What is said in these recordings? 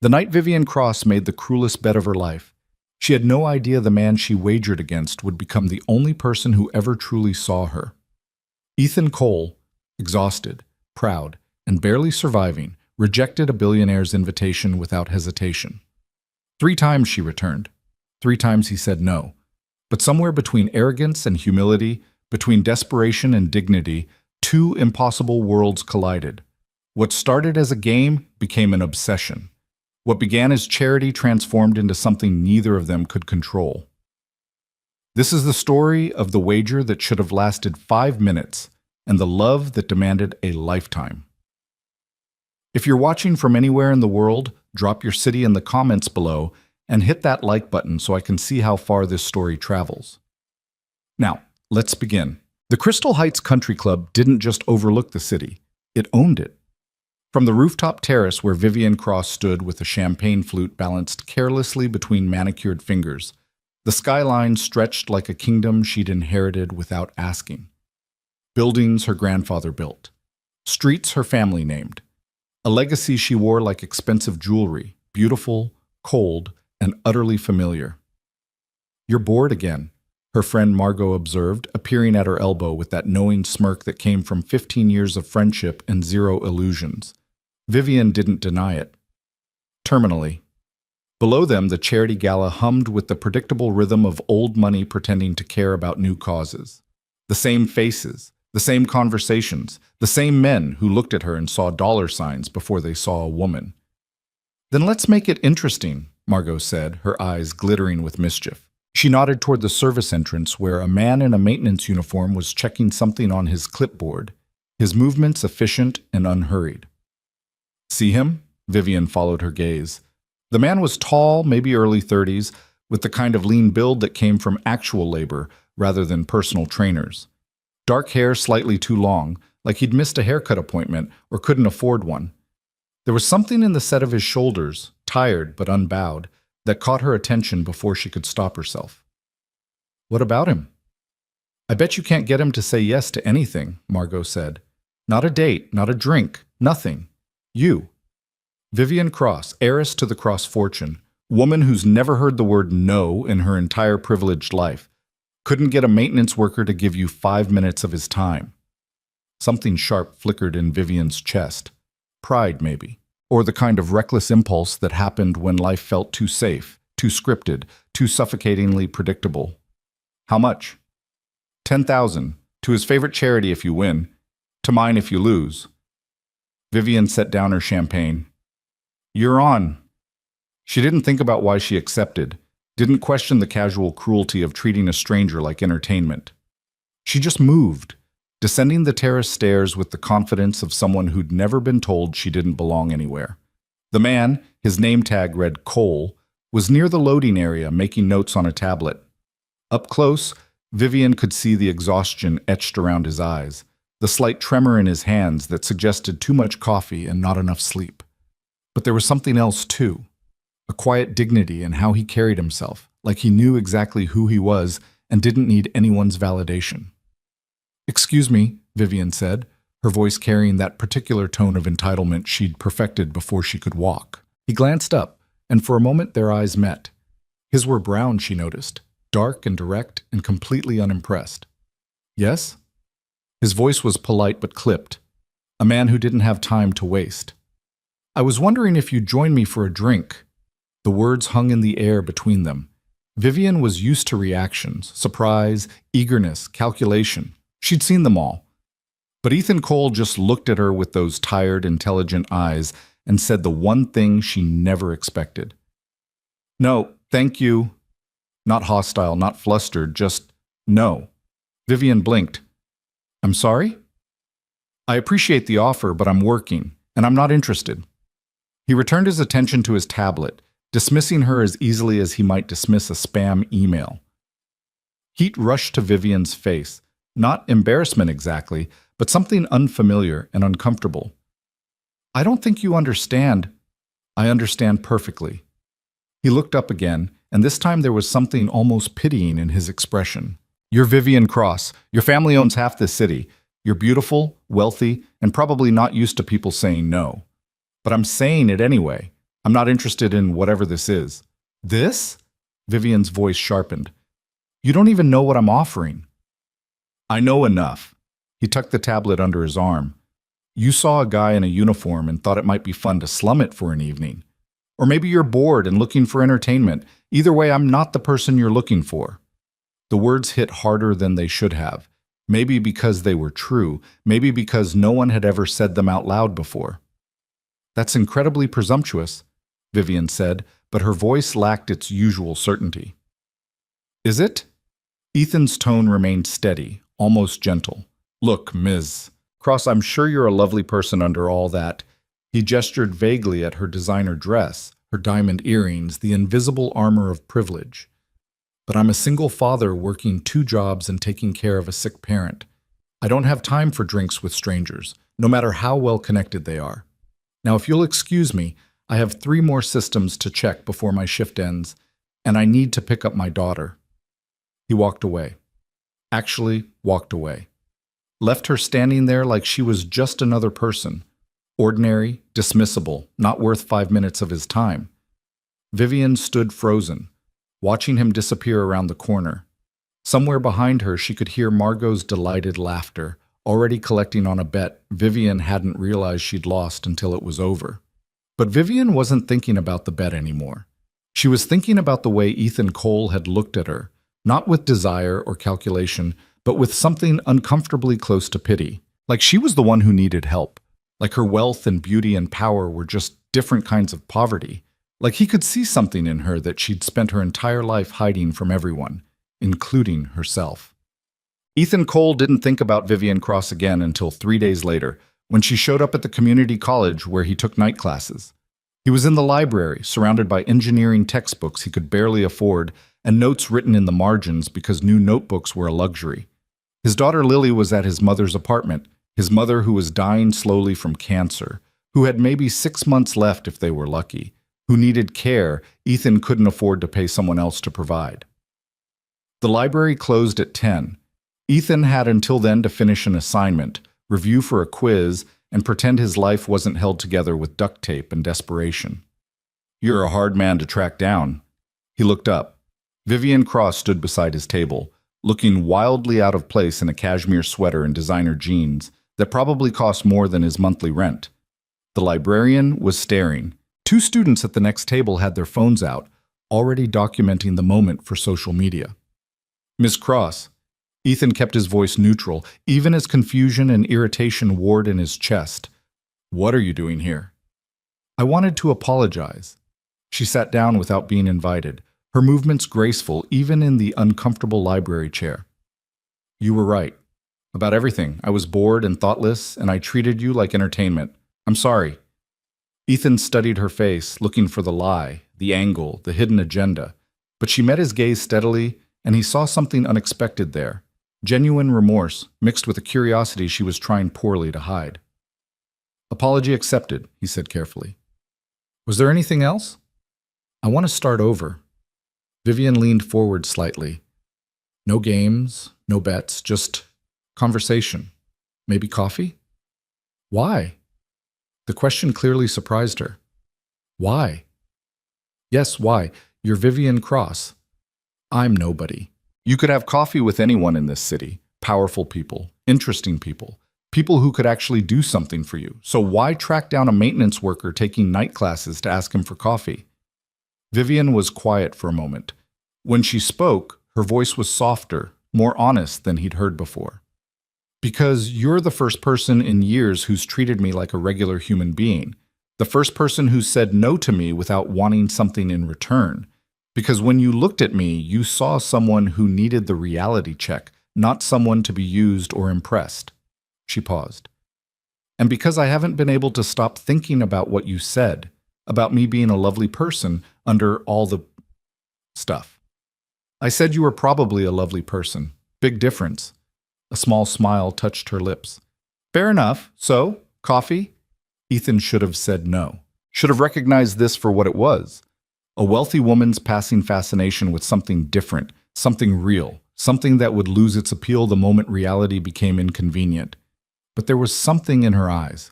The night Vivian Cross made the cruelest bet of her life. She had no idea the man she wagered against would become the only person who ever truly saw her. Ethan Cole, exhausted, proud, and barely surviving, rejected a billionaire's invitation without hesitation. 3 times she returned. 3 times he said no. But somewhere between arrogance and humility, between desperation and dignity, 2 impossible worlds collided. What started as a game became an obsession. What began as charity transformed into something neither of them could control. This is the story of the wager that should have lasted 5 minutes and the love that demanded a lifetime. If you're watching from anywhere in the world, drop your city in the comments below and hit that like button so I can see how far this story travels. Now, let's begin. The Crystal Heights Country Club didn't just overlook the city, it owned it. From the rooftop terrace where Vivian Cross stood with a champagne flute balanced carelessly between manicured fingers, the skyline stretched like a kingdom she'd inherited without asking. Buildings her grandfather built. Streets her family named. A legacy she wore like expensive jewelry, beautiful, cold, and utterly familiar. "You're bored again," her friend Margot observed, appearing at her elbow with that knowing smirk that came from 15 years of friendship and 0 illusions. Vivian didn't deny it. Terminally. Below them, the charity gala hummed with the predictable rhythm of old money pretending to care about new causes. The same faces, the same conversations, the same men who looked at her and saw dollar signs before they saw a woman. "Then let's make it interesting," Margot said, her eyes glittering with mischief. She nodded toward the service entrance where a man in a maintenance uniform was checking something on his clipboard, his movements efficient and unhurried. "See him?" Vivian followed her gaze. The man was tall, maybe early 30s, with the kind of lean build that came from actual labor rather than personal trainers. Dark hair slightly too long, like he'd missed a haircut appointment or couldn't afford one. There was something in the set of his shoulders, tired but unbowed, that caught her attention before she could stop herself. "What about him?" "I bet you can't get him to say yes to anything," Margot said. "Not a date, not a drink, nothing. You." Vivian Cross, heiress to the Cross fortune, woman who's never heard the word no in her entire privileged life, couldn't get a maintenance worker to give you 5 minutes of his time. Something sharp flickered in Vivian's chest. Pride, maybe. Or the kind of reckless impulse that happened when life felt too safe, too scripted, too suffocatingly predictable. "How much?" 10,000. To his favorite charity if you win. To mine if you lose. Vivian set down her champagne. "You're on." She didn't think about why she accepted, didn't question the casual cruelty of treating a stranger like entertainment. She just moved, descending the terrace stairs with the confidence of someone who'd never been told she didn't belong anywhere. The man, his name tag read Cole, was near the loading area making notes on a tablet. Up close, Vivian could see the exhaustion etched around his eyes, the slight tremor in his hands that suggested too much coffee and not enough sleep. But there was something else, too. A quiet dignity in how he carried himself, like he knew exactly who he was and didn't need anyone's validation. "Excuse me," Vivian said, her voice carrying that particular tone of entitlement she'd perfected before she could walk. He glanced up, and for a moment their eyes met. His were brown, she noticed, dark and direct and completely unimpressed. "Yes?" His voice was polite but clipped, a man who didn't have time to waste. "I was wondering if you'd join me for a drink." The words hung in the air between them. Vivian was used to reactions, surprise, eagerness, calculation. She'd seen them all. But Ethan Cole just looked at her with those tired, intelligent eyes and said the one thing she never expected. "No, thank you." Not hostile, not flustered, just no. Vivian blinked. "I'm sorry?" "I appreciate the offer, but I'm working, and I'm not interested." He returned his attention to his tablet, dismissing her as easily as he might dismiss a spam email. Heat rushed to Vivian's face, not embarrassment exactly, but something unfamiliar and uncomfortable. "I don't think you understand." "I understand perfectly." He looked up again, and this time there was something almost pitying in his expression. "You're Vivian Cross. Your family owns half this city. You're beautiful, wealthy, and probably not used to people saying no. But I'm saying it anyway. I'm not interested in whatever this is. This? Vivian's voice sharpened. You don't even know what I'm offering. I know enough. He tucked the tablet under his arm. You saw a guy in a uniform and thought it might be fun to slum it for an evening. Or maybe you're bored and looking for entertainment. Either way, I'm not the person you're looking for. The words hit harder than they should have. Maybe because they were true. Maybe because no one had ever said them out loud before. That's incredibly presumptuous, Vivian said, but her voice lacked its usual certainty. Is it? Ethan's tone remained steady, almost gentle. Look, Ms. Cross, I'm sure you're a lovely person under all that. He gestured vaguely at her designer dress, her diamond earrings, the invisible armor of privilege. But I'm a single father working 2 jobs and taking care of a sick parent. I don't have time for drinks with strangers, no matter how well connected they are. Now, if you'll excuse me, I have 3 more systems to check before my shift ends, and I need to pick up my daughter. He walked away. Actually, walked away. Left her standing there like she was just another person. Ordinary, dismissible, not worth 5 minutes of his time. Vivian stood frozen, watching him disappear around the corner. Somewhere behind her, she could hear Margot's delighted laughter, already collecting on a bet Vivian hadn't realized she'd lost until it was over. But Vivian wasn't thinking about the bet anymore. She was thinking about the way Ethan Cole had looked at her, not with desire or calculation, but with something uncomfortably close to pity, like she was the one who needed help, like her wealth and beauty and power were just different kinds of poverty, like he could see something in her that she'd spent her entire life hiding from everyone, including herself. Ethan Cole didn't think about Vivian Cross again until 3 days later, when she showed up at the community college where he took night classes. He was in the library, surrounded by engineering textbooks he could barely afford and notes written in the margins because new notebooks were a luxury. His daughter Lily was at his mother's apartment, his mother who was dying slowly from cancer, who had maybe 6 months left if they were lucky, who needed care Ethan couldn't afford to pay someone else to provide. The library closed at 10. Ethan had until then to finish an assignment, review for a quiz, and pretend his life wasn't held together with duct tape and desperation. You're a hard man to track down. He looked up. Vivian Cross stood beside his table, looking wildly out of place in a cashmere sweater and designer jeans that probably cost more than his monthly rent. The librarian was staring. 2 students at the next table had their phones out, already documenting the moment for social media. Miss Cross. Ethan kept his voice neutral, even as confusion and irritation warred in his chest. What are you doing here? I wanted to apologize. She sat down without being invited, her movements graceful even in the uncomfortable library chair. You were right. About everything. I was bored and thoughtless, and I treated you like entertainment. I'm sorry. Ethan studied her face, looking for the lie, the angle, the hidden agenda. But she met his gaze steadily, and he saw something unexpected there. Genuine remorse, mixed with a curiosity she was trying poorly to hide. Apology accepted, he said carefully. Was there anything else? I want to start over. Vivian leaned forward slightly. No games, no bets, just conversation. Maybe coffee? Why? The question clearly surprised her. Why? Yes, why? You're Vivian Cross. I'm nobody. You could have coffee with anyone in this city. Powerful people, interesting people, people who could actually do something for you. So why track down a maintenance worker taking night classes to ask him for coffee? Vivian was quiet for a moment. When she spoke, her voice was softer, more honest than he'd heard before. Because you're the first person in years who's treated me like a regular human being. The first person who said no to me without wanting something in return. Because when you looked at me, you saw someone who needed the reality check, not someone to be used or impressed. She paused. And because I haven't been able to stop thinking about what you said, about me being a lovely person under all the stuff. I said you were probably a lovely person. Big difference. A small smile touched her lips. Fair enough. So, coffee? Ethan should have said no. Should have recognized this for what it was. A wealthy woman's passing fascination with something different, something real, something that would lose its appeal the moment reality became inconvenient. But there was something in her eyes,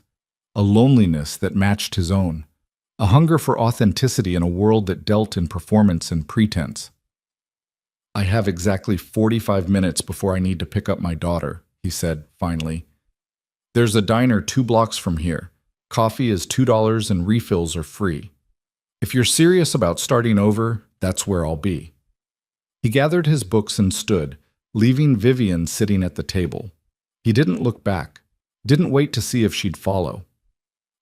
a loneliness that matched his own, a hunger for authenticity in a world that dealt in performance and pretense. "I have exactly 45 minutes before I need to pick up my daughter," he said, finally. "There's a diner 2 blocks from here. Coffee is $2 and refills are free. If you're serious about starting over, that's where I'll be." He gathered his books and stood, leaving Vivian sitting at the table. He didn't look back, didn't wait to see if she'd follow.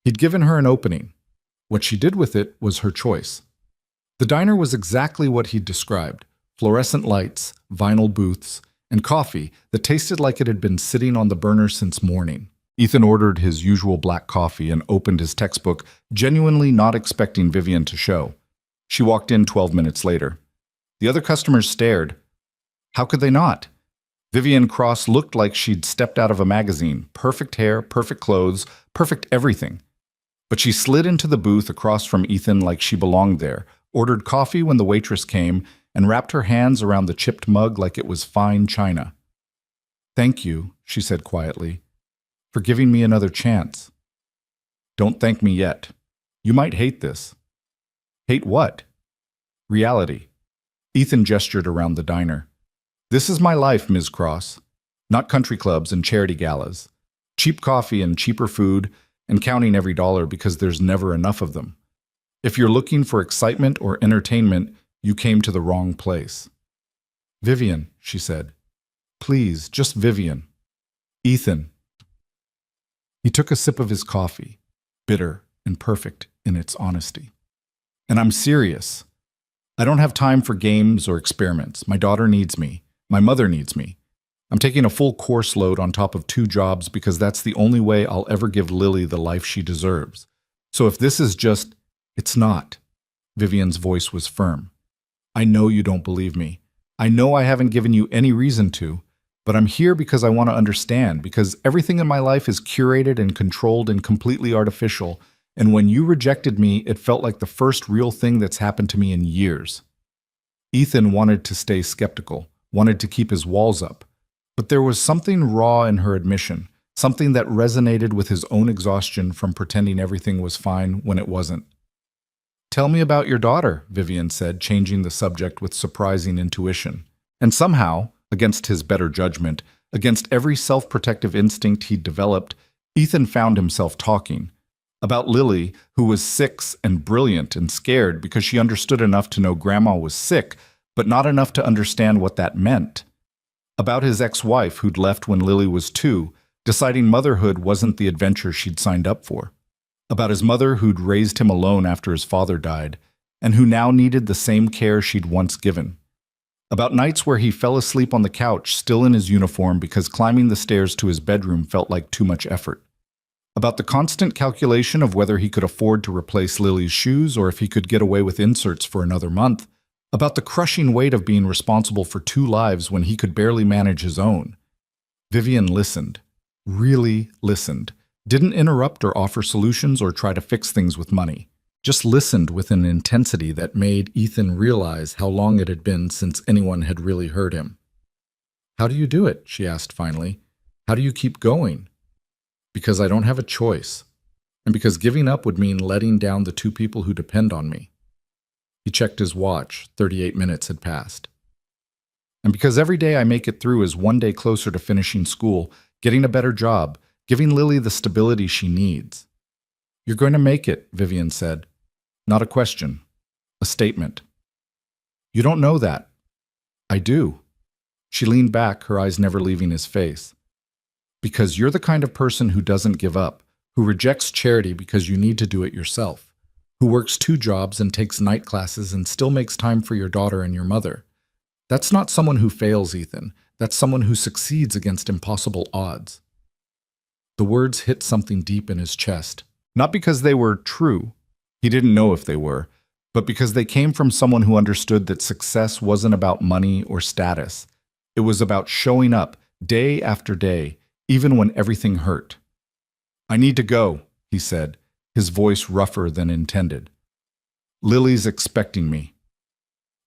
He'd given her an opening. What she did with it was her choice. The diner was exactly what he'd described: fluorescent lights, vinyl booths, and coffee that tasted like it had been sitting on the burner since morning. Ethan ordered his usual black coffee and opened his textbook, genuinely not expecting Vivian to show. She walked in 12 minutes later. The other customers stared. How could they not? Vivian Cross looked like she'd stepped out of a magazine. Perfect hair, perfect clothes, perfect everything. But she slid into the booth across from Ethan like she belonged there, ordered coffee when the waitress came, and wrapped her hands around the chipped mug like it was fine china. "Thank you," she said quietly, "for giving me another chance." "Don't thank me yet. You might hate this." "Hate what?" "Reality." Ethan gestured around the diner. "This is my life, Ms. Cross. Not country clubs and charity galas. Cheap coffee and cheaper food, and counting every dollar because there's never enough of them. If you're looking for excitement or entertainment, you came to the wrong place." "Vivian," she said. "Please, just Vivian." "Ethan." He took a sip of his coffee, bitter and perfect in its honesty. "And I'm serious. I don't have time for games or experiments. My daughter needs me. My mother needs me. I'm taking a full course load on top of 2 jobs because that's the only way I'll ever give Lily the life she deserves. So if this is just, it's not." Vivian's voice was firm. "I know you don't believe me. I know I haven't given you any reason to, but I'm here because I want to understand, because everything in my life is curated and controlled and completely artificial, and when you rejected me, it felt like the first real thing that's happened to me in years." Ethan wanted to stay skeptical, wanted to keep his walls up, but there was something raw in her admission, something that resonated with his own exhaustion from pretending everything was fine when it wasn't. "Tell me about your daughter," Vivian said, changing the subject with surprising intuition. And somehow, against his better judgment, against every self-protective instinct he'd developed, Ethan found himself talking. About Lily, who was 6 and brilliant and scared because she understood enough to know Grandma was sick, but not enough to understand what that meant. About his ex-wife who'd left when Lily was 2, deciding motherhood wasn't the adventure she'd signed up for. About his mother who'd raised him alone after his father died, and who now needed the same care she'd once given. About nights where he fell asleep on the couch, still in his uniform because climbing the stairs to his bedroom felt like too much effort. About the constant calculation of whether he could afford to replace Lily's shoes or if he could get away with inserts for another month. About the crushing weight of being responsible for 2 lives when he could barely manage his own. Vivian listened, really listened, didn't interrupt or offer solutions or try to fix things with money. Just listened with an intensity that made Ethan realize how long it had been since anyone had really heard him. "How do you do it?" she asked finally. "How do you keep going?" "Because I don't have a choice. And because giving up would mean letting down the 2 people who depend on me." He checked his watch. 38 minutes had passed. "And because every day I make it through is one day closer to finishing school, getting a better job, giving Lily the stability she needs." "You're going to make it," Vivian said. Not a question. A statement. "You don't know that." "I do." She leaned back, her eyes never leaving his face. "Because you're the kind of person who doesn't give up, who rejects charity because you need to do it yourself, who works 2 jobs and takes night classes and still makes time for your daughter and your mother. That's not someone who fails, Ethan. That's someone who succeeds against impossible odds." The words hit something deep in his chest, not because they were true, he didn't know if they were, but because they came from someone who understood that success wasn't about money or status. It was about showing up day after day, even when everything hurt. "I need to go," he said, his voice rougher than intended. "Lily's expecting me."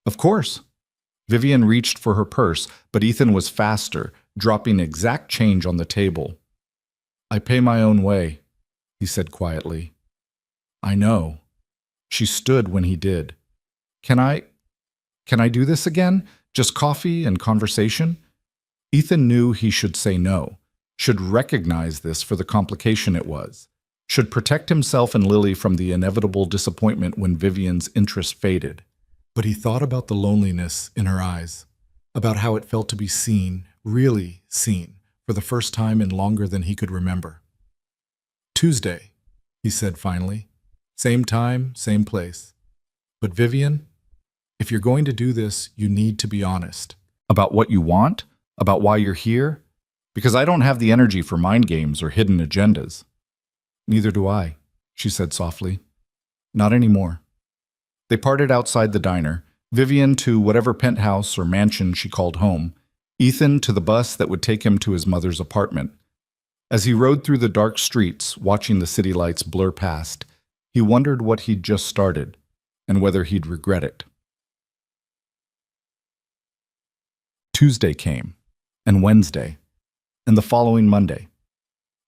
"Of course." Vivian reached for her purse, but Ethan was faster, dropping exact change on the table. "I pay my own way," he said quietly. "I know." She stood when he did. Can I do this again? Just coffee and conversation? Ethan knew he should say no, should recognize this for the complication it was, should protect himself and Lily from the inevitable disappointment when Vivian's interest faded. But he thought about the loneliness in her eyes, about how it felt to be seen, really seen, for the first time in longer than he could remember. Tuesday, he said finally. Same time, same place. But Vivian, if you're going to do this, you need to be honest. About what you want? About why you're here? Because I don't have the energy for mind games or hidden agendas. Neither do I, she said softly. Not anymore. They parted outside the diner, Vivian to whatever penthouse or mansion she called home, Ethan to the bus that would take him to his mother's apartment. As he rode through the dark streets, watching the city lights blur past, he wondered what he'd just started and whether he'd regret it. Tuesday came, and Wednesday, and the following Monday.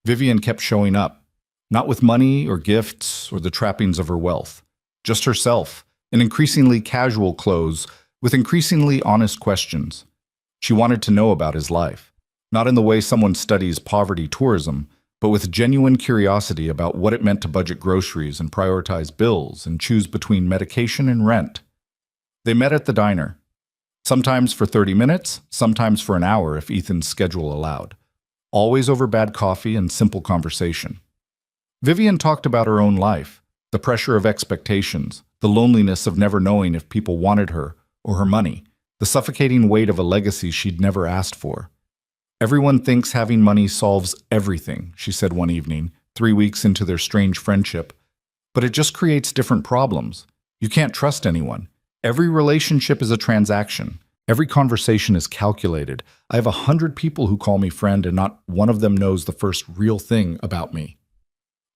Vivian kept showing up, not with money or gifts or the trappings of her wealth, just herself, in increasingly casual clothes, with increasingly honest questions. She wanted to know about his life, not in the way someone studies poverty tourism, but with genuine curiosity about what it meant to budget groceries and prioritize bills and choose between medication and rent. They met at the diner, sometimes for 30 minutes, sometimes for an hour if Ethan's schedule allowed, always over bad coffee and simple conversation. Vivian talked about her own life, the pressure of expectations, the loneliness of never knowing if people wanted her or her money, the suffocating weight of a legacy she'd never asked for. Everyone thinks having money solves everything, she said one evening, 3 weeks into their strange friendship. But it just creates different problems. You can't trust anyone. Every relationship is a transaction. Every conversation is calculated. I have 100 people who call me friend and not one of them knows the first real thing about me.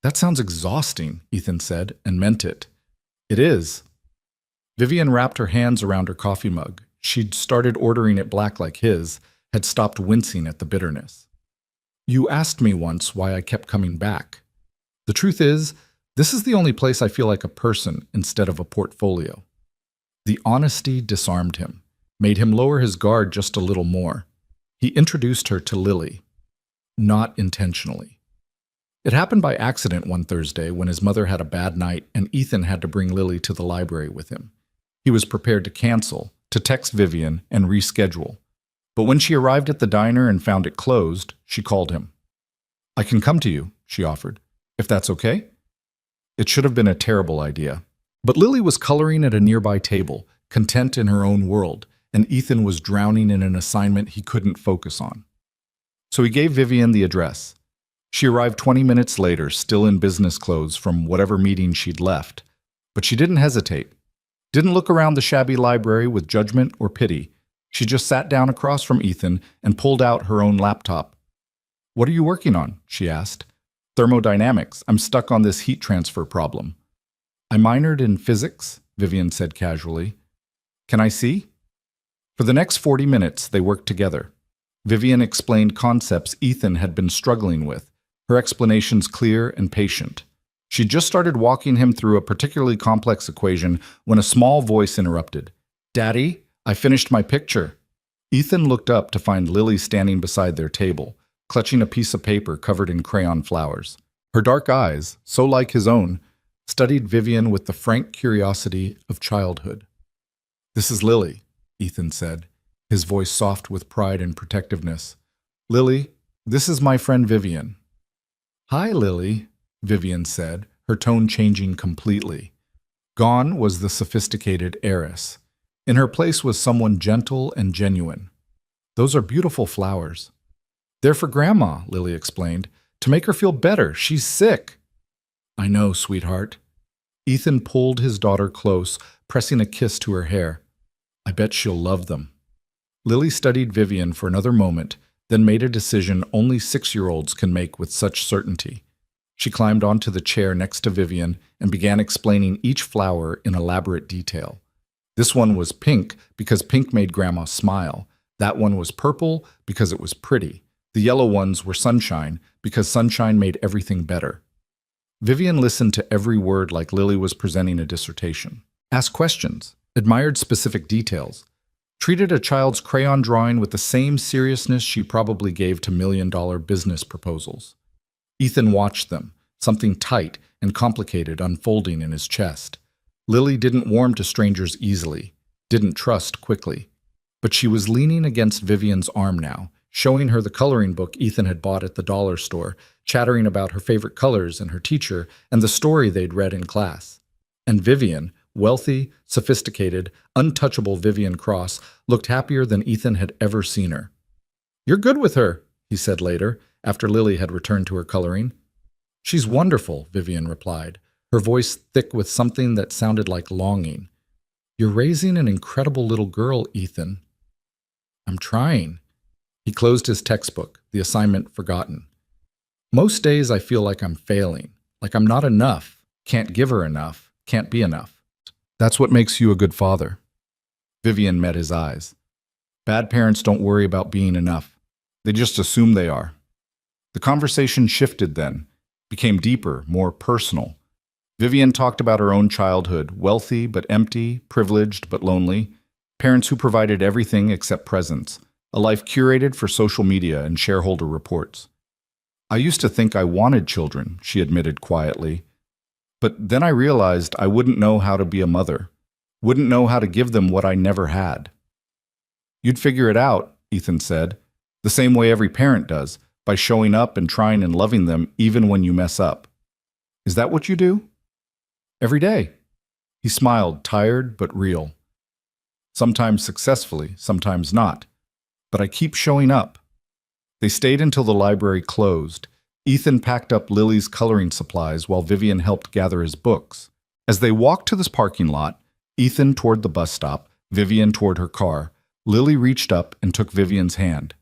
That sounds exhausting, Ethan said, and meant it. It is. Vivian wrapped her hands around her coffee mug. She'd started ordering it black like his, had stopped wincing at the bitterness. You asked me once why I kept coming back. The truth is, this is the only place I feel like a person instead of a portfolio. The honesty disarmed him, made him lower his guard just a little more. He introduced her to Lily. Not intentionally. It happened by accident one Thursday when his mother had a bad night and Ethan had to bring Lily to the library with him. He was prepared to cancel, to text Vivian and reschedule. But when she arrived at the diner and found it closed, she called him. I can come to you, she offered, if that's okay. It should have been a terrible idea. But Lily was coloring at a nearby table, content in her own world, and Ethan was drowning in an assignment he couldn't focus on. So he gave Vivian the address. She arrived 20 minutes later, still in business clothes from whatever meeting she'd left. But she didn't hesitate. Didn't look around the shabby library with judgment or pity. She just sat down across from Ethan and pulled out her own laptop. What are you working on? She asked. Thermodynamics. I'm stuck on this heat transfer problem. I minored in physics, Vivian said casually. Can I see? For the next 40 minutes, they worked together. Vivian explained concepts Ethan had been struggling with, her explanations clear and patient. She just started walking him through a particularly complex equation when a small voice interrupted. Daddy, I finished my picture. Ethan looked up to find Lily standing beside their table, clutching a piece of paper covered in crayon flowers. Her dark eyes, so like his own, studied Vivian with the frank curiosity of childhood. This is Lily, Ethan said, his voice soft with pride and protectiveness. Lily, this is my friend Vivian. Hi, Lily, Vivian said, her tone changing completely. Gone was the sophisticated heiress. In her place was someone gentle and genuine. Those are beautiful flowers. They're for Grandma, Lily explained, to make her feel better. She's sick. I know, sweetheart. Ethan pulled his daughter close, pressing a kiss to her hair. I bet she'll love them. Lily studied Vivian for another moment, then made a decision only 6-year-olds can make with such certainty. She climbed onto the chair next to Vivian and began explaining each flower in elaborate detail. This one was pink because pink made Grandma smile. That one was purple because it was pretty. The yellow ones were sunshine because sunshine made everything better. Vivian listened to every word like Lily was presenting a dissertation. Asked questions, admired specific details, treated a child's crayon drawing with the same seriousness she probably gave to million-dollar business proposals. Ethan watched them, something tight and complicated unfolding in his chest. Lily didn't warm to strangers easily, didn't trust quickly. But she was leaning against Vivian's arm now, showing her the coloring book Ethan had bought at the dollar store, chattering about her favorite colors and her teacher and the story they'd read in class. And Vivian, wealthy, sophisticated, untouchable Vivian Cross, looked happier than Ethan had ever seen her. "You're good with her," he said later, after Lily had returned to her coloring. "She's wonderful," Vivian replied, her voice thick with something that sounded like longing. "You're raising an incredible little girl, Ethan." "I'm trying." He closed his textbook, the assignment forgotten. "Most days I feel like I'm failing, like I'm not enough, can't give her enough, can't be enough." "That's what makes you a good father." Vivian met his eyes. "Bad parents don't worry about being enough. They just assume they are." The conversation shifted then, became deeper, more personal. Vivian talked about her own childhood, wealthy but empty, privileged but lonely, parents who provided everything except presence, a life curated for social media and shareholder reports. "I used to think I wanted children," she admitted quietly. "But then I realized I wouldn't know how to be a mother, wouldn't know how to give them what I never had." "You'd figure it out," Ethan said, "the same way every parent does, by showing up and trying and loving them even when you mess up." "Is that what you do?" "Every day." He smiled, tired but real. "Sometimes successfully, sometimes not. But I keep showing up." They stayed until the library closed. Ethan packed up Lily's coloring supplies while Vivian helped gather his books. As they walked to this parking lot, Ethan toward the bus stop, Vivian toward her car, Lily reached up and took Vivian's hand.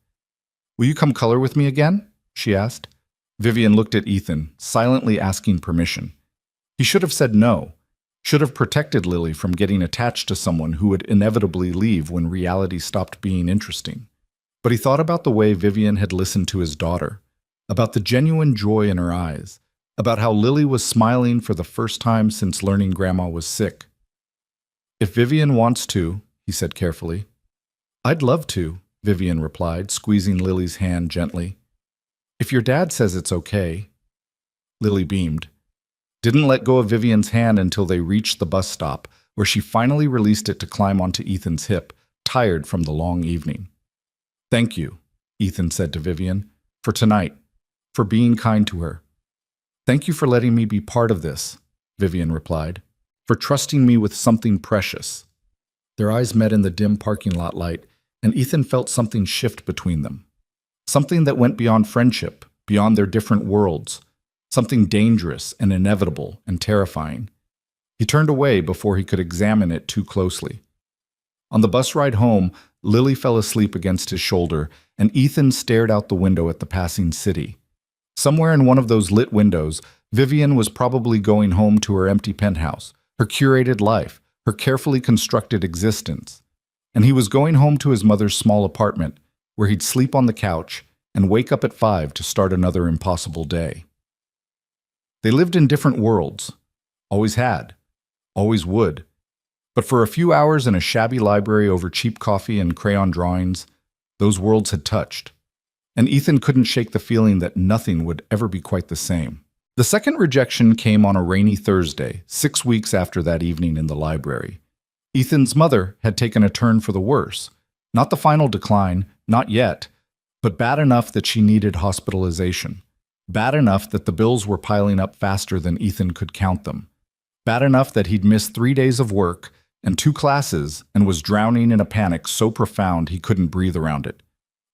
"Will you come color with me again?" she asked. Vivian looked at Ethan, silently asking permission. He should have said no, should have protected Lily from getting attached to someone who would inevitably leave when reality stopped being interesting. But he thought about the way Vivian had listened to his daughter, about the genuine joy in her eyes, about how Lily was smiling for the first time since learning Grandma was sick. "If Vivian wants to," he said carefully. "I'd love to," Vivian replied, squeezing Lily's hand gently. "If your dad says it's okay." Lily beamed. Didn't let go of Vivian's hand until they reached the bus stop, where she finally released it to climb onto Ethan's hip, tired from the long evening. "Thank you," Ethan said to Vivian, "for tonight, for being kind to her." "Thank you for letting me be part of this," Vivian replied, "for trusting me with something precious." Their eyes met in the dim parking lot light, and Ethan felt something shift between them. Something that went beyond friendship, beyond their different worlds. Something dangerous and inevitable and terrifying. He turned away before he could examine it too closely. On the bus ride home, Lily fell asleep against his shoulder, and Ethan stared out the window at the passing city. Somewhere in one of those lit windows, Vivian was probably going home to her empty penthouse, her curated life, her carefully constructed existence. And he was going home to his mother's small apartment, where he'd sleep on the couch and wake up at 5 to start another impossible day. They lived in different worlds. Always had. Always would. But for a few hours in a shabby library over cheap coffee and crayon drawings, those worlds had touched. And Ethan couldn't shake the feeling that nothing would ever be quite the same. The second rejection came on a rainy Thursday, 6 weeks after that evening in the library. Ethan's mother had taken a turn for the worse. Not the final decline, not yet, but bad enough that she needed hospitalization. Bad enough that the bills were piling up faster than Ethan could count them. Bad enough that he'd missed 3 days of work and 2 classes and was drowning in a panic so profound he couldn't breathe around it.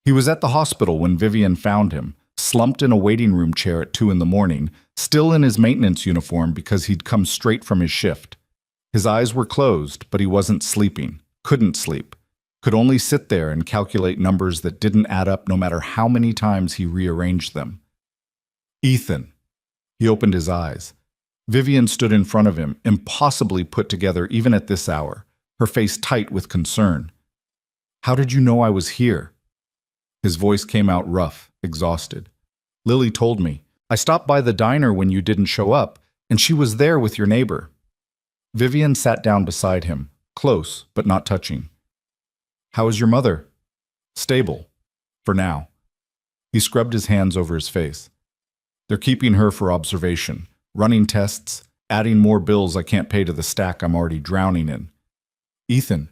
He was at the hospital when Vivian found him, slumped in a waiting room chair at 2 in the morning, still in his maintenance uniform because he'd come straight from his shift. His eyes were closed, but he wasn't sleeping, couldn't sleep, could only sit there and calculate numbers that didn't add up no matter how many times he rearranged them. "Ethan." He opened his eyes. Vivian stood in front of him, impossibly put together even at this hour, her face tight with concern. "How did you know I was here?" His voice came out rough, exhausted. "Lily told me. I stopped by the diner when you didn't show up, and she was there with your neighbor. Vivian sat down beside him, close but not touching. How is your mother? Stable. For now. He scrubbed his hands over his face. They're keeping her for observation, running tests, adding more bills I can't pay to the stack I'm already drowning in. Ethan,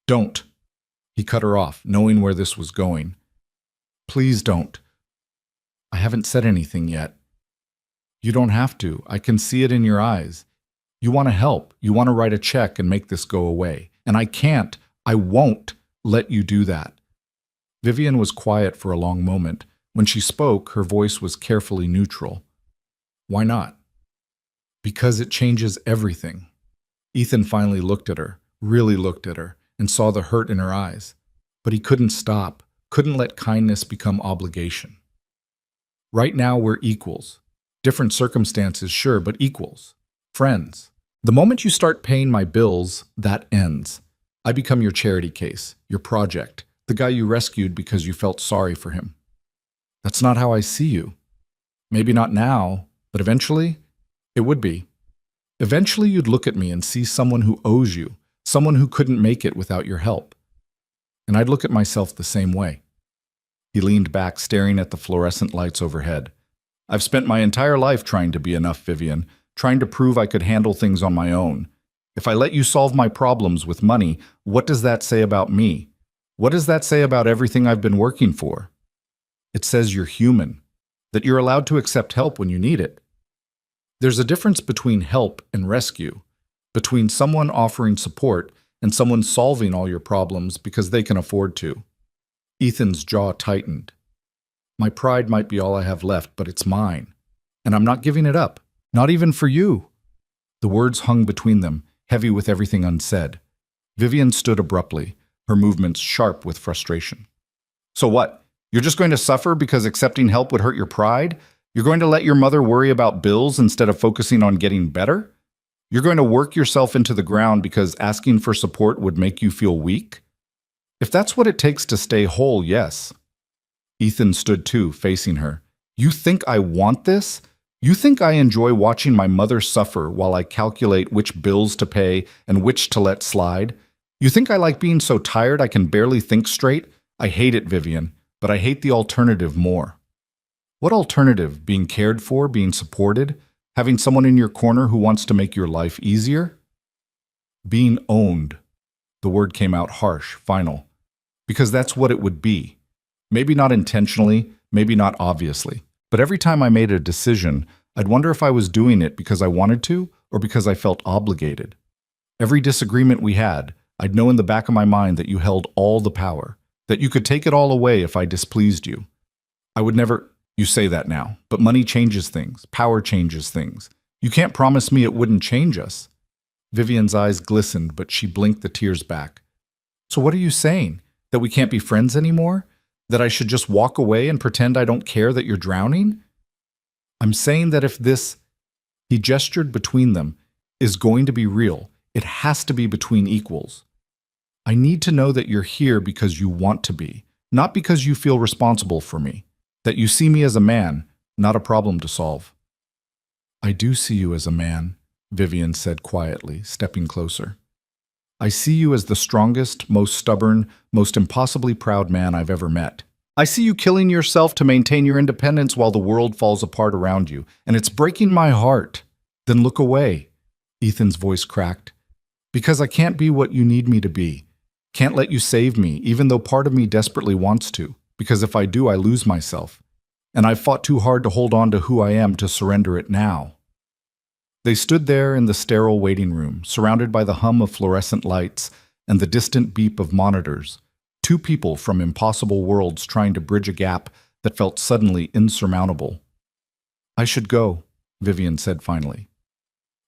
don't. He cut her off, knowing where this was going. Please don't. I haven't said anything yet. You don't have to. I can see it in your eyes. You want to help. You want to write a check and make this go away. And I won't let you do that. Vivian was quiet for a long moment. When she spoke, her voice was carefully neutral. Why not? Because it changes everything. Ethan finally looked at her, really looked at her, and saw the hurt in her eyes. But he couldn't stop, couldn't let kindness become obligation. Right now we're equals. Different circumstances, sure, but equals. Friends. The moment you start paying my bills, that ends. I become your charity case, your project, the guy you rescued because you felt sorry for him. That's not how I see you. Maybe not now, but eventually, it would be. Eventually you'd look at me and see someone who owes you, someone who couldn't make it without your help. And I'd look at myself the same way. He leaned back, staring at the fluorescent lights overhead. I've spent my entire life trying to be enough, Vivian, trying to prove I could handle things on my own. If I let you solve my problems with money, what does that say about me? What does that say about everything I've been working for? It says you're human, that you're allowed to accept help when you need it. There's a difference between help and rescue, between someone offering support and someone solving all your problems because they can afford to. Ethan's jaw tightened. My pride might be all I have left, but it's mine. And I'm not giving it up, not even for you. The words hung between them, heavy with everything unsaid. Vivian stood abruptly, her movements sharp with frustration. So what? You're just going to suffer because accepting help would hurt your pride? You're going to let your mother worry about bills instead of focusing on getting better? You're going to work yourself into the ground because asking for support would make you feel weak? If that's what it takes to stay whole, yes. Ethan stood too, facing her. You think I want this? You think I enjoy watching my mother suffer while I calculate which bills to pay and which to let slide? You think I like being so tired I can barely think straight? I hate it, Vivian, but I hate the alternative more. What alternative? Being cared for, being supported, having someone in your corner who wants to make your life easier? Being owned. The word came out harsh, final. Because that's what it would be. Maybe not intentionally, maybe not obviously. But every time I made a decision, I'd wonder if I was doing it because I wanted to or because I felt obligated. Every disagreement we had, I'd know in the back of my mind that you held all the power, that you could take it all away if I displeased you. I would never... You say that now, but money changes things, power changes things. You can't promise me it wouldn't change us. Vivian's eyes glistened, but she blinked the tears back. So what are you saying? That we can't be friends anymore? That I should just walk away and pretend I don't care that you're drowning? I'm saying that if this, he gestured between them, is going to be real, it has to be between equals. I need to know that you're here because you want to be, not because you feel responsible for me. That you see me as a man, not a problem to solve. I do see you as a man, Vivian said quietly, stepping closer. I see you as the strongest, most stubborn, most impossibly proud man I've ever met. I see you killing yourself to maintain your independence while the world falls apart around you, and it's breaking my heart. Then look away, Ethan's voice cracked. Because I can't be what you need me to be. Can't let you save me, even though part of me desperately wants to. Because if I do, I lose myself. And I've fought too hard to hold on to who I am to surrender it now. They stood there in the sterile waiting room, surrounded by the hum of fluorescent lights and the distant beep of monitors. Two people from impossible worlds trying to bridge a gap that felt suddenly insurmountable. I should go, Vivian said finally.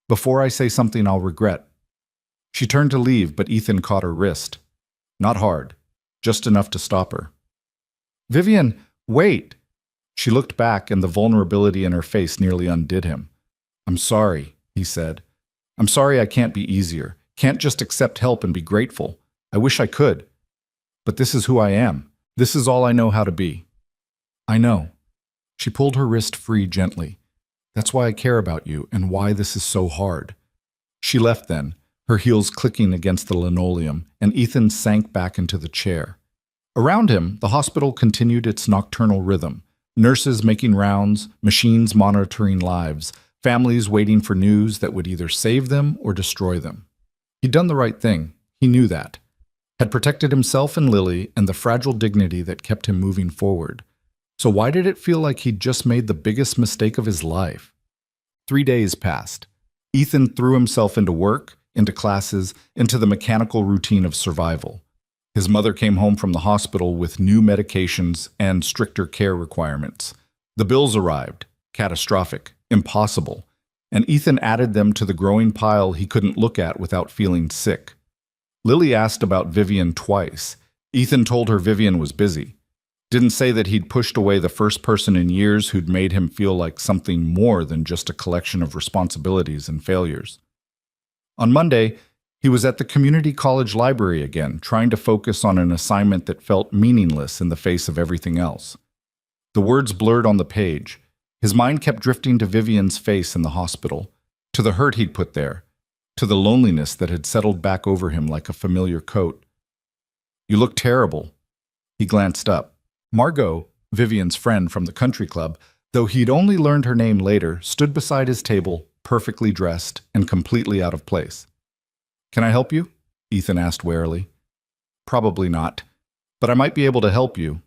Before I say something I'll regret. She turned to leave, but Ethan caught her wrist. Not hard, just enough to stop her. Vivian, wait! She looked back, and the vulnerability in her face nearly undid him. I'm sorry, he said. I'm sorry I can't be easier, can't just accept help and be grateful. I wish I could. But this is who I am. This is all I know how to be. I know. She pulled her wrist free gently, That's why I care about you and why this is so hard. She left then, her heels clicking against the linoleum, and Ethan sank back into the chair. Around him, the hospital continued its nocturnal rhythm. Nurses making rounds, machines monitoring lives, families waiting for news that would either save them or destroy them. He'd done the right thing. He knew that. Had protected himself and Lily and the fragile dignity that kept him moving forward. So why did it feel like he'd just made the biggest mistake of his life? 3 days passed. Ethan threw himself into work, into classes, into the mechanical routine of survival. His mother came home from the hospital with new medications and stricter care requirements. The bills arrived, catastrophic, impossible, and Ethan added them to the growing pile he couldn't look at without feeling sick. Lily asked about Vivian twice. Ethan told her Vivian was busy. Didn't say that he'd pushed away the first person in years who'd made him feel like something more than just a collection of responsibilities and failures. On Monday, he was at the community college library again, trying to focus on an assignment that felt meaningless in the face of everything else. The words blurred on the page. His mind kept drifting to Vivian's face in the hospital, to the hurt he'd put there, to the loneliness that had settled back over him like a familiar coat. "You look terrible." He glanced up. Margot, Vivian's friend from the country club, though he'd only learned her name later, stood beside his table, perfectly dressed and completely out of place. "Can I help you?" Ethan asked warily. "Probably not, but I might be able to help you."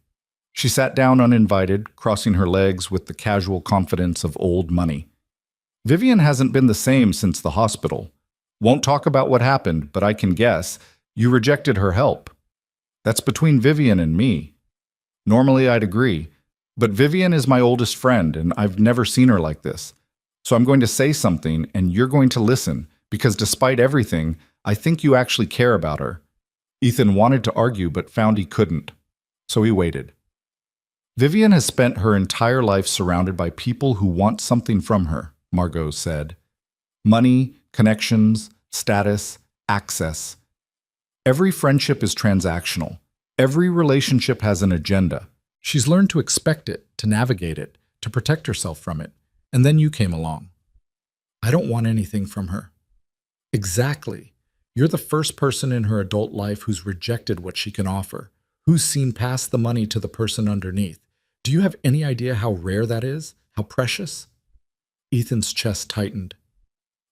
She sat down uninvited, crossing her legs with the casual confidence of old money. "Vivian hasn't been the same since the hospital. Won't talk about what happened, but I can guess you rejected her help. That's between Vivian and me. Normally I'd agree, but Vivian is my oldest friend and I've never seen her like this. So I'm going to say something and you're going to listen, because despite everything, I think you actually care about her." Ethan wanted to argue but found he couldn't, so he waited. "Vivian has spent her entire life surrounded by people who want something from her," Margot said. "Money, connections, status, access. Every friendship is transactional. Every relationship has an agenda. She's learned to expect it, to navigate it, to protect herself from it. And then you came along. I don't want anything from her." "Exactly. You're the first person in her adult life who's rejected what she can offer, who's seen past the money to the person underneath. Do you have any idea how rare that is? How precious?" Ethan's chest tightened.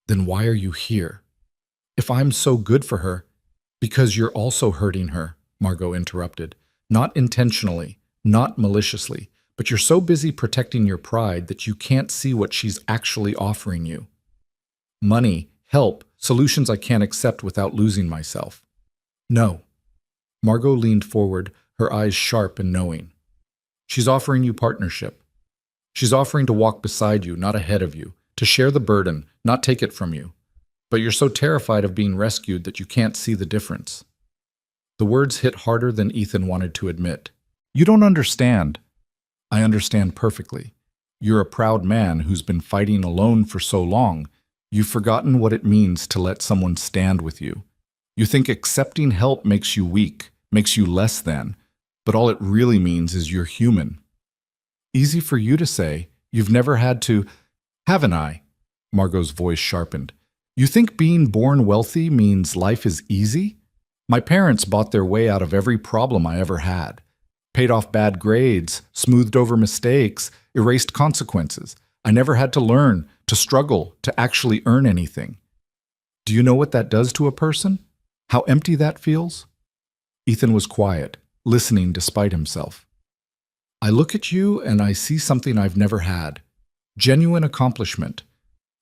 "Then why are you here? If I'm so good for her—" "Because you're also hurting her," Margot interrupted. "Not intentionally, not maliciously, but you're so busy protecting your pride that you can't see what she's actually offering you. Money, help, solutions I can't accept without losing myself." "No." Margot leaned forward, her eyes sharp and knowing. "She's offering you partnership. She's offering to walk beside you, not ahead of you, to share the burden, not take it from you. But you're so terrified of being rescued that you can't see the difference." The words hit harder than Ethan wanted to admit. "You don't understand." "I understand perfectly. You're a proud man who's been fighting alone for so long. You've forgotten what it means to let someone stand with you. You think accepting help makes you weak, makes you less than, but all it really means is you're human." "Easy for you to say. You've never had to—" "Haven't I?" Margot's voice sharpened. "You think being born wealthy means life is easy? My parents bought their way out of every problem I ever had. Paid off bad grades, smoothed over mistakes, erased consequences. I never had to learn, to struggle, to actually earn anything. Do you know what that does to a person? How empty that feels?" Ethan was quiet, listening despite himself. "I look at you and I see something I've never had. Genuine accomplishment.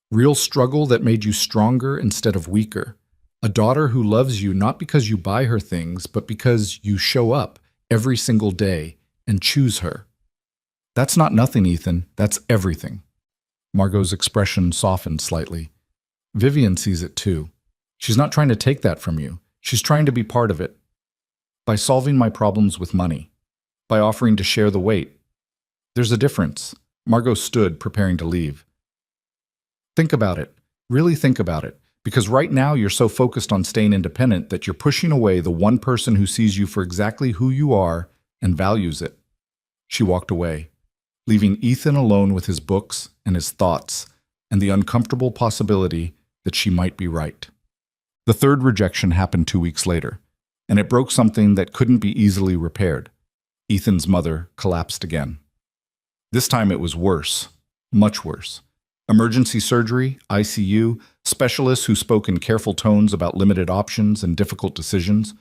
Real struggle that made you stronger instead of weaker. A daughter who loves you not because you buy her things, but because you show up every single day and choose her. That's not nothing, Ethan. That's everything." Margot's expression softened slightly. "Vivian sees it too. She's not trying to take that from you. She's trying to be part of it. By solving my problems with money. By offering to share the weight. There's a difference." Margot stood, preparing to leave. "Think about it. Really think about it. Because right now you're so focused on staying independent that you're pushing away the one person who sees you for exactly who you are and values it." She walked away. leaving Ethan alone with his books and his thoughts and the uncomfortable possibility that she might be right. The third rejection happened 2 weeks later, and it broke something that couldn't be easily repaired. Ethan's mother collapsed again. This time it was worse, much worse. Emergency surgery, ICU, specialists who spoke in careful tones about limited options and difficult decisions,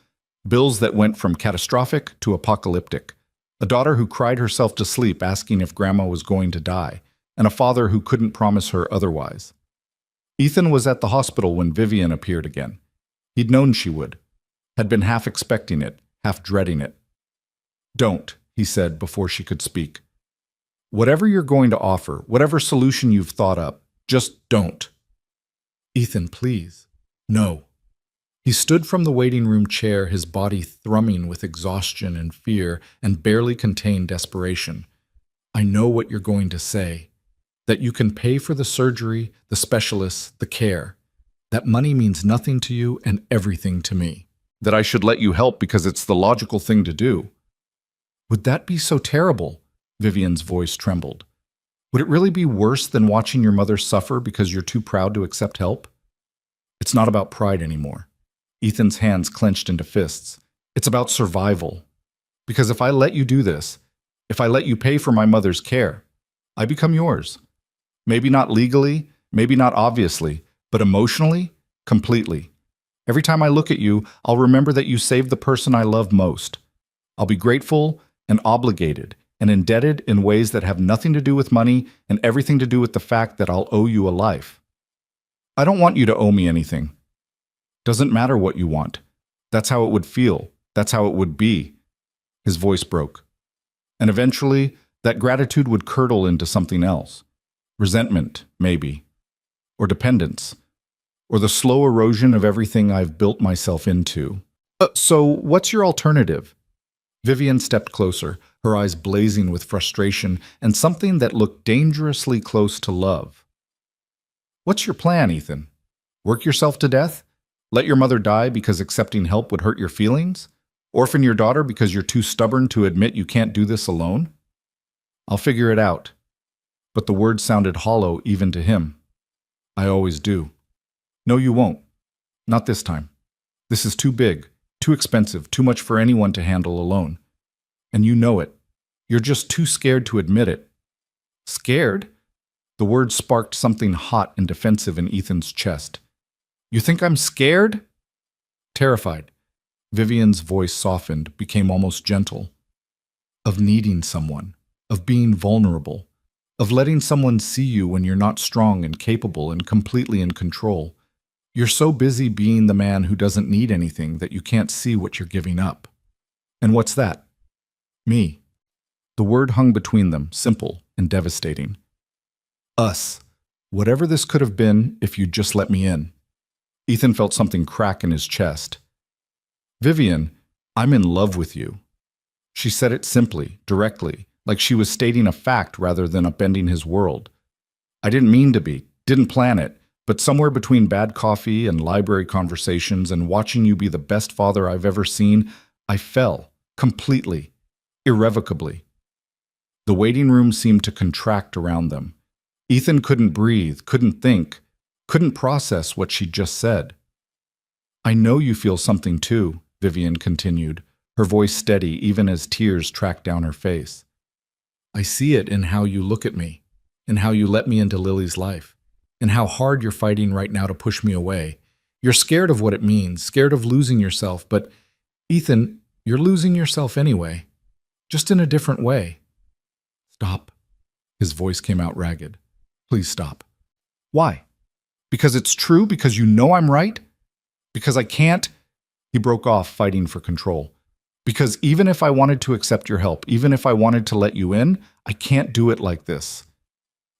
bills that went from catastrophic to apocalyptic, a daughter who cried herself to sleep asking if grandma was going to die, and a father who couldn't promise her otherwise. Ethan was at the hospital when Vivian appeared again. He'd known she would, had been half expecting it, half dreading it. "Don't," he said before she could speak. "Whatever you're going to offer, whatever solution you've thought up, just don't." "Ethan, please." "No." He stood from the waiting room chair, his body thrumming with exhaustion and fear and barely contained desperation. "I know what you're going to say. That you can pay for the surgery, the specialists, the care. That money means nothing to you and everything to me. That I should let you help because it's the logical thing to do." "Would that be so terrible?" Vivian's voice trembled. "Would it really be worse than watching your mother suffer because you're too proud to accept help?" "It's not about pride anymore." Ethan's hands clenched into fists. "It's about survival. Because if I let you do this, if I let you pay for my mother's care, I become yours. Maybe not legally, maybe not obviously, but emotionally, completely. Every time I look at you, I'll remember that you saved the person I love most. I'll be grateful and obligated and indebted in ways that have nothing to do with money and everything to do with the fact that I'll owe you a life. I don't want you to owe me anything. Doesn't matter what you want. That's how it would feel. That's how it would be." His voice broke. And eventually, that gratitude would curdle into something else. Resentment, maybe. Or dependence. Or the slow erosion of everything I've built myself into. So what's your alternative?" Vivian stepped closer, her eyes blazing with frustration and something that looked dangerously close to love. "What's your plan, Ethan? Work yourself to death? Let your mother die because accepting help would hurt your feelings? Orphan your daughter because you're too stubborn to admit you can't do this alone?" "I'll figure it out." But the words sounded hollow even to him. "I always do." "No, you won't. Not this time. This is too big, too expensive, too much for anyone to handle alone. And you know it. You're just too scared to admit it." "Scared?" The word sparked something hot and defensive in Ethan's chest. "You think I'm scared?" "Terrified." Vivian's voice softened, became almost gentle. "Of needing someone, of being vulnerable, of letting someone see you when you're not strong and capable and completely in control. You're so busy being the man who doesn't need anything that you can't see what you're giving up." "And what's that?" "Me." The word hung between them, simple and devastating. "Us. Whatever this could have been if you'd just let me in." Ethan felt something crack in his chest. "Vivian, I'm in love with you." She said it simply, directly, like she was stating a fact rather than upending his world. "I didn't mean to be, didn't plan it, but somewhere between bad coffee and library conversations and watching you be the best father I've ever seen, I fell, completely, irrevocably." The waiting room seemed to contract around them. Ethan couldn't breathe, couldn't think, couldn't process what she'd just said. "I know you feel something too," Vivian continued, her voice steady even as tears tracked down her face. "I see it in how you look at me, in how you let me into Lily's life, in how hard you're fighting right now to push me away. You're scared of what it means, scared of losing yourself, but Ethan, you're losing yourself anyway, just in a different way." "Stop." His voice came out ragged. "Please stop." "Why? Because it's true? Because you know I'm right? Because I can't?" He broke off, fighting for control. "Because even if I wanted to accept your help, even if I wanted to let you in, I can't do it like this.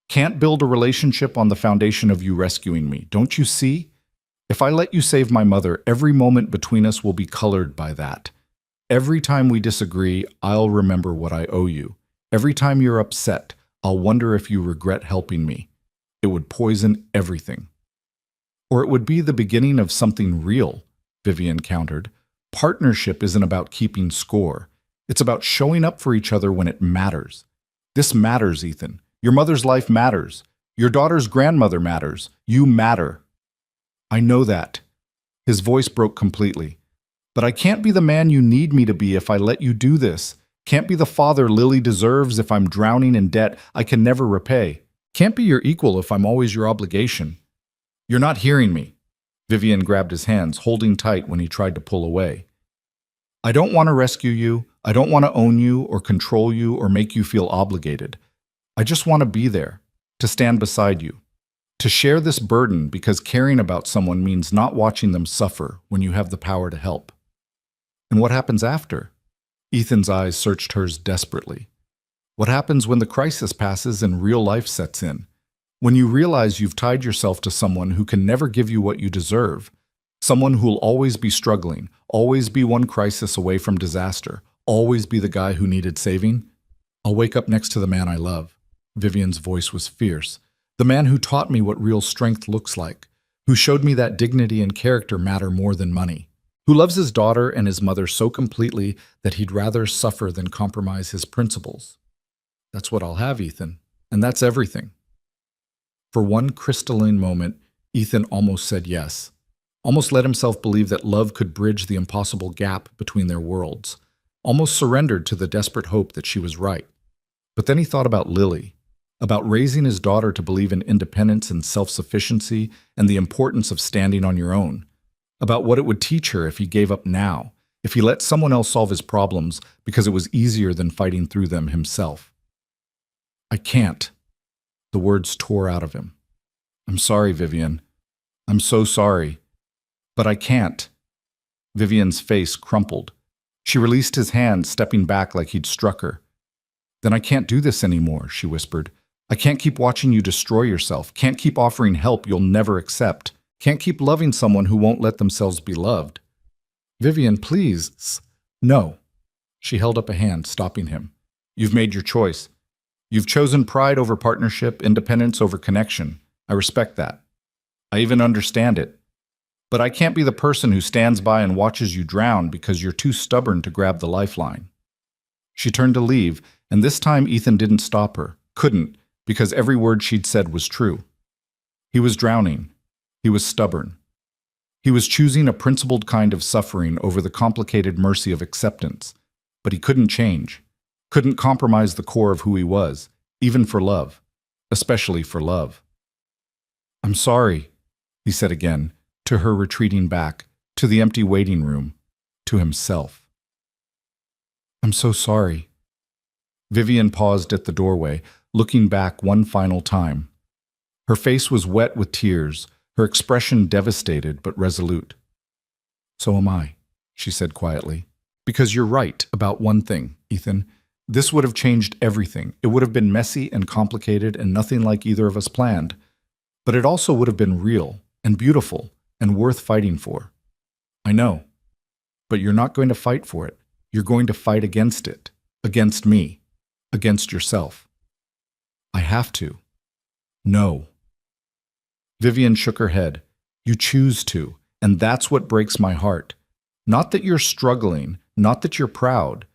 Can't build a relationship on the foundation of you rescuing me. Don't you see? If I let you save my mother, every moment between us will be colored by that. Every time we disagree, I'll remember what I owe you. Every time you're upset, I'll wonder if you regret helping me. It would poison everything." "Or it would be the beginning of something real," Vivian countered. "Partnership isn't about keeping score. It's about showing up for each other when it matters. This matters, Ethan. Your mother's life matters. Your daughter's grandmother matters. You matter. I know that. His voice broke completely. But I can't be the man you need me to be if I let you do this. Can't be the father Lily deserves if I'm drowning in debt I can never repay. Can't be your equal if I'm always your obligation. You're not hearing me. Vivian grabbed his hands, holding tight when he tried to pull away. I don't want to rescue you. I don't want to own you or control you or make you feel obligated. I just want to be there, to stand beside you, to share this burden because caring about someone means not watching them suffer when you have the power to help. And what happens after? Ethan's eyes searched hers desperately. What happens when the crisis passes and real life sets in? When you realize you've tied yourself to someone who can never give you what you deserve, someone who'll always be struggling, always be one crisis away from disaster, always be the guy who needed saving? I'll wake up next to the man I love. Vivian's voice was fierce. The man who taught me what real strength looks like, who showed me that dignity and character matter more than money, who loves his daughter and his mother so completely that he'd rather suffer than compromise his principles. That's what I'll have, Ethan, and that's everything. For one crystalline moment, Ethan almost said yes, almost let himself believe that love could bridge the impossible gap between their worlds, almost surrendered to the desperate hope that she was right. But then he thought about Lily, about raising his daughter to believe in independence and self-sufficiency and the importance of standing on your own, about what it would teach her if he gave up now, if he let someone else solve his problems because it was easier than fighting through them himself. I can't. The words tore out of him. I'm sorry, Vivian. I'm so sorry. But I can't. Vivian's face crumpled. She released his hand, stepping back like he'd struck her. Then I can't do this anymore, she whispered. I can't keep watching you destroy yourself, can't keep offering help you'll never accept, can't keep loving someone who won't let themselves be loved. Vivian, please. No. She held up a hand, stopping him. You've made your choice. You've chosen pride over partnership, independence over connection. I respect that. I even understand it. But I can't be the person who stands by and watches you drown because you're too stubborn to grab the lifeline. She turned to leave, and this time Ethan didn't stop her, couldn't, because every word she'd said was true. He was drowning. He was stubborn. He was choosing a principled kind of suffering over the complicated mercy of acceptance. But he couldn't change, couldn't compromise the core of who he was, even for love, especially for love. I'm sorry, he said again, to her retreating back, to the empty waiting room, to himself. I'm so sorry. Vivian paused at the doorway, looking back one final time. Her face was wet with tears, her expression devastated but resolute. So am I, she said quietly. Because you're right about one thing, Ethan. This would have changed everything. It would have been messy and complicated and nothing like either of us planned. But it also would have been real and beautiful and worth fighting for. I know. But you're not going to fight for it. You're going to fight against it. Against me. Against yourself. I have to. No. Vivian shook her head. You choose to, and that's what breaks my heart. Not that you're struggling, not that you're proud,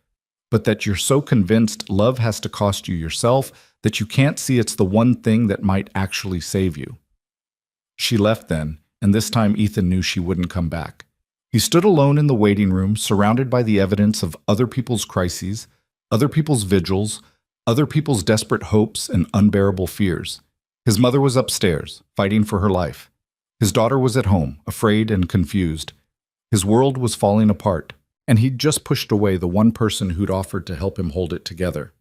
but that you're so convinced love has to cost you yourself that you can't see it's the one thing that might actually save you. She left then, and this time Ethan knew she wouldn't come back. He stood alone in the waiting room, surrounded by the evidence of other people's crises, other people's vigils, other people's desperate hopes and unbearable fears. His mother was upstairs, fighting for her life. His daughter was at home, afraid and confused. His world was falling apart, and he'd just pushed away the one person who'd offered to help him hold it together.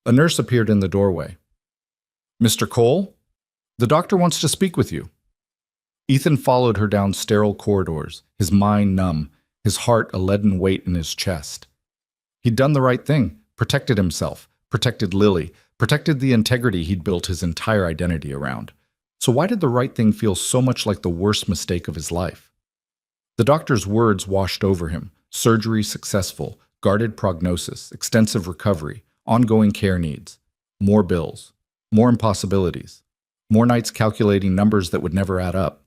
A nurse appeared in the doorway. Mr. Cole? The doctor wants to speak with you. Ethan followed her down sterile corridors, his mind numb, his heart a leaden weight in his chest. He'd done the right thing, protected himself, protected Lily, protected the integrity he'd built his entire identity around. So why did the right thing feel so much like the worst mistake of his life? The doctor's words washed over him. Surgery successful, guarded prognosis, extensive recovery, ongoing care needs, more bills, more impossibilities, more nights calculating numbers that would never add up.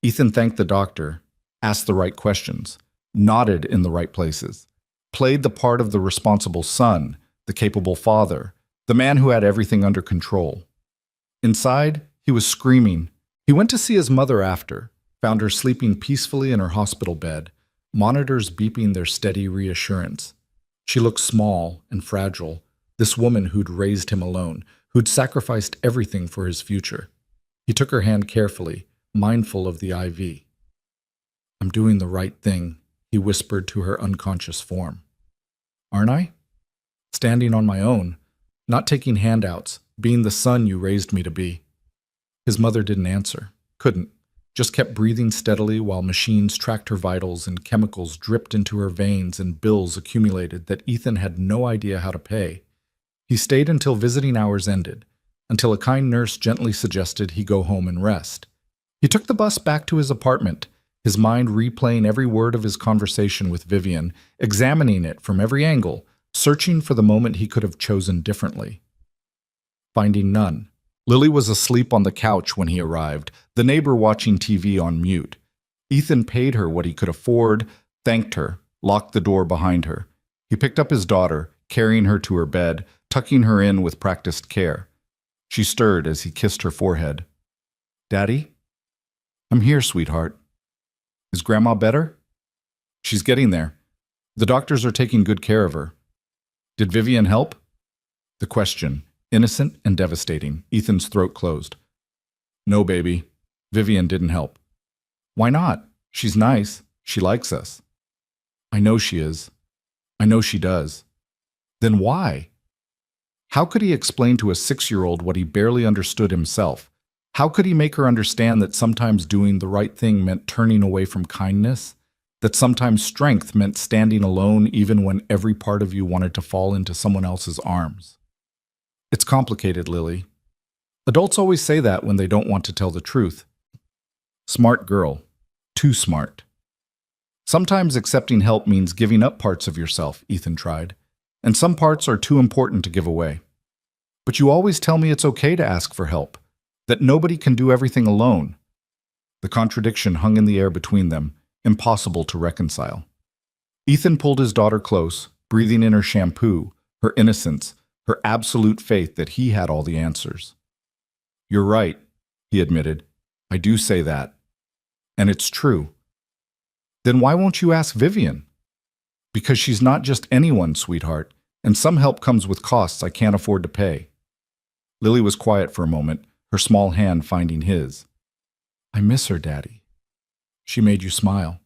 Ethan thanked the doctor, asked the right questions, nodded in the right places, played the part of the responsible son, the capable father, the man who had everything under control. Inside, he was screaming. He went to see his mother after, found her sleeping peacefully in her hospital bed, monitors beeping their steady reassurance. She looked small and fragile, this woman who'd raised him alone, who'd sacrificed everything for his future. He took her hand carefully, mindful of the IV. "I'm doing the right thing," he whispered to her unconscious form. "Aren't I? Standing on my own, not taking handouts, being the son you raised me to be." His mother didn't answer, couldn't, just kept breathing steadily while machines tracked her vitals and chemicals dripped into her veins and bills accumulated that Ethan had no idea how to pay. He stayed until visiting hours ended, until a kind nurse gently suggested he go home and rest. He took the bus back to his apartment, his mind replaying every word of his conversation with Vivian, examining it from every angle, searching for the moment he could have chosen differently. Finding none. Lily was asleep on the couch when he arrived, the neighbor watching TV on mute. Ethan paid her what he could afford, thanked her, locked the door behind her. He picked up his daughter, carrying her to her bed, tucking her in with practiced care. She stirred as he kissed her forehead. "Daddy?" "I'm here, sweetheart." "Is Grandma better?" "She's getting there. The doctors are taking good care of her." "Did Vivian help?" The question, innocent and devastating. Ethan's throat closed. "No, baby. Vivian didn't help." "Why not? She's nice. She likes us." "I know she is. I know she does." Then why? How could he explain to a 6-year-old what he barely understood himself? How could he make her understand that sometimes doing the right thing meant turning away from kindness? That sometimes strength meant standing alone even when every part of you wanted to fall into someone else's arms? It's complicated, Lily. Adults always say that when they don't want to tell the truth. Smart girl. Too smart. Sometimes accepting help means giving up parts of yourself, Ethan tried. And some parts are too important to give away. But you always tell me it's okay to ask for help, that nobody can do everything alone. The contradiction hung in the air between them, impossible to reconcile. Ethan pulled his daughter close, breathing in her shampoo, her innocence, her absolute faith that he had all the answers. "You're right," he admitted. "I do say that. And it's true." "Then why won't you ask Vivian?" "Because she's not just anyone, sweetheart, and some help comes with costs I can't afford to pay." Lily was quiet for a moment, her small hand finding his. "I miss her, Daddy." "She made you smile."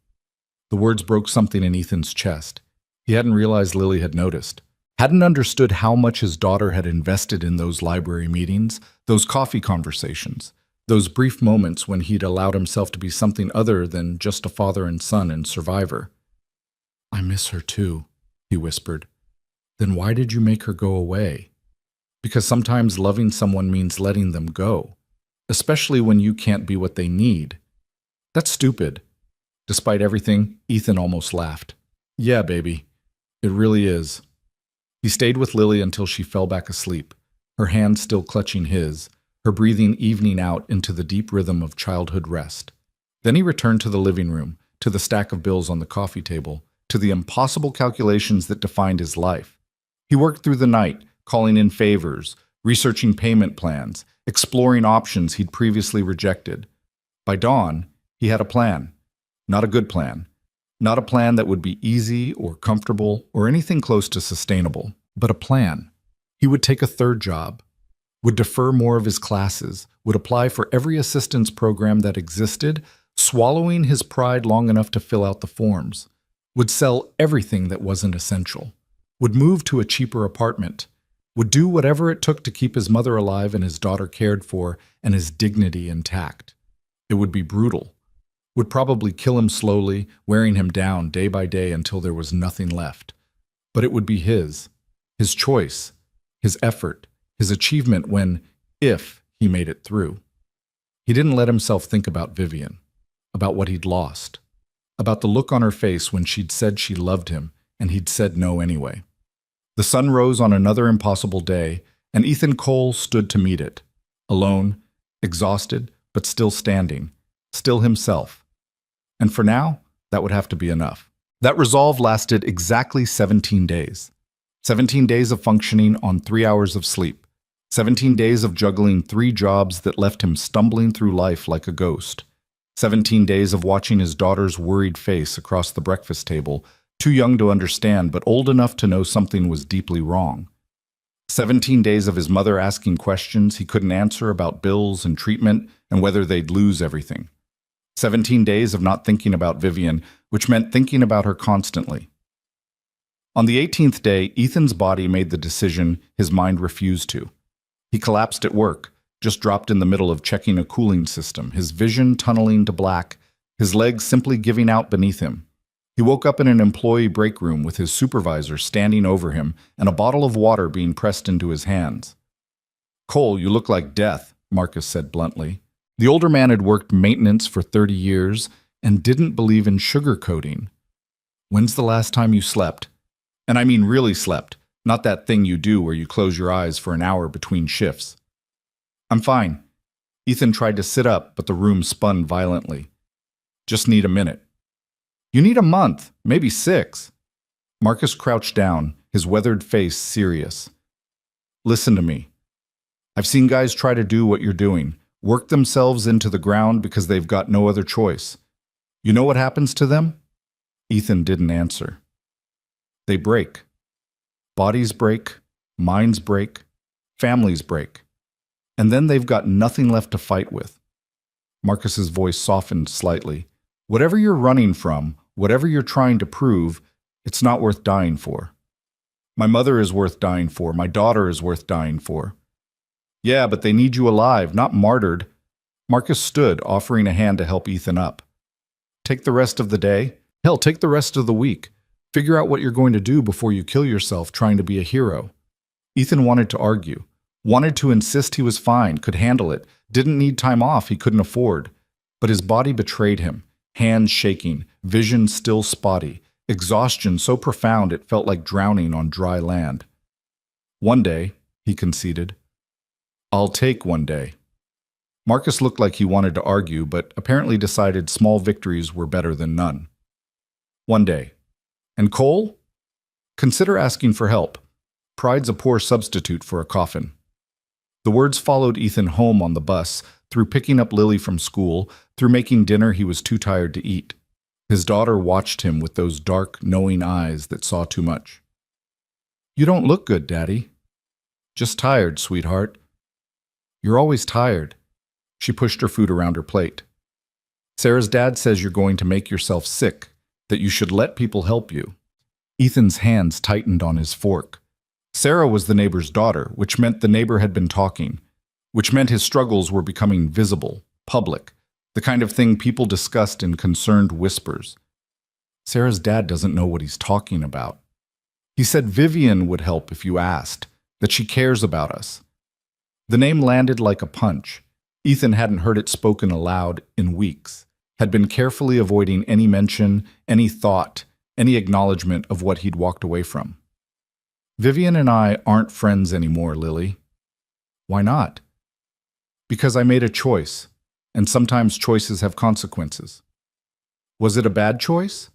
The words broke something in Ethan's chest. He hadn't realized Lily had noticed. Hadn't understood how much his daughter had invested in those library meetings, those coffee conversations, those brief moments when he'd allowed himself to be something other than just a father and son and survivor. "I miss her too," he whispered. "Then why did you make her go away?" "Because sometimes loving someone means letting them go, especially when you can't be what they need." "That's stupid." Despite everything, Ethan almost laughed. "Yeah, baby, it really is." He stayed with Lily until she fell back asleep, her hand still clutching his, her breathing evening out into the deep rhythm of childhood rest. Then he returned to the living room, to the stack of bills on the coffee table, to the impossible calculations that defined his life. He worked through the night, calling in favors, researching payment plans, exploring options he'd previously rejected. By dawn, he had a plan. Not a good plan. Not a plan that would be easy or comfortable or anything close to sustainable, but a plan. He would take a third job, would defer more of his classes, would apply for every assistance program that existed, swallowing his pride long enough to fill out the forms, would sell everything that wasn't essential, would move to a cheaper apartment, would do whatever it took to keep his mother alive and his daughter cared for and his dignity intact. It would be brutal. Would probably kill him slowly, wearing him down day by day until there was nothing left. But it would be his choice, his effort, his achievement if he made it through. He didn't let himself think about Vivian, about what he'd lost, about the look on her face when she'd said she loved him and he'd said no anyway. The sun rose on another impossible day, and Ethan Cole stood to meet it, alone, exhausted, but still standing, still himself. And for now, that would have to be enough. That resolve lasted exactly 17 days. 17 days of functioning on 3 hours of sleep. 17 days of juggling 3 jobs that left him stumbling through life like a ghost. 17 days of watching his daughter's worried face across the breakfast table, too young to understand but old enough to know something was deeply wrong. 17 days of his mother asking questions he couldn't answer about bills and treatment and whether they'd lose everything. 17 days of not thinking about Vivian, which meant thinking about her constantly. On the 18th day, Ethan's body made the decision his mind refused to. He collapsed at work, just dropped in the middle of checking a cooling system, his vision tunneling to black, his legs simply giving out beneath him. He woke up in an employee break room with his supervisor standing over him and a bottle of water being pressed into his hands. "Cole, you look like death," Marcus said bluntly. The older man had worked maintenance for 30 years and didn't believe in sugarcoating. "When's the last time you slept? And I mean really slept, not that thing you do where you close your eyes for an hour between shifts." "I'm fine." Ethan tried to sit up, but the room spun violently. "Just need a minute." "You need a month, maybe 6. Marcus crouched down, his weathered face serious. "Listen to me. I've seen guys try to do what you're doing, work themselves into the ground because they've got no other choice. You know what happens to them?" Ethan didn't answer. "They break. Bodies break, minds break, families break. And then they've got nothing left to fight with." Marcus's voice softened slightly. "Whatever you're running from, whatever you're trying to prove, it's not worth dying for. My mother is worth dying for. My daughter is worth dying for." "Yeah, but they need you alive, not martyred." Marcus stood, offering a hand to help Ethan up. "Take the rest of the day. Hell, take the rest of the week. Figure out what you're going to do before you kill yourself trying to be a hero." Ethan wanted to argue, wanted to insist he was fine, could handle it, didn't need time off he couldn't afford. But his body betrayed him, hands shaking, vision still spotty, exhaustion so profound it felt like drowning on dry land. "One day," he conceded. "I'll take one day." Marcus looked like he wanted to argue, but apparently decided small victories were better than none. "One day. And Cole? Consider asking for help. Pride's a poor substitute for a coffin." The words followed Ethan home on the bus, through picking up Lily from school, through making dinner he was too tired to eat. His daughter watched him with those dark, knowing eyes that saw too much. "You don't look good, Daddy." "Just tired, sweetheart." "You're always tired." She pushed her food around her plate. "Sarah's dad says you're going to make yourself sick, that you should let people help you." Ethan's hands tightened on his fork. Sarah was the neighbor's daughter, which meant the neighbor had been talking, which meant his struggles were becoming visible, public, the kind of thing people discussed in concerned whispers. Sarah's dad doesn't know what he's talking about. He said Vivian would help if you asked, that she cares about us. The name landed like a punch. Ethan hadn't heard it spoken aloud in weeks, had been carefully avoiding any mention, any thought, any acknowledgement of what he'd walked away from. "Vivian and I aren't friends anymore, Lily." "Why not?" "Because I made a choice, and sometimes choices have consequences." "Was it a bad choice?"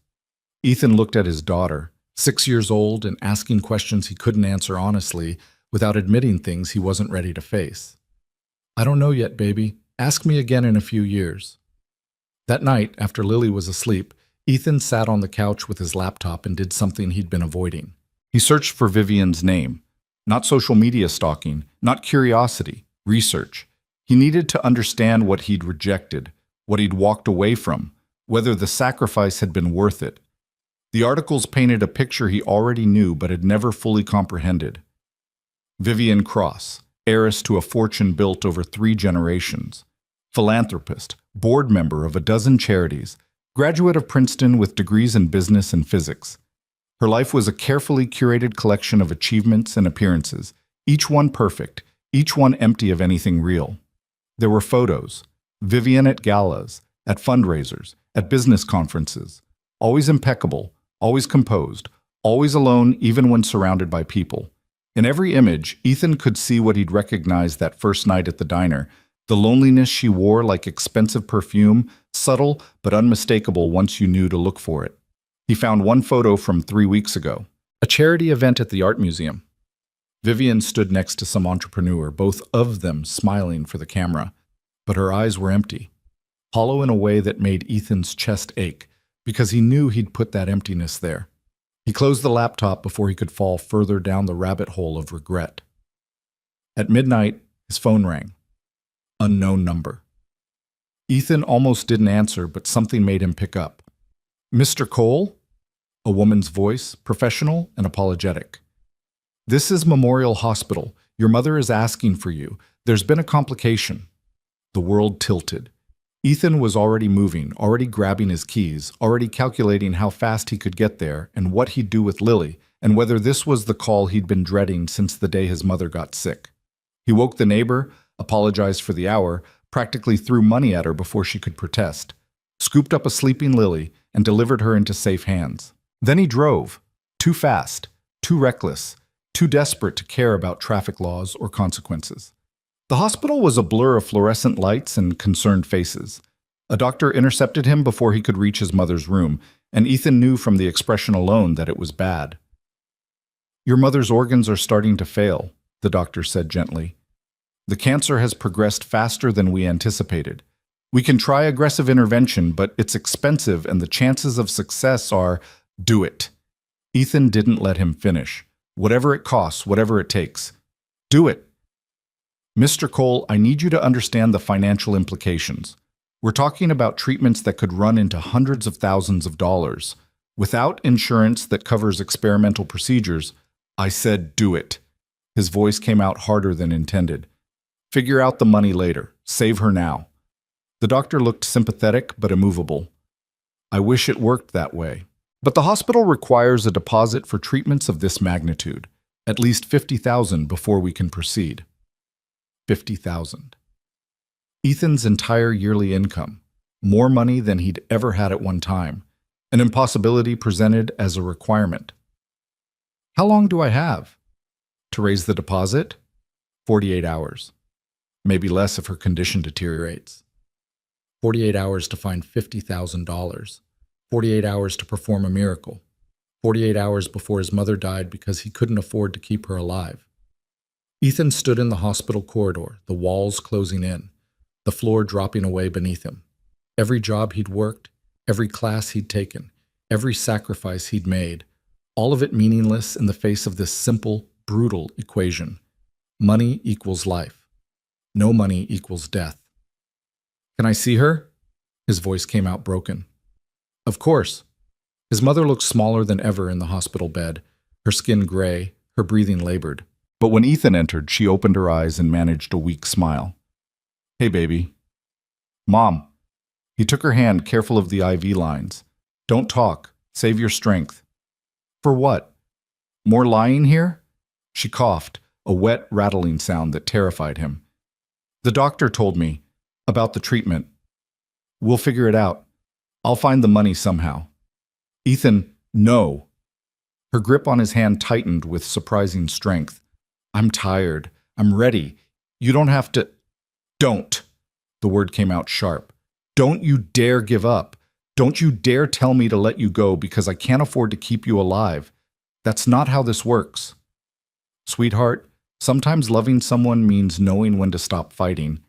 Ethan looked at his daughter, 6 years old and asking questions he couldn't answer honestly without admitting things he wasn't ready to face. "I don't know yet, baby. Ask me again in a few years." That night, after Lily was asleep, Ethan sat on the couch with his laptop and did something he'd been avoiding. He searched for Vivian's name. Not social media stalking, not curiosity, research. He needed to understand what he'd rejected, what he'd walked away from, whether the sacrifice had been worth it. The articles painted a picture he already knew but had never fully comprehended. Vivian Cross, heiress to a fortune built over 3 generations. Philanthropist, board member of a dozen charities, graduate of Princeton with degrees in business and physics. Her life was a carefully curated collection of achievements and appearances, each one perfect, each one empty of anything real. There were photos, Vivian at galas, at fundraisers, at business conferences, always impeccable, always composed, always alone even when surrounded by people. In every image, Ethan could see what he'd recognized that first night at the diner, the loneliness she wore like expensive perfume, subtle but unmistakable once you knew to look for it. He found one photo from 3 weeks ago, A charity event at the art museum. Vivian stood next to some entrepreneur, both of them smiling for the camera, but her eyes were empty, hollow in a way that made Ethan's chest ache, because he knew he'd put that emptiness there. He closed the laptop before he could fall further down the rabbit hole of regret. At midnight, his phone rang. Unknown number. Ethan almost didn't answer, but something made him pick up. Mr. Cole? A woman's voice, professional and apologetic. This is Memorial Hospital. Your mother is asking for you. There's been a complication. The world tilted. Ethan was already moving, already grabbing his keys, already calculating how fast he could get there and what he'd do with Lily, and whether this was the call he'd been dreading since the day his mother got sick. He woke the neighbor, apologized for the hour, practically threw money at her before she could protest, scooped up a sleeping Lily, and delivered her into safe hands. Then he drove, too fast, too reckless, too desperate to care about traffic laws or consequences. The hospital was a blur of fluorescent lights and concerned faces. A doctor intercepted him before he could reach his mother's room, and Ethan knew from the expression alone that it was bad. Your mother's organs are starting to fail, the doctor said gently. The cancer has progressed faster than we anticipated. We can try aggressive intervention, but it's expensive and the chances of success are, do it. Ethan didn't let him finish. Whatever it costs, whatever it takes. Do it. Mr. Cole, I need you to understand the financial implications. We're talking about treatments that could run into hundreds of thousands of dollars. Without insurance that covers experimental procedures, I said do it. His voice came out harder than intended. Figure out the money later. Save her now. The doctor looked sympathetic but immovable. I wish it worked that way. But the hospital requires a deposit for treatments of this magnitude, at least $50,000 before we can proceed. $50,000. Ethan's entire yearly income, more money than he'd ever had at one time, an impossibility presented as a requirement. How long do I have? To raise the deposit? 48 hours. Maybe less if her condition deteriorates. 48 hours to find $50,000. 48 hours to perform a miracle. 48 hours before his mother died because he couldn't afford to keep her alive. Ethan stood in the hospital corridor, the walls closing in, the floor dropping away beneath him. Every job he'd worked, every class he'd taken, every sacrifice he'd made, all of it meaningless in the face of this simple, brutal equation. Money equals life. No money equals death. Can I see her? His voice came out broken. Of course. His mother looked smaller than ever in the hospital bed, her skin gray, her breathing labored. But when Ethan entered, she opened her eyes and managed a weak smile. Hey, baby. Mom. He took her hand, careful of the IV lines. Don't talk. Save your strength. For what? More lying here? She coughed, a wet, rattling sound that terrified him. The doctor told me about the treatment. We'll figure it out. I'll find the money somehow. Ethan, no. Her grip on his hand tightened with surprising strength. I'm tired. I'm ready. You don't have to. Don't. The word came out sharp. Don't you dare give up. Don't you dare tell me to let you go because I can't afford to keep you alive. That's not how this works. Sweetheart, sometimes loving someone means knowing when to stop fighting.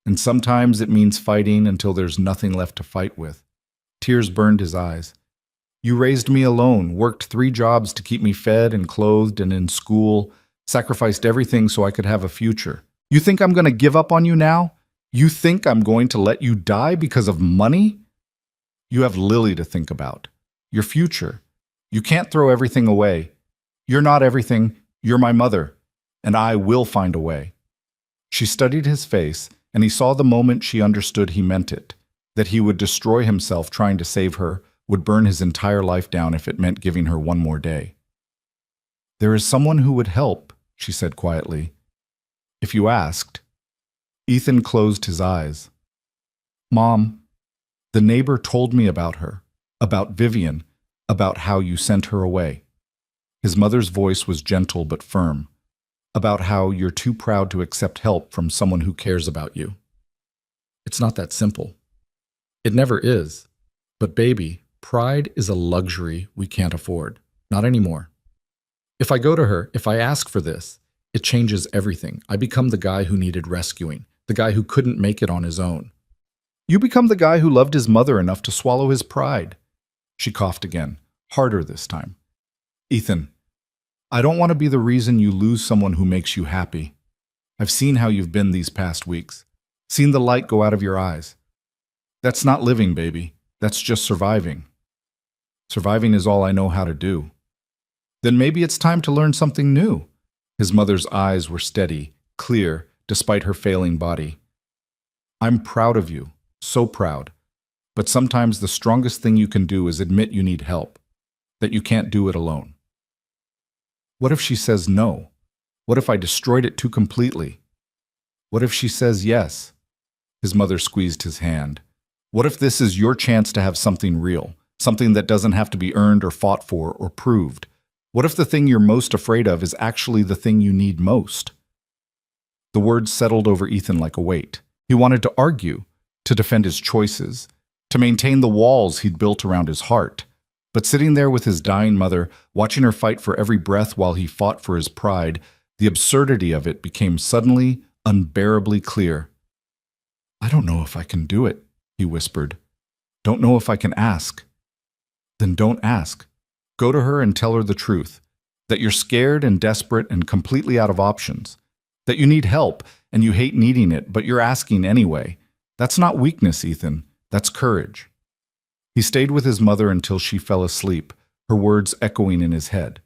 And sometimes it means fighting until there's nothing left to fight with. Tears burned his eyes. You raised me alone, worked 3 jobs to keep me fed and clothed and in school, sacrificed everything so I could have a future. You think I'm going to give up on you now? You think I'm going to let you die because of money? You have Lily to think about. Your future. You can't throw everything away. You're not everything. You're my mother. And I will find a way. She studied his face, and he saw the moment she understood he meant it, that he would destroy himself trying to save her, would burn his entire life down if it meant giving her one more day. There is someone who would help, she said quietly. If you asked. Ethan closed his eyes. Mom, the neighbor told me about her, about Vivian, about how you sent her away. His mother's voice was gentle but firm, about how you're too proud to accept help from someone who cares about you. It's not that simple. It never is. But baby, pride is a luxury we can't afford. Not anymore. If I go to her, if I ask for this, it changes everything. I become the guy who needed rescuing, the guy who couldn't make it on his own. You become the guy who loved his mother enough to swallow his pride. She coughed again, harder this time. Ethan, I don't want to be the reason you lose someone who makes you happy. I've seen how you've been these past weeks, seen the light go out of your eyes. That's not living, baby. That's just surviving. Surviving is all I know how to do. Then maybe it's time to learn something new. His mother's eyes were steady, clear, despite her failing body. I'm proud of you, so proud. But sometimes the strongest thing you can do is admit you need help, that you can't do it alone. What if she says no? What if I destroyed it too completely? What if she says yes? His mother squeezed his hand. What if this is your chance to have something real, something that doesn't have to be earned or fought for or proved? What if the thing you're most afraid of is actually the thing you need most? The words settled over Ethan like a weight. He wanted to argue, to defend his choices, to maintain the walls he'd built around his heart. But sitting there with his dying mother, watching her fight for every breath while he fought for his pride, the absurdity of it became suddenly, unbearably clear. I don't know if I can do it, he whispered. Don't know if I can ask. Then don't ask. Go to her and tell her the truth, that you're scared and desperate and completely out of options, that you need help and you hate needing it, but you're asking anyway. That's not weakness, Ethan. That's courage. He stayed with his mother until she fell asleep, her words echoing in his head.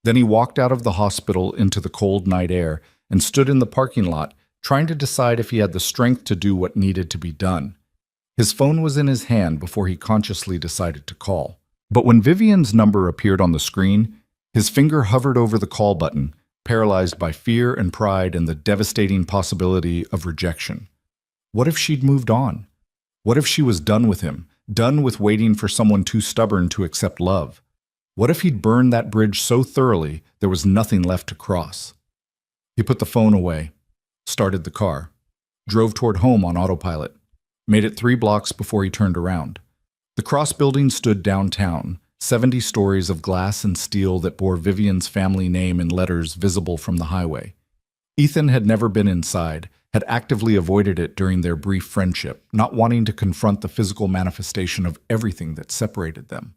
Then he walked out of the hospital into the cold night air and stood in the parking lot, trying to decide if he had the strength to do what needed to be done. His phone was in his hand before he consciously decided to call. But when Vivian's number appeared on the screen, his finger hovered over the call button, paralyzed by fear and pride and the devastating possibility of rejection. What if she'd moved on? What if she was done with him, done with waiting for someone too stubborn to accept love? What if he'd burned that bridge so thoroughly there was nothing left to cross? He put the phone away, started the car, drove toward home on autopilot, made it 3 blocks before he turned around. The cross building stood downtown, 70 stories of glass and steel that bore Vivian's family name in letters visible from the highway. Ethan had never been inside, had actively avoided it during their brief friendship, not wanting to confront the physical manifestation of everything that separated them.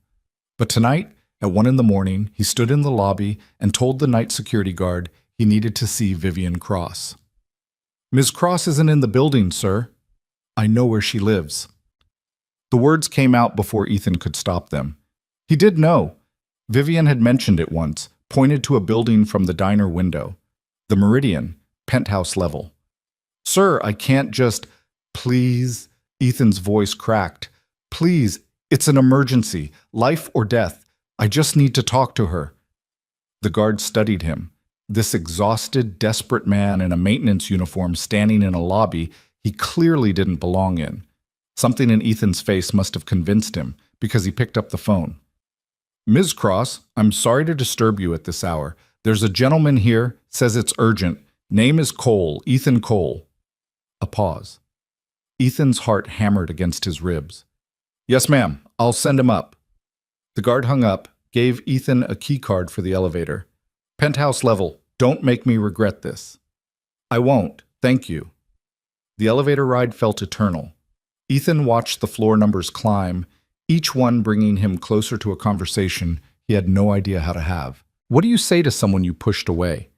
But tonight, at 1 a.m, he stood in the lobby and told the night security guard he needed to see Vivian Cross. Ms. Cross isn't in the building, sir. I know where she lives. The words came out before Ethan could stop them. He did know. Vivian had mentioned it once, pointed to a building from the diner window. The Meridian, penthouse level. Sir, I can't just... Please, Ethan's voice cracked. Please, it's an emergency, life or death. I just need to talk to her. The guard studied him. This exhausted, desperate man in a maintenance uniform standing in a lobby he clearly didn't belong in. Something in Ethan's face must have convinced him, because he picked up the phone. Ms. Cross, I'm sorry to disturb you at this hour. There's a gentleman here, says it's urgent. Name is Cole, Ethan Cole. A pause. Ethan's heart hammered against his ribs. Yes, ma'am, I'll send him up. The guard hung up, gave Ethan a key card for the elevator. Penthouse level, don't make me regret this. I won't, thank you. The elevator ride felt eternal. Ethan watched the floor numbers climb, each one bringing him closer to a conversation he had no idea how to have. What do you say to someone you pushed away?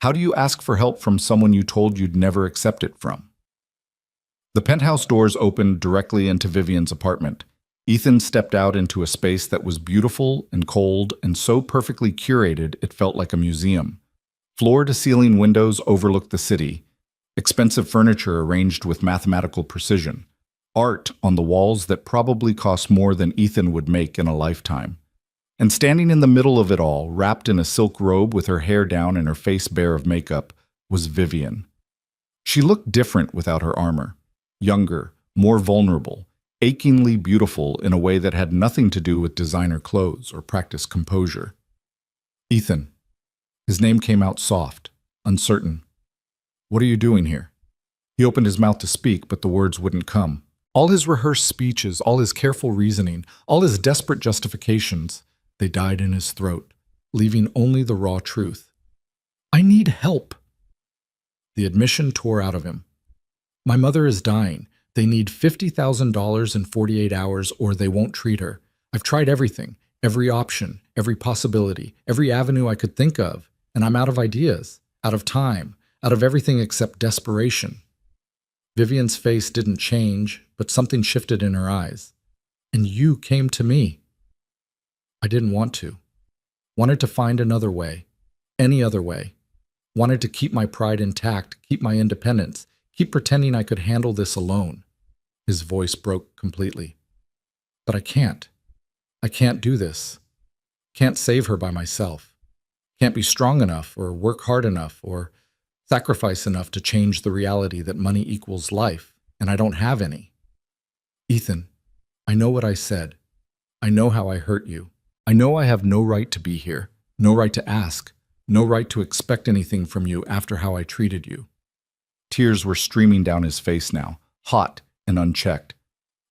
How do you ask for help from someone you told you'd never accept it from? The penthouse doors opened directly into Vivian's apartment. Ethan stepped out into a space that was beautiful and cold and so perfectly curated it felt like a museum. Floor-to-ceiling windows overlooked the city, expensive furniture arranged with mathematical precision. Art on the walls that probably cost more than Ethan would make in a lifetime. And standing in the middle of it all, wrapped in a silk robe with her hair down and her face bare of makeup, was Vivian. She looked different without her armor. Younger, more vulnerable, achingly beautiful in a way that had nothing to do with designer clothes or practiced composure. Ethan. His name came out soft, uncertain. What are you doing here? He opened his mouth to speak, but the words wouldn't come. All his rehearsed speeches, all his careful reasoning, all his desperate justifications, they died in his throat. leaving only the raw truth. I need help. The admission tore out of him. My mother is dying. They need $50,000 in 48 hours or they won't treat her. I've tried everything, every option, every possibility, every avenue I could think of, and I'm out of ideas, out of time, out of everything except desperation. Vivian's face didn't change, but something shifted in her eyes. And you came to me. I didn't want to. Wanted to find another way. Any other way. Wanted to keep my pride intact, keep my independence, keep pretending I could handle this alone. His voice broke completely. But I can't. I can't do this. Can't save her by myself. Can't be strong enough or work hard enough or sacrifice enough to change the reality that money equals life, and I don't have any. Ethan, I know what I said. I know how I hurt you. I know I have no right to be here, no right to ask, no right to expect anything from you after how I treated you. Tears were streaming down his face now, hot and unchecked.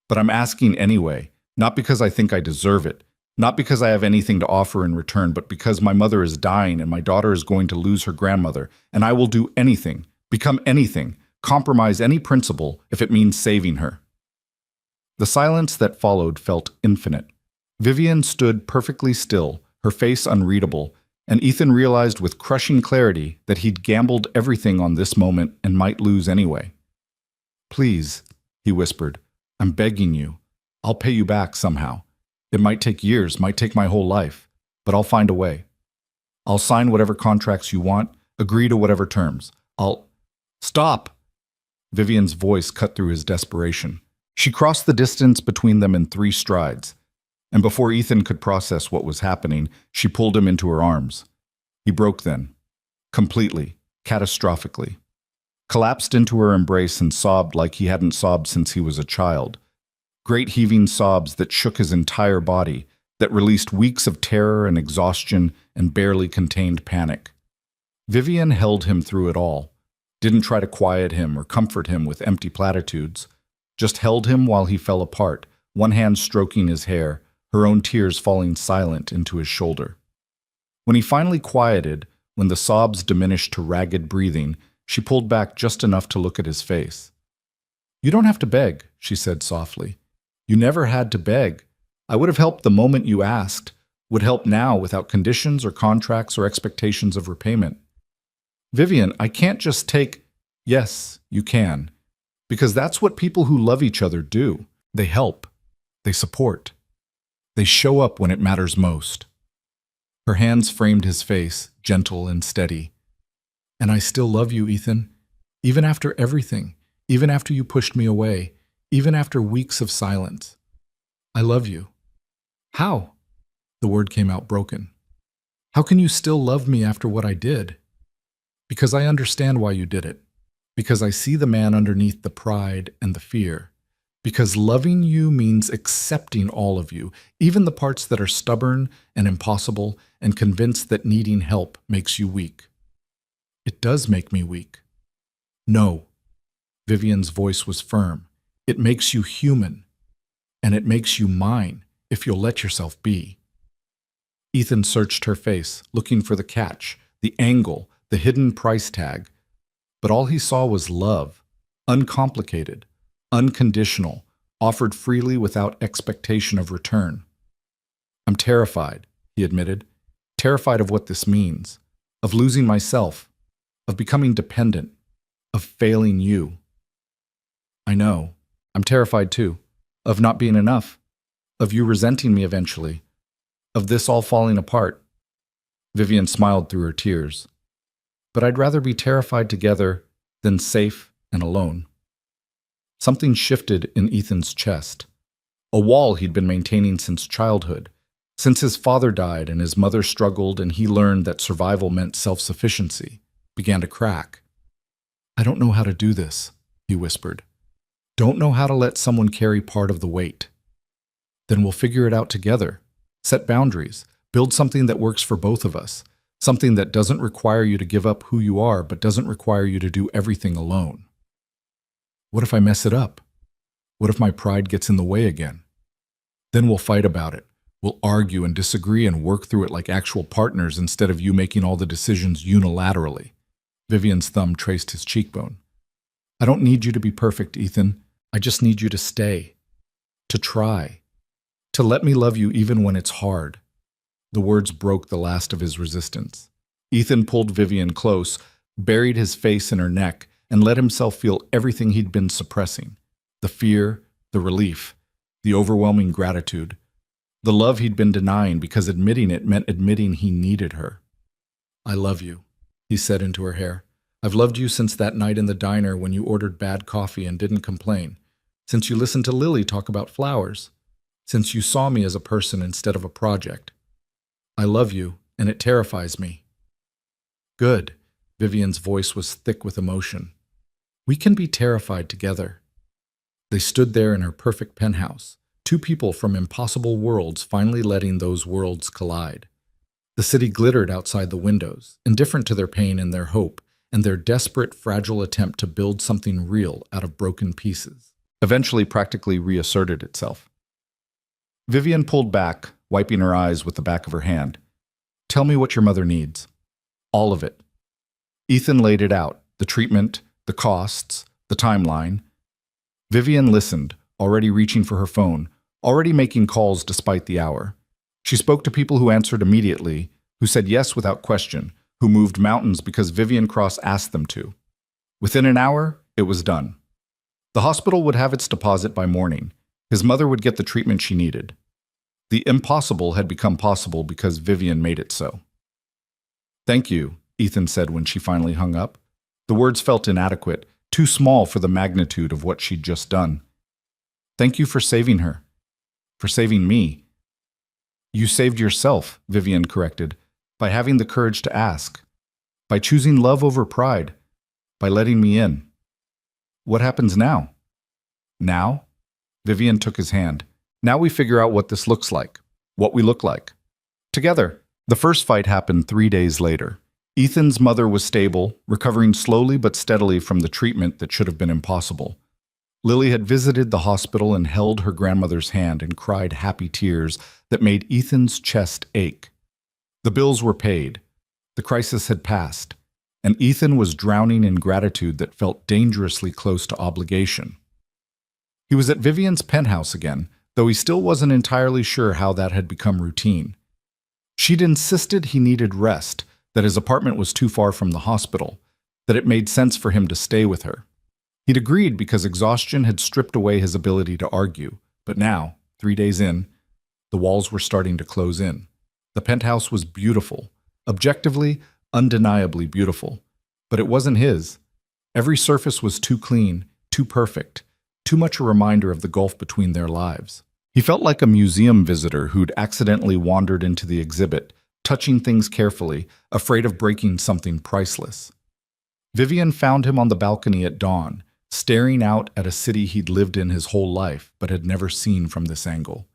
But I'm asking anyway, not because I think I deserve it, not because I have anything to offer in return, but because my mother is dying and my daughter is going to lose her grandmother, and I will do anything, become anything, compromise any principle if it means saving her. The silence that followed felt infinite. Vivian stood perfectly still, her face unreadable, and Ethan realized with crushing clarity that he'd gambled everything on this moment and might lose anyway. Please, he whispered, I'm begging you. I'll pay you back somehow. It might take years, might take my whole life, but I'll find a way. I'll sign whatever contracts you want, agree to whatever terms. Stop! Vivian's voice cut through his desperation. She crossed the distance between them in 3 strides, and before Ethan could process what was happening, she pulled him into her arms. He broke then, completely, catastrophically. Collapsed into her embrace and sobbed like he hadn't sobbed since he was a child. Great heaving sobs that shook his entire body, that released weeks of terror and exhaustion and barely contained panic. Vivian held him through it all, didn't try to quiet him or comfort him with empty platitudes, just held him while he fell apart, one hand stroking his hair, her own tears falling silent into his shoulder. When he finally quieted, when the sobs diminished to ragged breathing, she pulled back just enough to look at his face. You don't have to beg, she said softly. You never had to beg. I would have helped the moment you asked, would help now without conditions or contracts or expectations of repayment. Vivian, I can't just take... Yes, you can. Because that's what people who love each other do. They help. They support. They show up when it matters most. Her hands framed his face, gentle and steady. And I still love you, Ethan. Even after everything. Even after you pushed me away. Even after weeks of silence. I love you. How? The word came out broken. How can you still love me after what I did? Because I understand why you did it. Because I see the man underneath the pride and the fear. Because loving you means accepting all of you, even the parts that are stubborn and impossible and convinced that needing help makes you weak. It does make me weak. No. Vivian's voice was firm. It makes you human. And it makes you mine, if you'll let yourself be. Ethan searched her face, looking for the catch, the angle, the hidden price tag. But all he saw was love, uncomplicated, unconditional, offered freely without expectation of return. I'm terrified, he admitted, terrified of what this means, of losing myself, of becoming dependent, of failing you. I know. I'm terrified too, of not being enough, of you resenting me eventually, of this all falling apart. Vivian smiled through her tears. But I'd rather be terrified together than safe and alone. Something shifted in Ethan's chest. A wall he'd been maintaining since childhood, since his father died and his mother struggled and he learned that survival meant self-sufficiency, began to crack. I don't know how to do this, he whispered. Don't know how to let someone carry part of the weight. Then we'll figure it out together. Set boundaries. Build something that works for both of us. Something that doesn't require you to give up who you are, but doesn't require you to do everything alone. What if I mess it up? What if my pride gets in the way again? Then we'll fight about it. We'll argue and disagree and work through it like actual partners instead of you making all the decisions unilaterally. Vivian's thumb traced his cheekbone. I don't need you to be perfect, Ethan. I just need you to stay. To try. To let me love you even when it's hard. The words broke the last of his resistance. Ethan pulled Vivian close, buried his face in her neck, and let himself feel everything he'd been suppressing. The fear, the relief, the overwhelming gratitude. The love he'd been denying because admitting it meant admitting he needed her. I love you, he said into her hair. I've loved you since that night in the diner when you ordered bad coffee and didn't complain. Since you listened to Lily talk about flowers. Since you saw me as a person instead of a project. I love you, and it terrifies me. Good. Vivian's voice was thick with emotion. We can be terrified together. They stood there in her perfect penthouse, two people from impossible worlds finally letting those worlds collide. The city glittered outside the windows, indifferent to their pain and their hope, and their desperate, fragile attempt to build something real out of broken pieces. Eventually practically reasserted itself. Vivian pulled back, wiping her eyes with the back of her hand. Tell me what your mother needs. All of it. Ethan laid it out, the treatment, the costs, the timeline. Vivian listened, already reaching for her phone, already making calls despite the hour. She spoke to people who answered immediately, who said yes without question, who moved mountains because Vivian Cross asked them to. Within an hour, it was done. The hospital would have its deposit by morning. His mother would get the treatment she needed. The impossible had become possible because Vivian made it so. Thank you, Ethan said when she finally hung up. The words felt inadequate, too small for the magnitude of what she'd just done. Thank you for saving her. For saving me. You saved yourself, Vivian corrected, by having the courage to ask. By choosing love over pride. By letting me in. What happens now? Now? Vivian took his hand. Now we figure out what this looks like. What we look like. Together. The first fight happened 3 days later. Ethan's mother was stable, recovering slowly but steadily from the treatment that should have been impossible. Lily had visited the hospital and held her grandmother's hand and cried happy tears that made Ethan's chest ache. The bills were paid. The crisis had passed, and Ethan was drowning in gratitude that felt dangerously close to obligation. He was at Vivian's penthouse again, though he still wasn't entirely sure how that had become routine. She'd insisted he needed rest, that his apartment was too far from the hospital, that it made sense for him to stay with her. He'd agreed because exhaustion had stripped away his ability to argue, but now, 3 days in, the walls were starting to close in. The penthouse was beautiful, objectively, undeniably beautiful, but it wasn't his. Every surface was too clean, too perfect, too much a reminder of the gulf between their lives. He felt like a museum visitor who'd accidentally wandered into the exhibit, touching things carefully, afraid of breaking something priceless. Vivian found him on the balcony at dawn, staring out at a city he'd lived in his whole life but had never seen from this angle.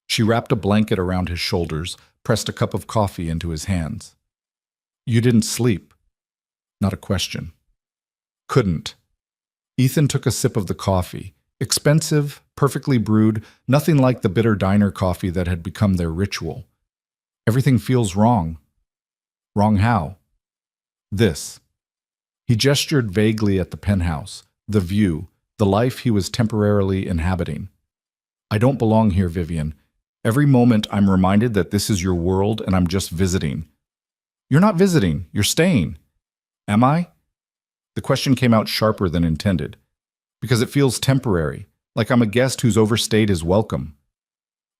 She wrapped a blanket around his shoulders, pressed a cup of coffee into his hands. You didn't sleep. Not a question. Couldn't. Ethan took a sip of the coffee. Expensive, perfectly brewed, nothing like the bitter diner coffee that had become their ritual. Everything feels wrong. Wrong how? This. He gestured vaguely at the penthouse, the view, the life he was temporarily inhabiting. I don't belong here, Vivian. Every moment I'm reminded that this is your world and I'm just visiting. You're not visiting, you're staying. Am I? The question came out sharper than intended. Because it feels temporary, like I'm a guest who's overstayed his welcome.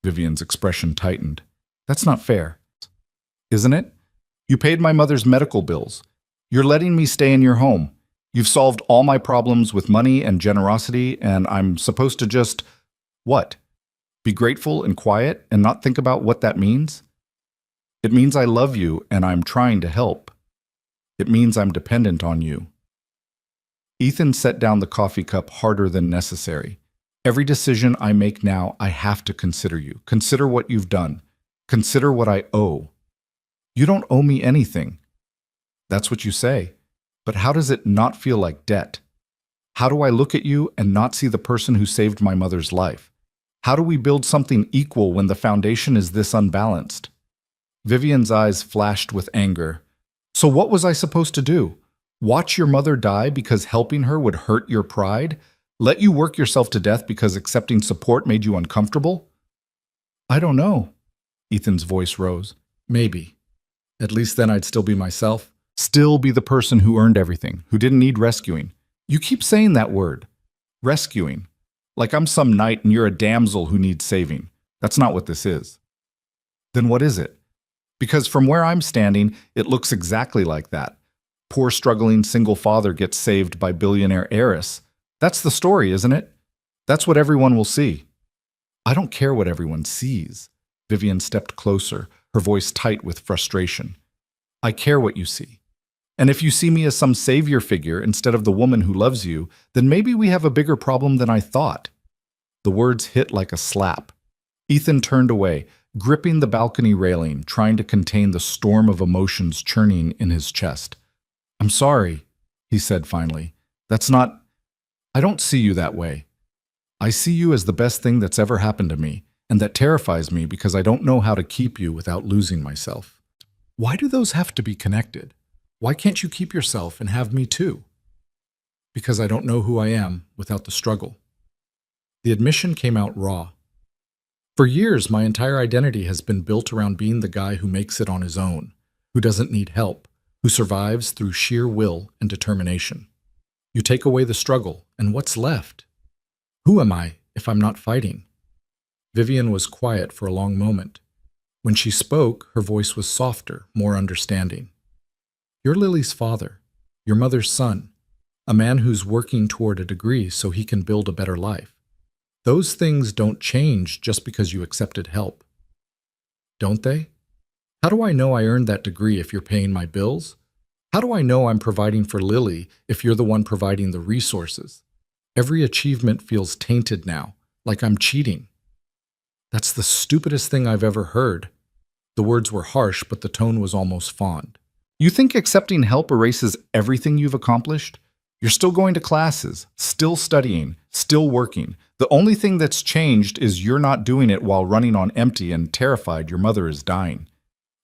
Vivian's expression tightened. That's not fair. Isn't it? You paid my mother's medical bills. You're letting me stay in your home. You've solved all my problems with money and generosity, and I'm supposed to just… what? Be grateful and quiet and not think about what that means? It means I love you and I'm trying to help. It means I'm dependent on you. Ethan set down the coffee cup harder than necessary. Every decision I make now, I have to consider you. Consider what you've done. Consider what I owe. You don't owe me anything. That's what you say. But how does it not feel like debt? How do I look at you and not see the person who saved my mother's life? How do we build something equal when the foundation is this unbalanced? Vivian's eyes flashed with anger. So what was I supposed to do? Watch your mother die because helping her would hurt your pride? Let you work yourself to death because accepting support made you uncomfortable? I don't know. Ethan's voice rose. Maybe. At least then I'd still be myself. Still be the person who earned everything, who didn't need rescuing. You keep saying that word. Rescuing. Like I'm some knight and you're a damsel who needs saving. That's not what this is. Then what is it? Because from where I'm standing, it looks exactly like that. Poor struggling single father gets saved by billionaire heiress. That's the story, isn't it? That's what everyone will see. I don't care what everyone sees. Vivian stepped closer, her voice tight with frustration. I care what you see. And if you see me as some savior figure instead of the woman who loves you, then maybe we have a bigger problem than I thought. The words hit like a slap. Ethan turned away, gripping the balcony railing, trying to contain the storm of emotions churning in his chest. I'm sorry, he said finally. I don't see you that way. I see you as the best thing that's ever happened to me, and that terrifies me because I don't know how to keep you without losing myself. Why do those have to be connected? Why can't you keep yourself and have me too? Because I don't know who I am without the struggle. The admission came out raw. For years, my entire identity has been built around being the guy who makes it on his own, who doesn't need help, who survives through sheer will and determination. You take away the struggle, and what's left? Who am I if I'm not fighting? Vivian was quiet for a long moment. When she spoke, her voice was softer, more understanding. You're Lily's father, your mother's son, a man who's working toward a degree so he can build a better life. Those things don't change just because you accepted help. Don't they? How do I know I earned that degree if you're paying my bills? How do I know I'm providing for Lily if you're the one providing the resources? Every achievement feels tainted now, like I'm cheating. That's the stupidest thing I've ever heard. The words were harsh, but the tone was almost fond. You think accepting help erases everything you've accomplished? You're still going to classes, still studying, still working. The only thing that's changed is you're not doing it while running on empty and terrified your mother is dying.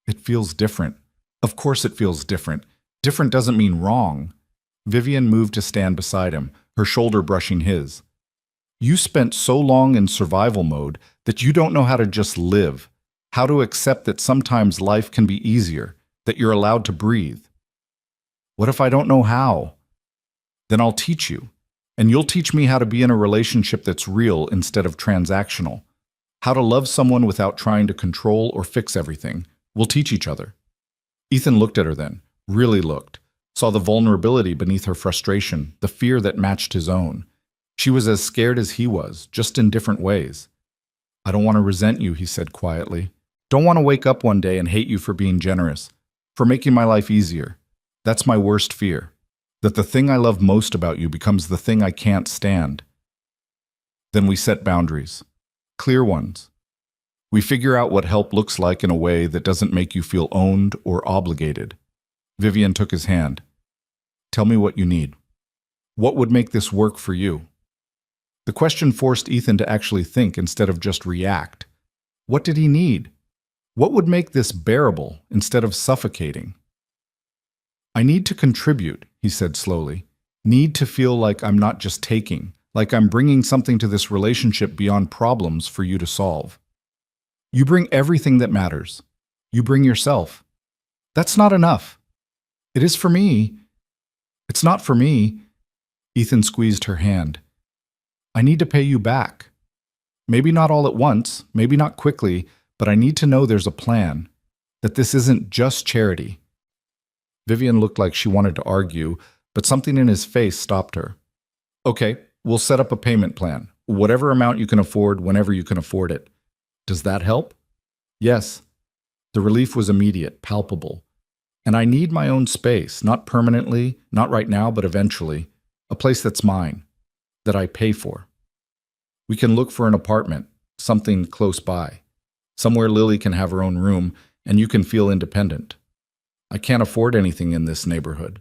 It feels different. Of course it feels different. Different doesn't mean wrong. Vivian moved to stand beside him, her shoulder brushing his. You spent so long in survival mode that you don't know how to just live, how to accept that sometimes life can be easier, that you're allowed to breathe. What if I don't know how? Then I'll teach you, and you'll teach me how to be in a relationship that's real instead of transactional, how to love someone without trying to control or fix everything. We'll teach each other. Ethan looked at her then, really looked, saw the vulnerability beneath her frustration, the fear that matched his own. She was as scared as he was, just in different ways. I don't want to resent you, he said quietly. Don't want to wake up one day and hate you for being generous, for making my life easier. That's my worst fear. That the thing I love most about you becomes the thing I can't stand. Then we set boundaries. Clear ones. We figure out what help looks like in a way that doesn't make you feel owned or obligated. Vivian took his hand. Tell me what you need. What would make this work for you? The question forced Ethan to actually think instead of just react. What did he need? What would make this bearable instead of suffocating? I need to contribute, he said slowly. Need to feel like I'm not just taking, like I'm bringing something to this relationship beyond problems for you to solve. You bring everything that matters. You bring yourself. That's not enough. It is for me. It's not for me. Ethan squeezed her hand. I need to pay you back. Maybe not all at once, maybe not quickly, but I need to know there's a plan, that this isn't just charity. Vivian looked like she wanted to argue, but something in his face stopped her. Okay, we'll set up a payment plan. Whatever amount you can afford, whenever you can afford it. Does that help? Yes. The relief was immediate, palpable. And I need my own space, not permanently, not right now, but eventually. A place that's mine, that I pay for. We can look for an apartment, something close by. Somewhere Lily can have her own room, and you can feel independent. I can't afford anything in this neighborhood.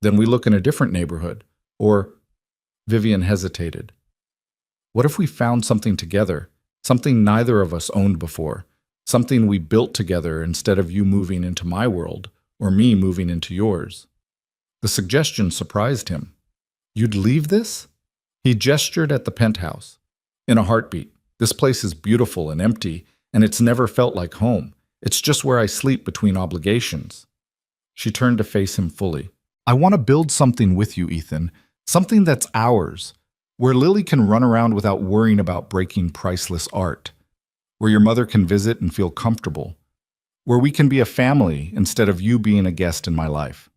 Then we look in a different neighborhood, or... Vivian hesitated. What if we found something together, something neither of us owned before, something we built together instead of you moving into my world or me moving into yours. The suggestion surprised him. You'd leave this? He gestured at the penthouse. In a heartbeat. This place is beautiful and empty, and it's never felt like home. It's just where I sleep between obligations. She turned to face him fully. I want to build something with you, Ethan. Something that's ours. Where Lily can run around without worrying about breaking priceless art. Where your mother can visit and feel comfortable. Where we can be a family instead of you being a guest in my life.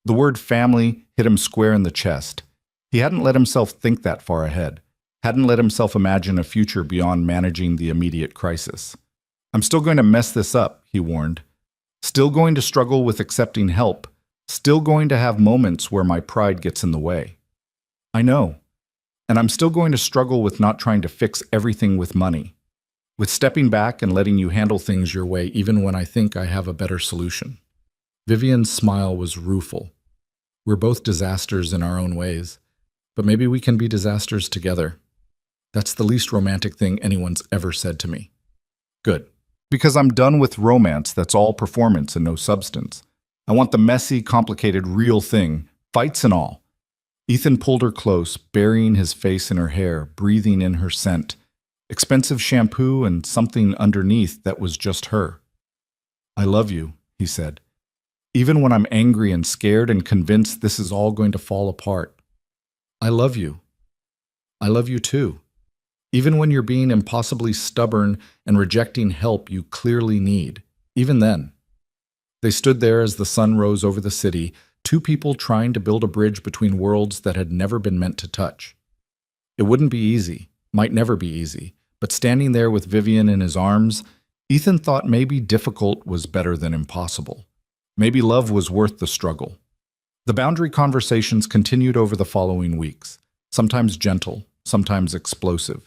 The word family hit him square in the chest. He hadn't let himself think that far ahead. Hadn't let himself imagine a future beyond managing the immediate crisis. I'm still going to mess this up, he warned. Still going to struggle with accepting help. Still going to have moments where my pride gets in the way. I know. And I'm still going to struggle with not trying to fix everything with money. With stepping back and letting you handle things your way even when I think I have a better solution. Vivian's smile was rueful. We're both disasters in our own ways, but maybe we can be disasters together. That's the least romantic thing anyone's ever said to me. Good. Because I'm done with romance that's all performance and no substance. I want the messy, complicated, real thing, fights and all. Ethan pulled her close, burying his face in her hair, breathing in her scent. Expensive shampoo and something underneath that was just her. I love you, he said. Even when I'm angry and scared and convinced this is all going to fall apart. I love you. I love you too. Even when you're being impossibly stubborn and rejecting help you clearly need. Even then. They stood there as the sun rose over the city, two people trying to build a bridge between worlds that had never been meant to touch. It wouldn't be easy, might never be easy, but standing there with Vivian in his arms, Ethan thought maybe difficult was better than impossible. Maybe love was worth the struggle. The boundary conversations continued over the following weeks, sometimes gentle, sometimes explosive.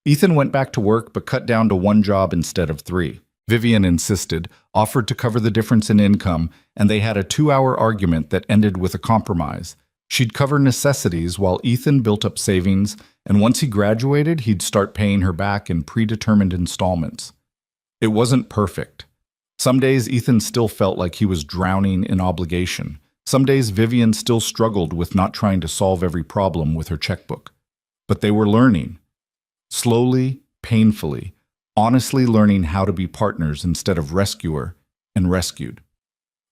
Ethan went back to work but cut down to one job instead of 3. Vivian insisted, offered to cover the difference in income, and they had a 2-hour argument that ended with a compromise. She'd cover necessities while Ethan built up savings, and once he graduated, he'd start paying her back in predetermined installments. It wasn't perfect. Some days Ethan still felt like he was drowning in obligation. Some days Vivian still struggled with not trying to solve every problem with her checkbook. But they were learning. Slowly, painfully, honestly learning how to be partners instead of rescuer and rescued.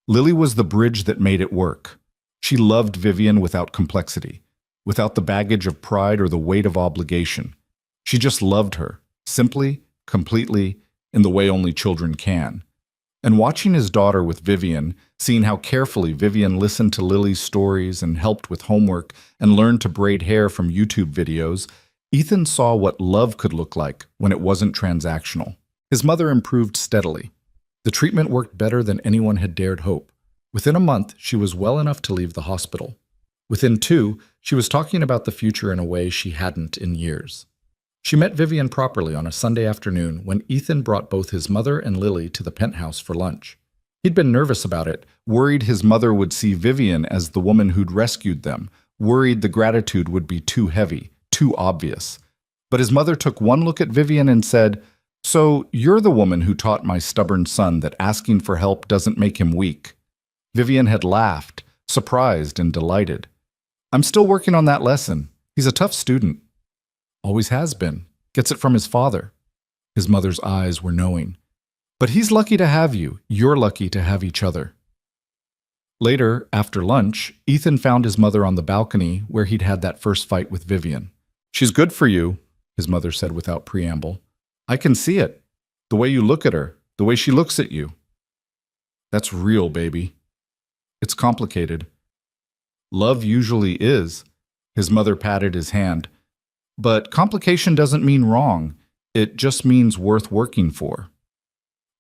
Lily was the bridge that made it work. She loved Vivian without complexity, without the baggage of pride or the weight of obligation. She just loved her, simply, completely, in the way only children can. And watching his daughter with Vivian, seeing how carefully Vivian listened to Lily's stories and helped with homework and learned to braid hair from YouTube videos, Ethan saw what love could look like when it wasn't transactional. His mother improved steadily. The treatment worked better than anyone had dared hope. Within a month, she was well enough to leave the hospital. Within 2, she was talking about the future in a way she hadn't in years. She met Vivian properly on a Sunday afternoon when Ethan brought both his mother and Lily to the penthouse for lunch. He'd been nervous about it, worried his mother would see Vivian as the woman who'd rescued them, worried the gratitude would be too heavy, too obvious. But his mother took one look at Vivian and said, "So you're the woman who taught my stubborn son that asking for help doesn't make him weak." Vivian had laughed, surprised and delighted. "I'm still working on that lesson. He's a tough student." "Always has been. Gets it from his father." His mother's eyes were knowing. "But he's lucky to have you. You're lucky to have each other." Later, after lunch, Ethan found his mother on the balcony where he'd had that first fight with Vivian. "She's good for you," his mother said without preamble. "I can see it. The way you look at her, the way she looks at you." "That's real, baby." "It's complicated." "Love usually is." His mother patted his hand. "But complication doesn't mean wrong. It just means worth working for."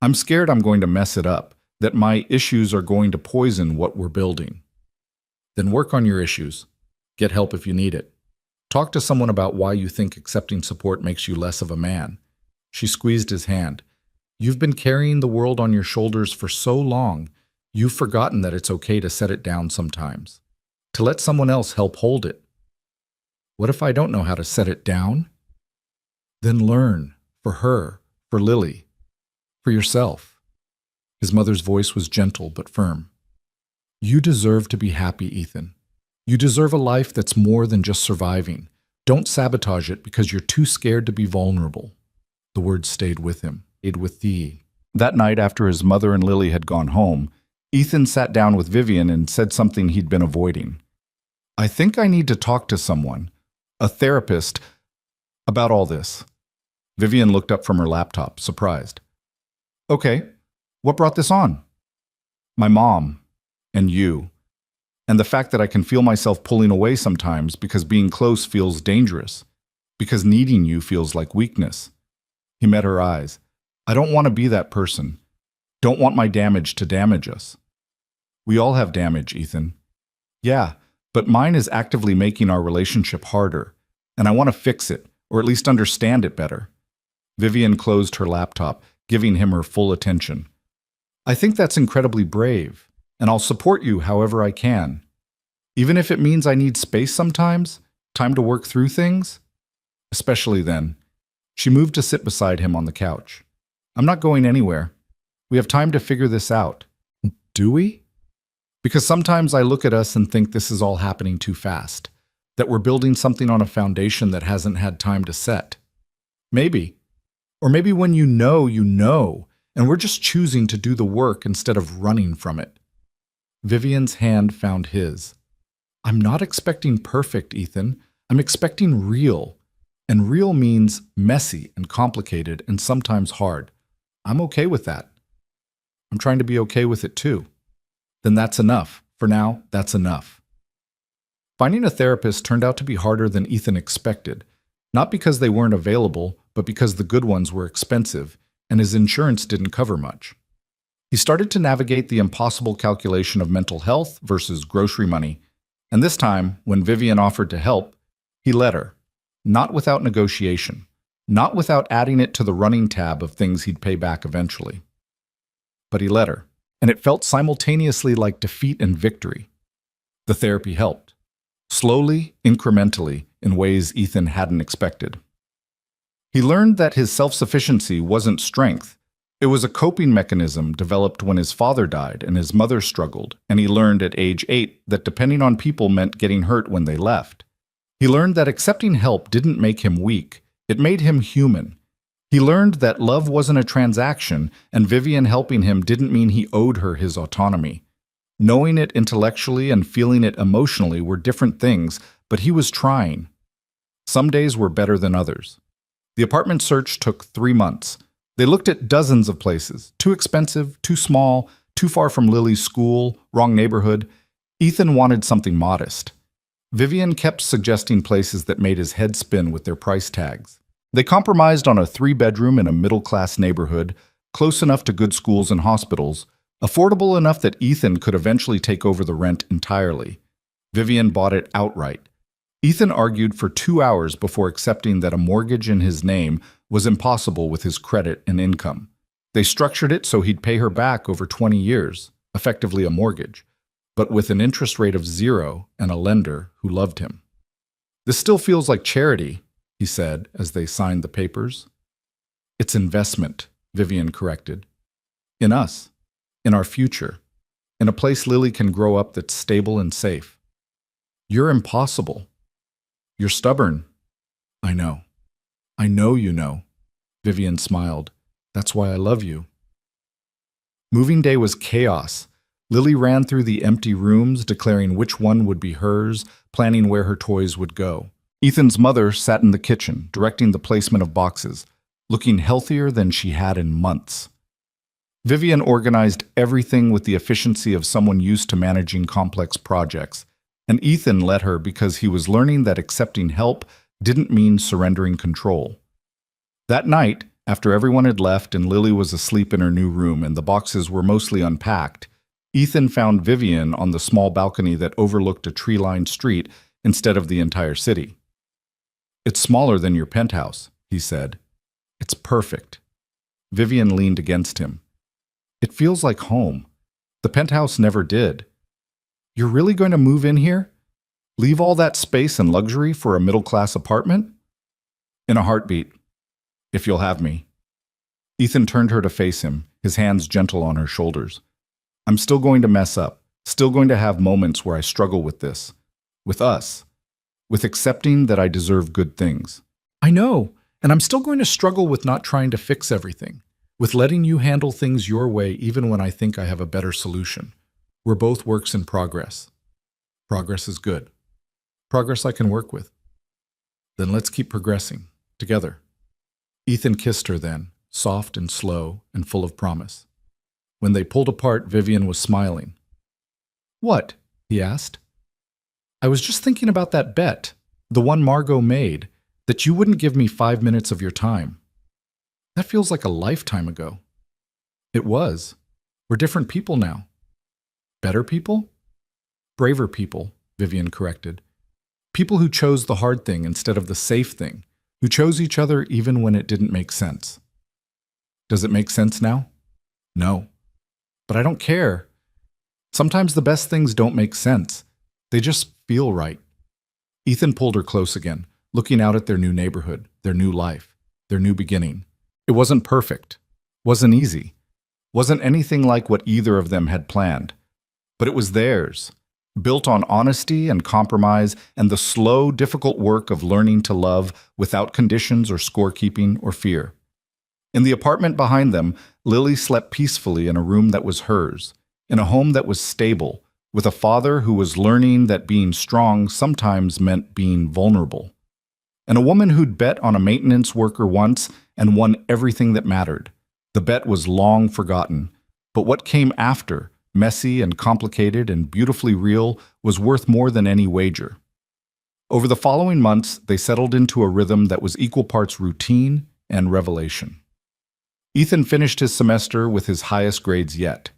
"I'm scared I'm going to mess it up, that my issues are going to poison what we're building." "Then work on your issues. Get help if you need it. Talk to someone about why you think accepting support makes you less of a man." She squeezed his hand. "You've been carrying the world on your shoulders for so long, you've forgotten that it's okay to set it down sometimes. To let someone else help hold it." "What if I don't know how to set it down?" Then learn, for her, for Lily, for yourself. His mother's voice was gentle but firm. You deserve to be happy, Ethan. You deserve a life that's more than just surviving. Don't sabotage it because you're too scared to be vulnerable. The words stayed with him, stayed with thee. That night, after his mother and Lily had gone home, Ethan sat down with Vivian and said something he'd been avoiding. I think I need to talk to someone, a therapist, about all this. Vivian looked up from her laptop, surprised. Okay, what brought this on? My mom, and you, and the fact that I can feel myself pulling away sometimes because being close feels dangerous, because needing you feels like weakness. He met her eyes. I don't want to be that person. Don't want my damage to damage us. We all have damage, Ethan. Yeah, but mine is actively making our relationship harder, and I want to fix it, or at least understand it better. Vivian closed her laptop, giving him her full attention. I think that's incredibly brave, and I'll support you however I can. Even if it means I need space sometimes, time to work through things. Especially then. She moved to sit beside him on the couch. I'm not going anywhere. We have time to figure this out. Do we? Because sometimes I look at us and think this is all happening too fast, that we're building something on a foundation that hasn't had time to set. Maybe. Or maybe when you know, and we're just choosing to do the work instead of running from it. Vivian's hand found his. I'm not expecting perfect, Ethan. I'm expecting real. And real means messy and complicated and sometimes hard. I'm okay with that. I'm trying to be okay with it too. Then that's enough. For now, that's enough. Finding a therapist turned out to be harder than Ethan expected, not because they weren't available, but because the good ones were expensive and his insurance didn't cover much. He started to navigate the impossible calculation of mental health versus grocery money, and this time, when Vivian offered to help, he let her, not without negotiation, not without adding it to the running tab of things he'd pay back eventually. But he let her, and it felt simultaneously like defeat and victory. The therapy helped, slowly, incrementally, in ways Ethan hadn't expected. He learned that his self-sufficiency wasn't strength. It was a coping mechanism developed when his father died and his mother struggled, and he learned at age 8 that depending on people meant getting hurt when they left. He learned that accepting help didn't make him weak, it made him human. He learned that love wasn't a transaction, and Vivian helping him didn't mean he owed her his autonomy. Knowing it intellectually and feeling it emotionally were different things, but he was trying. Some days were better than others. The apartment search took 3 months. They looked at dozens of places. Too expensive, too small, too far from Lily's school, wrong neighborhood. Ethan wanted something modest. Vivian kept suggesting places that made his head spin with their price tags. They compromised on a 3-bedroom in a middle-class neighborhood, close enough to good schools and hospitals, affordable enough that Ethan could eventually take over the rent entirely. Vivian bought it outright. Ethan argued for 2 hours before accepting that a mortgage in his name was impossible with his credit and income. They structured it so he'd pay her back over 20 years, effectively a mortgage, but with an interest rate of 0 and a lender who loved him. This still feels like charity, he said as they signed the papers. It's investment, Vivian corrected. In us, in our future, in a place Lily can grow up that's stable and safe. You're impossible. You're stubborn. I know. I know you know. Vivian smiled. That's why I love you. Moving day was chaos. Lily ran through the empty rooms, declaring which one would be hers, planning where her toys would go. Ethan's mother sat in the kitchen, directing the placement of boxes, looking healthier than she had in months. Vivian organized everything with the efficiency of someone used to managing complex projects, and Ethan let her because he was learning that accepting help didn't mean surrendering control. That night, after everyone had left and Lily was asleep in her new room and the boxes were mostly unpacked, Ethan found Vivian on the small balcony that overlooked a tree-lined street instead of the entire city. It's smaller than your penthouse, he said. It's perfect. Vivian leaned against him. It feels like home. The penthouse never did. You're really going to move in here? Leave all that space and luxury for a middle-class apartment? In a heartbeat. if you'll have me. Ethan turned her to face him, his hands gentle on her shoulders. I'm still going to mess up, still going to have moments where I struggle with this, with us, with accepting that I deserve good things. I know, and I'm still going to struggle with not trying to fix everything, with letting you handle things your way even when I think I have a better solution. We're both works in progress. Progress is good. Progress I can work with. Then let's keep progressing, together. Ethan kissed her then, soft and slow and full of promise. When they pulled apart, Vivian was smiling. What? He asked. I was just thinking about that bet, the one Margot made, that you wouldn't give me 5 minutes of your time. That feels like a lifetime ago. It was. We're different people now. Better people? Braver people, Vivian corrected. People who chose the hard thing instead of the safe thing, who chose each other even when it didn't make sense. Does it make sense now? No. But I don't care. Sometimes the best things don't make sense. They just feel right. Ethan pulled her close again, looking out at their new neighborhood, their new life, their new beginning. It wasn't perfect, wasn't easy, wasn't anything like what either of them had planned. But it was theirs, built on honesty and compromise and the slow, difficult work of learning to love without conditions or scorekeeping or fear. In the apartment behind them, Lily slept peacefully in a room that was hers, in a home that was stable, with a father who was learning that being strong sometimes meant being vulnerable. And a woman who'd bet on a maintenance worker once and won everything that mattered. The bet was long forgotten, but what came after, messy and complicated and beautifully real, was worth more than any wager. Over the following months, they settled into a rhythm that was equal parts routine and revelation. Ethan finished his semester with his highest grades yet.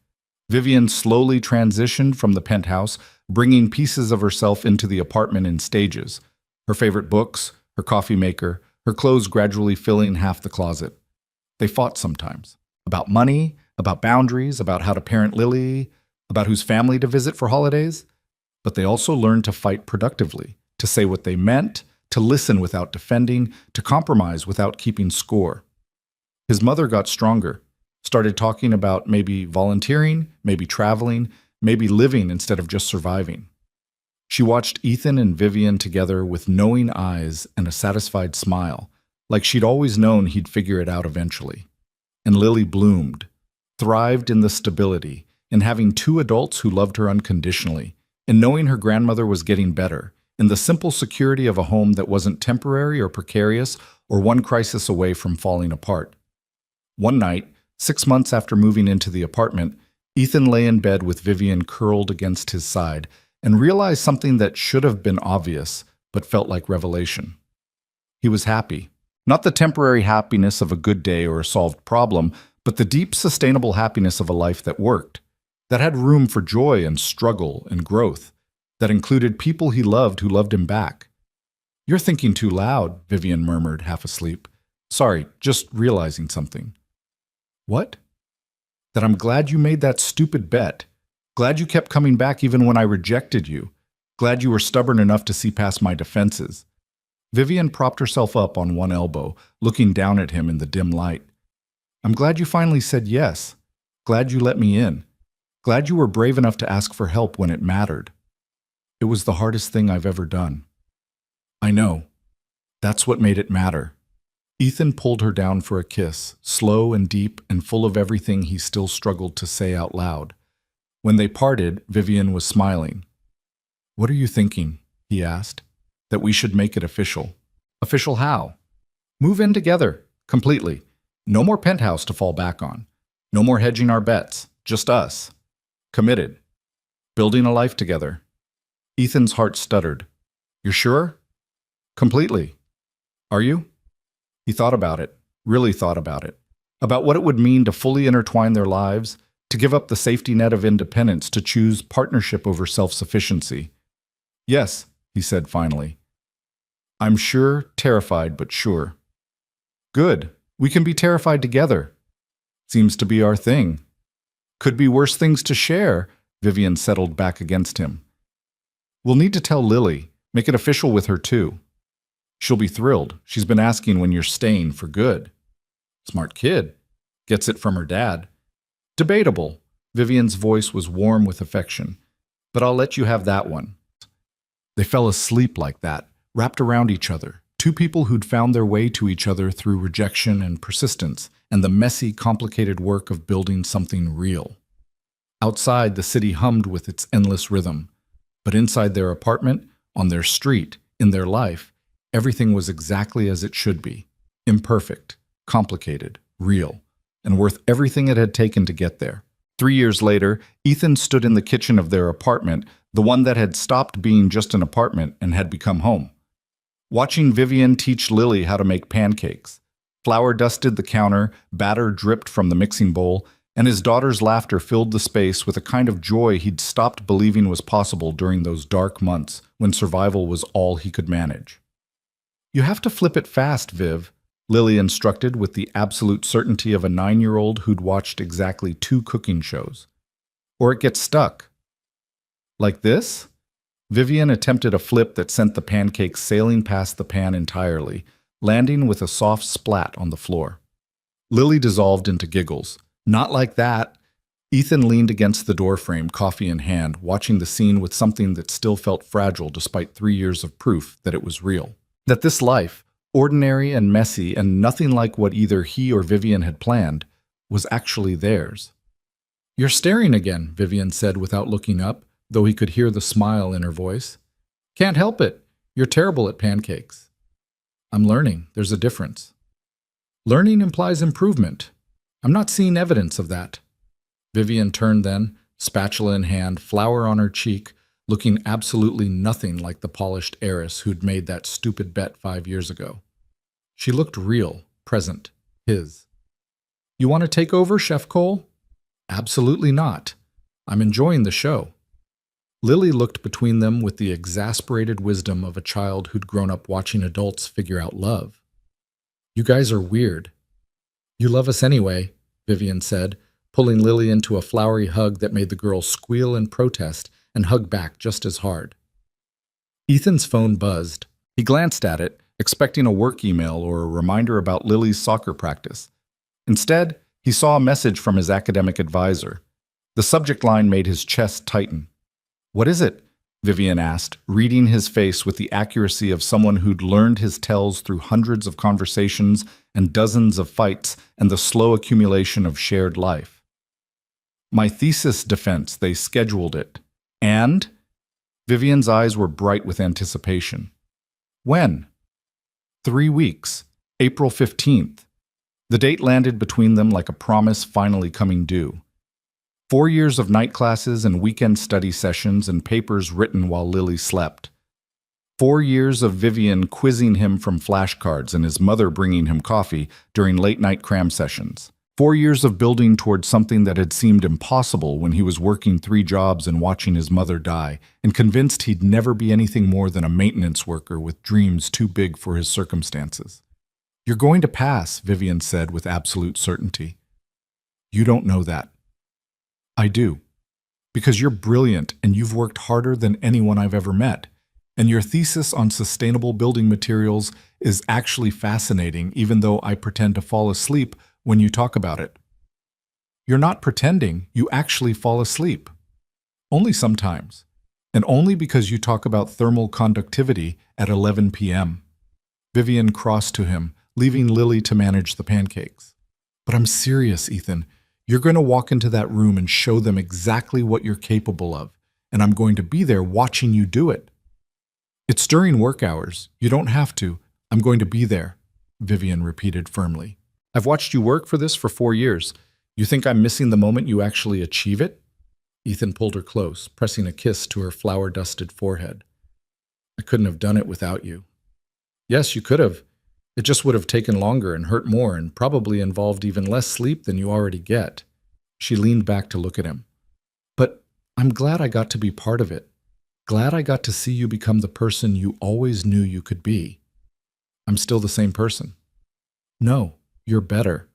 Vivian slowly transitioned from the penthouse, bringing pieces of herself into the apartment in stages. Her favorite books, her coffee maker, her clothes gradually filling half the closet. They fought sometimes. About money, about boundaries, about how to parent Lily, about whose family to visit for holidays. But they also learned to fight productively, to say what they meant, to listen without defending, to compromise without keeping score. His mother got stronger, started talking about maybe volunteering, maybe traveling, maybe living instead of just surviving. She watched Ethan and Vivian together with knowing eyes and a satisfied smile, like she'd always known he'd figure it out eventually. And Lily bloomed, thrived in the stability, in having two adults who loved her unconditionally, in knowing her grandmother was getting better, in the simple security of a home that wasn't temporary or precarious or one crisis away from falling apart. One night, 6 months after moving into the apartment, Ethan lay in bed with Vivian curled against his side and realized something that should have been obvious but felt like revelation. He was happy. Not the temporary happiness of a good day or a solved problem, but the deep, sustainable happiness of a life that worked, that had room for joy and struggle and growth, that included people he loved who loved him back. "You're thinking too loud," Vivian murmured, half asleep. "Sorry, just realizing something." "What?" "That I'm glad you made that stupid bet. Glad you kept coming back even when I rejected you. Glad you were stubborn enough to see past my defenses." Vivian propped herself up on one elbow, looking down at him in the dim light. "I'm glad you finally said yes. Glad you let me in. Glad you were brave enough to ask for help when it mattered. It was the hardest thing I've ever done." "I know. That's what made it matter." Ethan pulled her down for a kiss, slow and deep and full of everything he still struggled to say out loud. When they parted, Vivian was smiling. "What are you thinking?" he asked. "That we should make it official." "Official how?" "Move in together, completely. No more penthouse to fall back on. No more hedging our bets. Just us. Committed. Building a life together." Ethan's heart stuttered. "You're sure?" "Completely." "Are you?" He thought about it, really thought about it, about what it would mean to fully intertwine their lives, to give up the safety net of independence, to choose partnership over self-sufficiency. "Yes," he said finally. "I'm sure, terrified, but sure." "Good. We can be terrified together." "Seems to be our thing." "Could be worse things to share," Vivian settled back against him. "We'll need to tell Lily, make it official with her too." "She'll be thrilled. She's been asking when you're staying for good." Smart kid. Gets it from her dad. Debatable. Vivian's voice was warm with affection. But I'll let you have that one. They fell asleep like that, wrapped around each other. Two people who'd found their way to each other through rejection and persistence, and the messy, complicated work of building something real. Outside, the city hummed with its endless rhythm. But inside their apartment, on their street, in their life, everything was exactly as it should be. Imperfect, complicated, real, and worth everything it had taken to get there. 3 years later, Ethan stood in the kitchen of their apartment, the one that had stopped being just an apartment and had become home. Watching Vivian teach Lily how to make pancakes. Flour dusted the counter, batter dripped from the mixing bowl, and his daughter's laughter filled the space with a kind of joy he'd stopped believing was possible during those dark months when survival was all he could manage. "You have to flip it fast, Viv," Lily instructed with the absolute certainty of a 9-year-old who'd watched exactly 2 cooking shows. "Or it gets stuck." "Like this?" Vivian attempted a flip that sent the pancakes sailing past the pan entirely, landing with a soft splat on the floor. Lily dissolved into giggles. "Not like that." Ethan leaned against the doorframe, coffee in hand, watching the scene with something that still felt fragile despite 3 years of proof that it was real. That this life, ordinary and messy and nothing like what either he or Vivian had planned, was actually theirs. "You're staring again," Vivian said without looking up, though he could hear the smile in her voice. "Can't help it. You're terrible at pancakes." "I'm learning. There's a difference." "Learning implies improvement. I'm not seeing evidence of that." Vivian turned then, spatula in hand, flour on her cheek, looking absolutely nothing like the polished heiress who'd made that stupid bet 5 years ago. She looked real, present, his. "You want to take over, Chef Cole?" "Absolutely not. I'm enjoying the show." Lily looked between them with the exasperated wisdom of a child who'd grown up watching adults figure out love. "You guys are weird." "You love us anyway," Vivian said, pulling Lily into a flowery hug that made the girl squeal in protest and hug back just as hard. Ethan's phone buzzed. He glanced at it, expecting a work email or a reminder about Lily's soccer practice. Instead, he saw a message from his academic advisor. The subject line made his chest tighten. "What is it?" Vivian asked, reading his face with the accuracy of someone who'd learned his tells through hundreds of conversations and dozens of fights and the slow accumulation of shared life. "My thesis defense, they scheduled it." "And?" Vivian's eyes were bright with anticipation. "When?" 3 weeks, April 15th. The date landed between them like a promise finally coming due. 4 years of night classes and weekend study sessions and papers written while Lily slept. 4 years of Vivian quizzing him from flashcards and his mother bringing him coffee during late-night cram sessions. 4 years of building towards something that had seemed impossible when he was working 3 jobs and watching his mother die, and convinced he'd never be anything more than a maintenance worker with dreams too big for his circumstances. "You're going to pass," Vivian said with absolute certainty. "You don't know that." "I do. Because you're brilliant and you've worked harder than anyone I've ever met. And your thesis on sustainable building materials is actually fascinating, even though I pretend to fall asleep when you talk about it." "You're not pretending, you actually fall asleep." "Only sometimes. And only because you talk about thermal conductivity at 11 p.m. Vivian crossed to him, leaving Lily to manage the pancakes. "But I'm serious, Ethan. You're going to walk into that room and show them exactly what you're capable of, and I'm going to be there watching you do it." "It's during work hours. You don't have to. I'm going to be there," Vivian repeated firmly. "I've watched you work for this for 4 years. You think I'm missing the moment you actually achieve it?" Ethan pulled her close, pressing a kiss to her flour-dusted forehead. "I couldn't have done it without you." "Yes, you could have. It just would have taken longer and hurt more and probably involved even less sleep than you already get." She leaned back to look at him. "But I'm glad I got to be part of it. Glad I got to see you become the person you always knew you could be." "I'm still the same person." "No, you're better.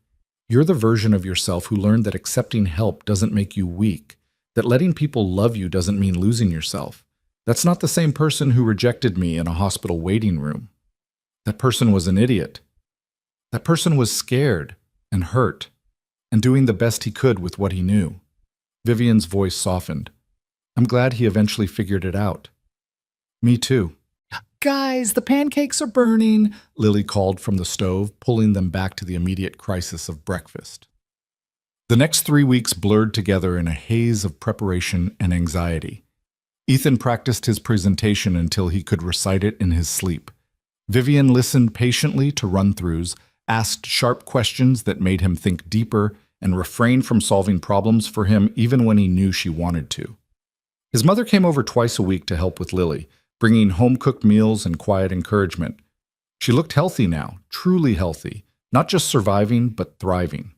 You're the version of yourself who learned that accepting help doesn't make you weak, that letting people love you doesn't mean losing yourself. That's not the same person who rejected me in a hospital waiting room. That person was an idiot. That person was scared. and hurt, and doing the best he could with what he knew. Vivian's voice softened. I'm glad he eventually figured it out. Me too. Guys, the pancakes are burning, Lily called from the stove, pulling them back to the immediate crisis of breakfast. The next 3 weeks blurred together in a haze of preparation and anxiety. Ethan practiced his presentation until he could recite it in his sleep. Vivian listened patiently to run-throughs, asked sharp questions that made him think deeper, and refrained from solving problems for him even when he knew she wanted to. His mother came over twice a week to help with Lily, bringing home-cooked meals and quiet encouragement. She looked healthy now, truly healthy, not just surviving, but thriving.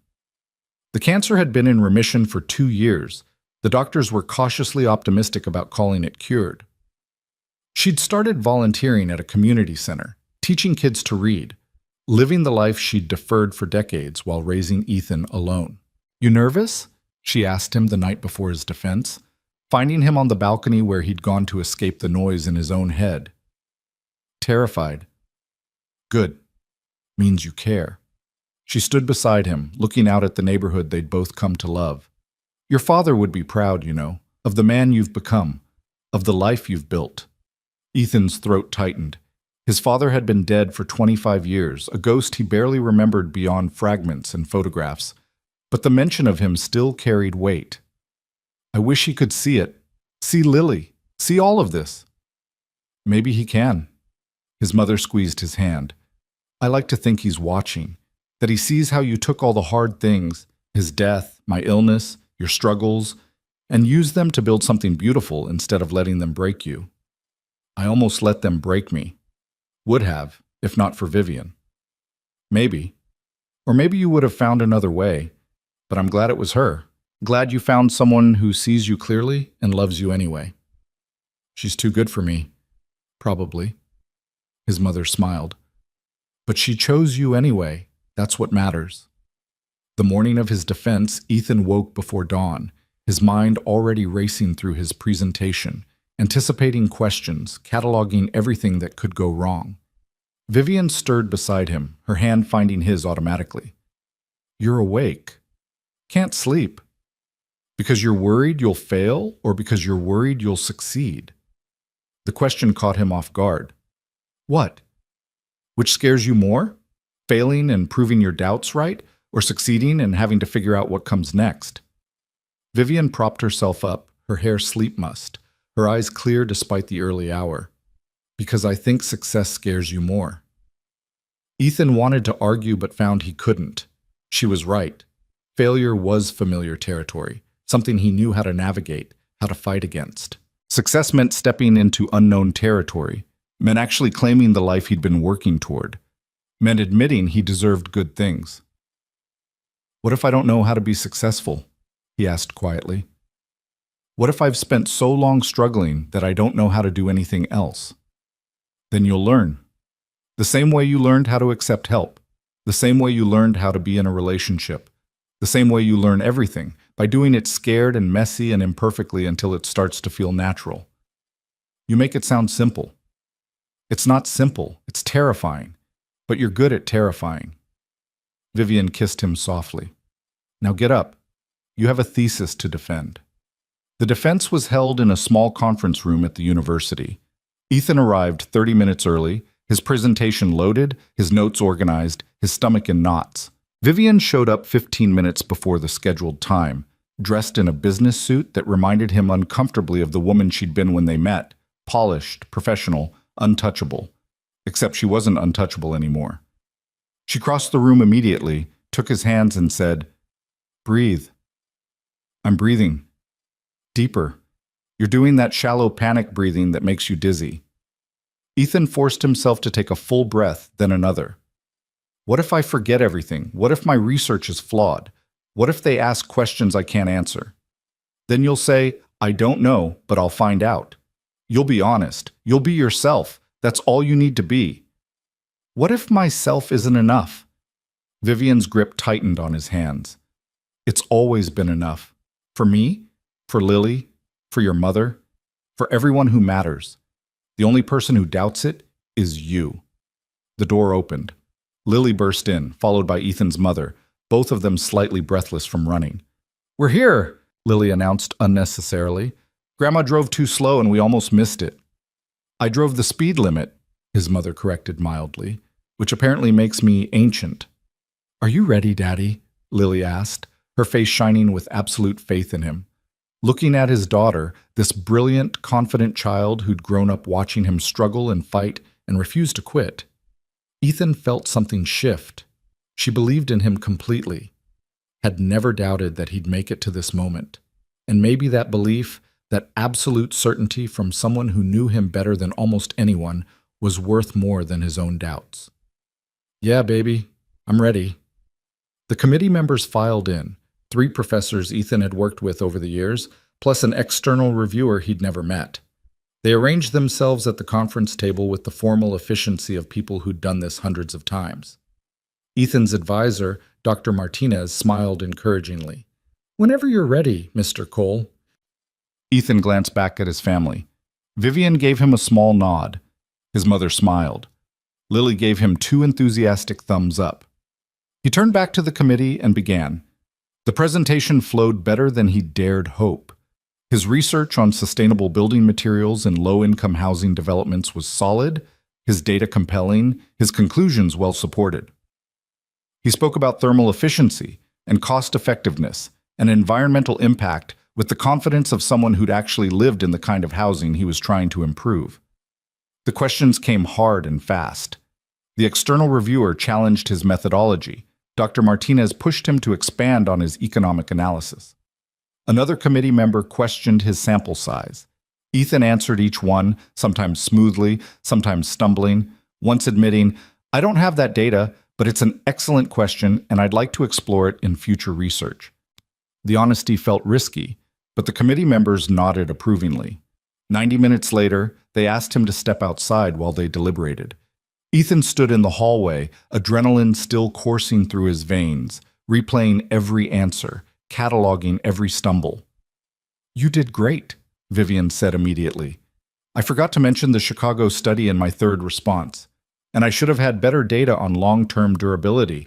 The cancer had been in remission for 2 years. The doctors were cautiously optimistic about calling it cured. She'd started volunteering at a community center, teaching kids to read, living the life she'd deferred for decades while raising Ethan alone. You nervous? She asked him the night before his defense, finding him on the balcony where he'd gone to escape the noise in his own head. Terrified. Good. Means you care. She stood beside him, looking out at the neighborhood they'd both come to love. Your father would be proud, you know, of the man you've become, of the life you've built. Ethan's throat tightened. His father had been dead for 25 years, a ghost he barely remembered beyond fragments and photographs, but the mention of him still carried weight. I wish he could see it, see Lily, see all of this. Maybe he can. His mother squeezed his hand. I like to think he's watching, that he sees how you took all the hard things, his death, my illness, your struggles, and used them to build something beautiful instead of letting them break you. I almost let them break me. Would have, if not for Vivian. Maybe. Or maybe you would have found another way, but I'm glad it was her. Glad you found someone who sees you clearly and loves you anyway. She's too good for me. Probably. His mother smiled. But she chose you anyway. That's what matters. The morning of his defense, Ethan woke before dawn, his mind already racing through his presentation, anticipating questions, cataloging everything that could go wrong. Vivian stirred beside him, her hand finding his automatically. You're awake. Can't sleep. Because you're worried you'll fail, or because you're worried you'll succeed? The question caught him off guard. What? Which scares you more? Failing and proving your doubts right, or succeeding and having to figure out what comes next? Vivian propped herself up, her hair sleep-mussed, her eyes clear despite the early hour. Because I think success scares you more. Ethan wanted to argue but found he couldn't. She was right. Failure was familiar territory, something he knew how to navigate, how to fight against. Success meant stepping into unknown territory, meant actually claiming the life he'd been working toward, meant admitting he deserved good things. What if I don't know how to be successful? He asked quietly. What if I've spent so long struggling that I don't know how to do anything else? Then you'll learn. The same way you learned how to accept help, the same way you learned how to be in a relationship, the same way you learn everything, by doing it scared and messy and imperfectly until it starts to feel natural. You make it sound simple. It's not simple, it's terrifying, but you're good at terrifying. Vivian kissed him softly. Now get up. You have a thesis to defend. The defense was held in a small conference room at the university. Ethan arrived 30 minutes early, his presentation loaded, his notes organized, his stomach in knots. Vivian showed up 15 minutes before the scheduled time, dressed in a business suit that reminded him uncomfortably of the woman she'd been when they met, polished, professional, untouchable. Except she wasn't untouchable anymore. She crossed the room immediately, took his hands and said, "Breathe." "I'm breathing. Deeper. You're doing that shallow panic breathing that makes you dizzy." Ethan forced himself to take a full breath, then another. What if I forget everything? What if my research is flawed? What if they ask questions I can't answer? Then you'll say, I don't know, but I'll find out. You'll be honest. You'll be yourself. That's all you need to be. What if myself isn't enough? Vivian's grip tightened on his hands. It's always been enough. For me, for Lily, for your mother, for everyone who matters. The only person who doubts it is you. The door opened. Lily burst in, followed by Ethan's mother, both of them slightly breathless from running. "We're here," Lily announced unnecessarily. "Grandma drove too slow and we almost missed it." "I drove the speed limit," his mother corrected mildly, "which apparently makes me ancient." "Are you ready, Daddy?" Lily asked, her face shining with absolute faith in him. Looking at his daughter, this brilliant, confident child who'd grown up watching him struggle and fight and refuse to quit, Ethan felt something shift. She believed in him completely, had never doubted that he'd make it to this moment. And maybe that belief, that absolute certainty from someone who knew him better than almost anyone, was worth more than his own doubts. "Yeah, baby, I'm ready." The committee members filed in, 3 professors Ethan had worked with over the years, plus an external reviewer he'd never met. They arranged themselves at the conference table with the formal efficiency of people who'd done this hundreds of times. Ethan's advisor, Dr. Martinez, smiled encouragingly. "Whenever you're ready, Mr. Cole." Ethan glanced back at his family. Vivian gave him a small nod. His mother smiled. Lily gave him 2 enthusiastic thumbs up. He turned back to the committee and began. The presentation flowed better than he dared hope. His research on sustainable building materials and low-income housing developments was solid, his data compelling, his conclusions well supported. He spoke about thermal efficiency and cost-effectiveness and environmental impact with the confidence of someone who'd actually lived in the kind of housing he was trying to improve. The questions came hard and fast. The external reviewer challenged his methodology. Dr. Martinez pushed him to expand on his economic analysis. Another committee member questioned his sample size. Ethan answered each one, sometimes smoothly, sometimes stumbling, once admitting, "I don't have that data, but it's an excellent question and I'd like to explore it in future research." The honesty felt risky, but the committee members nodded approvingly. 90 minutes later, they asked him to step outside while they deliberated. Ethan stood in the hallway, adrenaline still coursing through his veins, replaying every answer, cataloging every stumble. "You did great," Vivian said immediately. "I forgot to mention the Chicago study in my third response, and I should have had better data on long-term durability."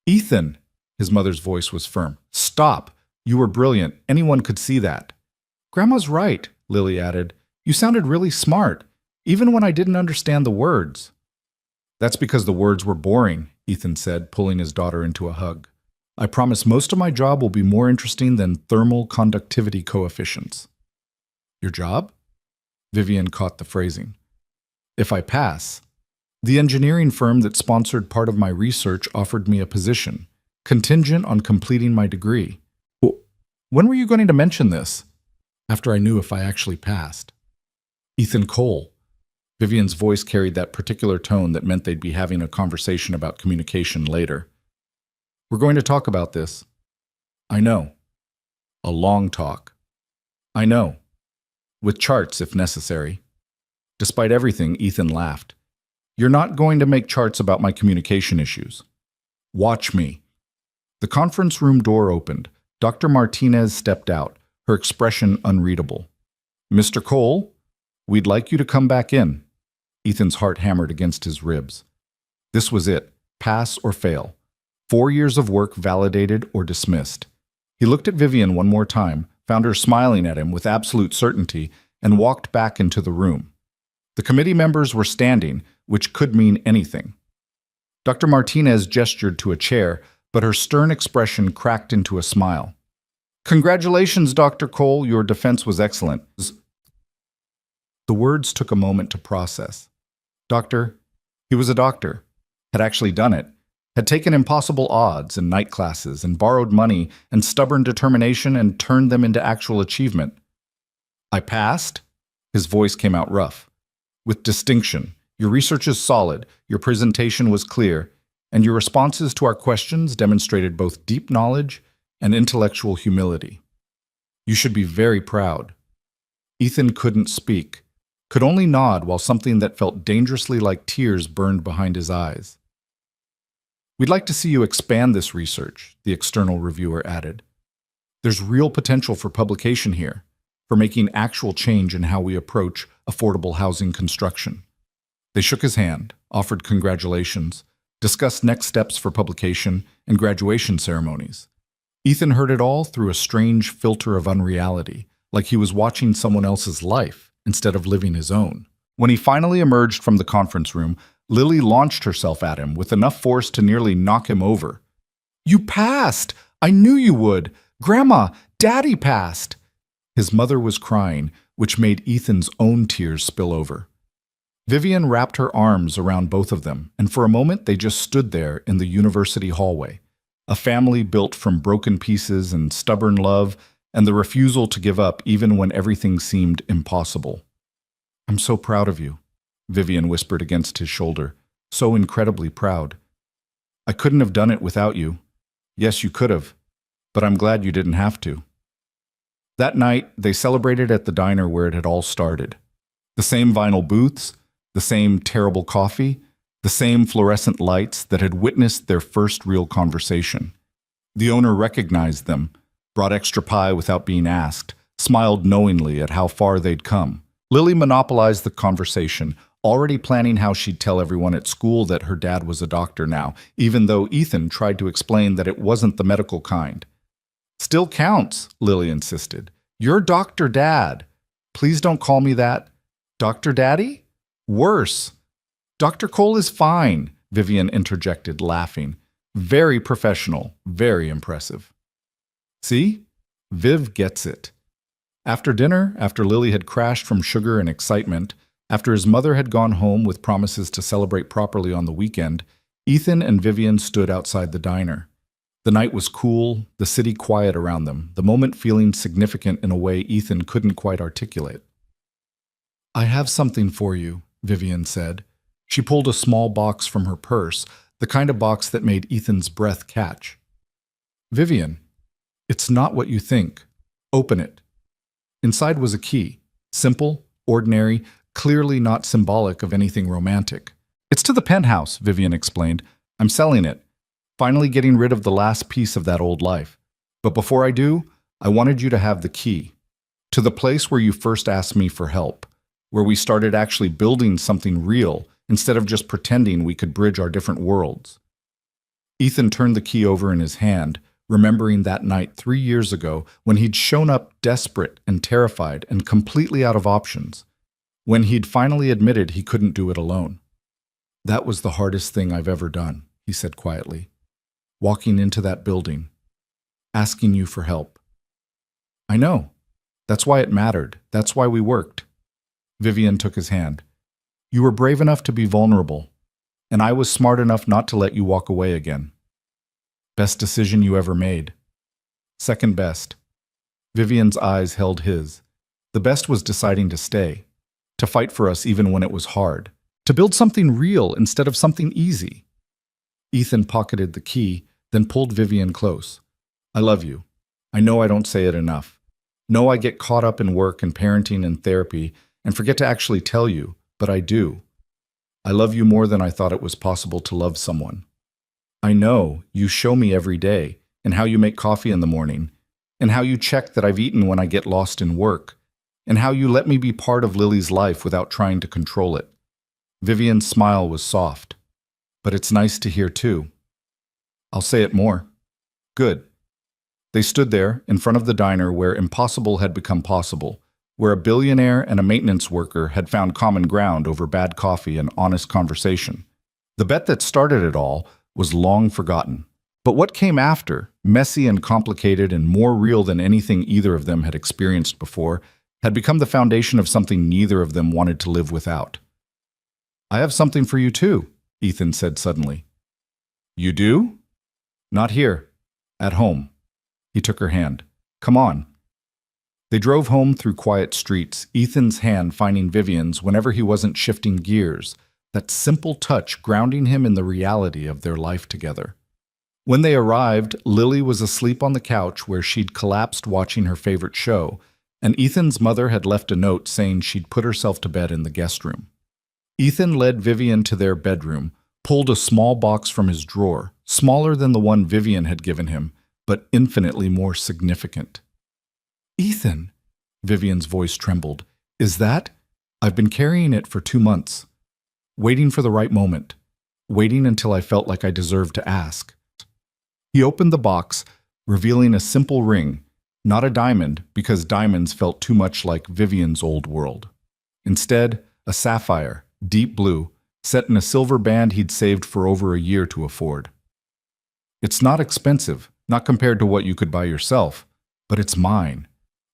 "Ethan," his mother's voice was firm, "stop. You were brilliant. Anyone could see that." "Grandma's right," Lily added. "You sounded really smart, even when I didn't understand the words." "That's because the words were boring," Ethan said, pulling his daughter into a hug. "I promise most of my job will be more interesting than thermal conductivity coefficients." "Your job?" Vivian caught the phrasing. "If I pass." The engineering firm that sponsored part of my research offered me a position, contingent on completing my degree. "When were you going to mention this?" "After I knew if I actually passed." "Ethan Cole." Vivian's voice carried that particular tone that meant they'd be having a conversation about communication later. "We're going to talk about this." "I know." "A long talk." "I know." "With charts if necessary." Despite everything, Ethan laughed. "You're not going to make charts about my communication issues." "Watch me." The conference room door opened. Dr. Martinez stepped out, her expression unreadable. "Mr. Cole, we'd like you to come back in." Ethan's heart hammered against his ribs. This was it, pass or fail. 4 years of work validated or dismissed. He looked at Vivian one more time, found her smiling at him with absolute certainty, and walked back into the room. The committee members were standing, which could mean anything. Dr. Martinez gestured to a chair, but her stern expression cracked into a smile. "Congratulations, Dr. Cole, your defense was excellent." The words took a moment to process. Doctor, he was a doctor, had actually done it, had taken impossible odds and night classes and borrowed money and stubborn determination and turned them into actual achievement. "I passed?" His voice came out rough. "With distinction. Your research is solid, your presentation was clear, and your responses to our questions demonstrated both deep knowledge and intellectual humility. You should be very proud." Ethan couldn't speak, could only nod while something that felt dangerously like tears burned behind his eyes. "We'd like to see you expand this research," the external reviewer added. "There's real potential for publication here, for making actual change in how we approach affordable housing construction." They shook his hand, offered congratulations, discussed next steps for publication and graduation ceremonies. Ethan heard it all through a strange filter of unreality, like he was watching someone else's life instead of living his own. When he finally emerged from the conference room, Lily launched herself at him with enough force to nearly knock him over. "You passed! I knew you would! Grandma, Daddy passed!" His mother was crying, which made Ethan's own tears spill over. Vivian wrapped her arms around both of them, and for a moment they just stood there in the university hallway. A family built from broken pieces and stubborn love, and the refusal to give up even when everything seemed impossible. "I'm so proud of you," Vivian whispered against his shoulder. "So incredibly proud. I couldn't have done it without you. Yes, you could have, but I'm glad you didn't have to." That night, they celebrated at the diner where it had all started. The same vinyl booths, the same terrible coffee, the same fluorescent lights that had witnessed their first real conversation. The owner recognized them, brought extra pie without being asked, smiled knowingly at how far they'd come. Lily monopolized the conversation, already planning how she'd tell everyone at school that her dad was a doctor now, even though Ethan tried to explain that it wasn't the medical kind. "Still counts," Lily insisted. "You're Dr. Dad. Please don't call me that. Dr. Daddy? Worse. Dr. Cole is fine," Vivian interjected, laughing. "Very professional, very impressive." See? Viv gets it. After dinner, after Lily had crashed from sugar and excitement, after his mother had gone home with promises to celebrate properly on the weekend, Ethan and Vivian stood outside the diner. The night was cool, the city quiet around them, the moment feeling significant in a way Ethan couldn't quite articulate. "I have something for you," Vivian said. She pulled a small box from her purse, the kind of box that made Ethan's breath catch. "Vivian, it's not what you think. Open it." Inside was a key, simple, ordinary, clearly not symbolic of anything romantic. "It's to the penthouse," Vivian explained. "I'm selling it. Finally getting rid of the last piece of that old life. But before I do, I wanted you to have the key. To the place where you first asked me for help, where we started actually building something real instead of just pretending we could bridge our different worlds." Ethan turned the key over in his hand, remembering that night 3 years ago when he'd shown up desperate and terrified and completely out of options, when he'd finally admitted he couldn't do it alone. "That was the hardest thing I've ever done," he said quietly. "Walking into that building, asking you for help." "I know. That's why it mattered. That's why we worked." Vivian took his hand. "You were brave enough to be vulnerable, and I was smart enough not to let you walk away again. Best decision you ever made." "Second best." Vivian's eyes held his. The best was deciding to stay, to fight for us even when it was hard, to build something real instead of something easy. Ethan pocketed the key, then pulled Vivian close. "I love you. I know I don't say it enough. Know I get caught up in work and parenting and therapy and forget to actually tell you, but I do. I love you more than I thought it was possible to love someone. I know you show me every day, and how you make coffee in the morning, and how you check that I've eaten when I get lost in work, and how you let me be part of Lily's life without trying to control it." Vivian's smile was soft. "But it's nice to hear too." "I'll say it more." "Good." They stood there, in front of the diner where impossible had become possible, where a billionaire and a maintenance worker had found common ground over bad coffee and honest conversation. The bet that started it all was long forgotten. But what came after, messy and complicated and more real than anything either of them had experienced before, had become the foundation of something neither of them wanted to live without. "I have something for you too," Ethan said suddenly. "You do?" "Not here. At home." He took her hand. "Come on." They drove home through quiet streets, Ethan's hand finding Vivian's whenever he wasn't shifting gears, that simple touch grounding him in the reality of their life together. When they arrived, Lily was asleep on the couch where she'd collapsed watching her favorite show, and Ethan's mother had left a note saying she'd put herself to bed in the guest room. Ethan led Vivian to their bedroom, pulled a small box from his drawer, smaller than the one Vivian had given him, but infinitely more significant. "Ethan," Vivian's voice trembled, "is that? I've been carrying it for 2 months. Waiting for the right moment. waiting until I felt like I deserved to ask. He opened the box, revealing a simple ring, not a diamond, because diamonds felt too much like Vivian's old world. Instead, a sapphire, deep blue, set in a silver band he'd saved for over a year to afford. It's not expensive, not compared to what you could buy yourself, but it's mine.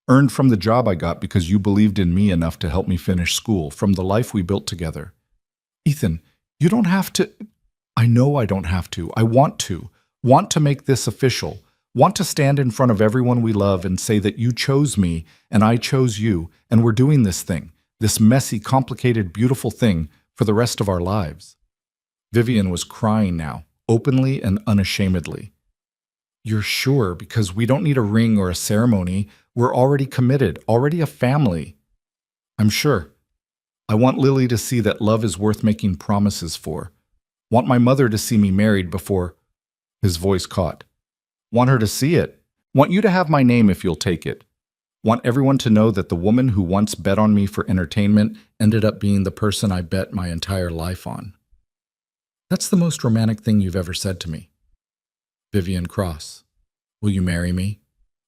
Earned from the job I got because you believed in me enough to help me finish school, from the life we built together. Ethan, you don't have to. I know I don't have to. I want to. Want to make this official. Want to stand in front of everyone we love and say that you chose me and I chose you, and we're doing this thing, this messy, complicated, beautiful thing for the rest of our lives. Vivian was crying now, openly and unashamedly. You're sure? Because we don't need a ring or a ceremony. We're already committed, already a family. I'm sure. I want Lily to see that love is worth making promises for. Want my mother to see me married before. His voice caught. Want her to see it. Want you to have my name if you'll take it. Want everyone to know that the woman who once bet on me for entertainment ended up being the person I bet my entire life on. That's the most romantic thing you've ever said to me. Vivian Cross. Will you marry me?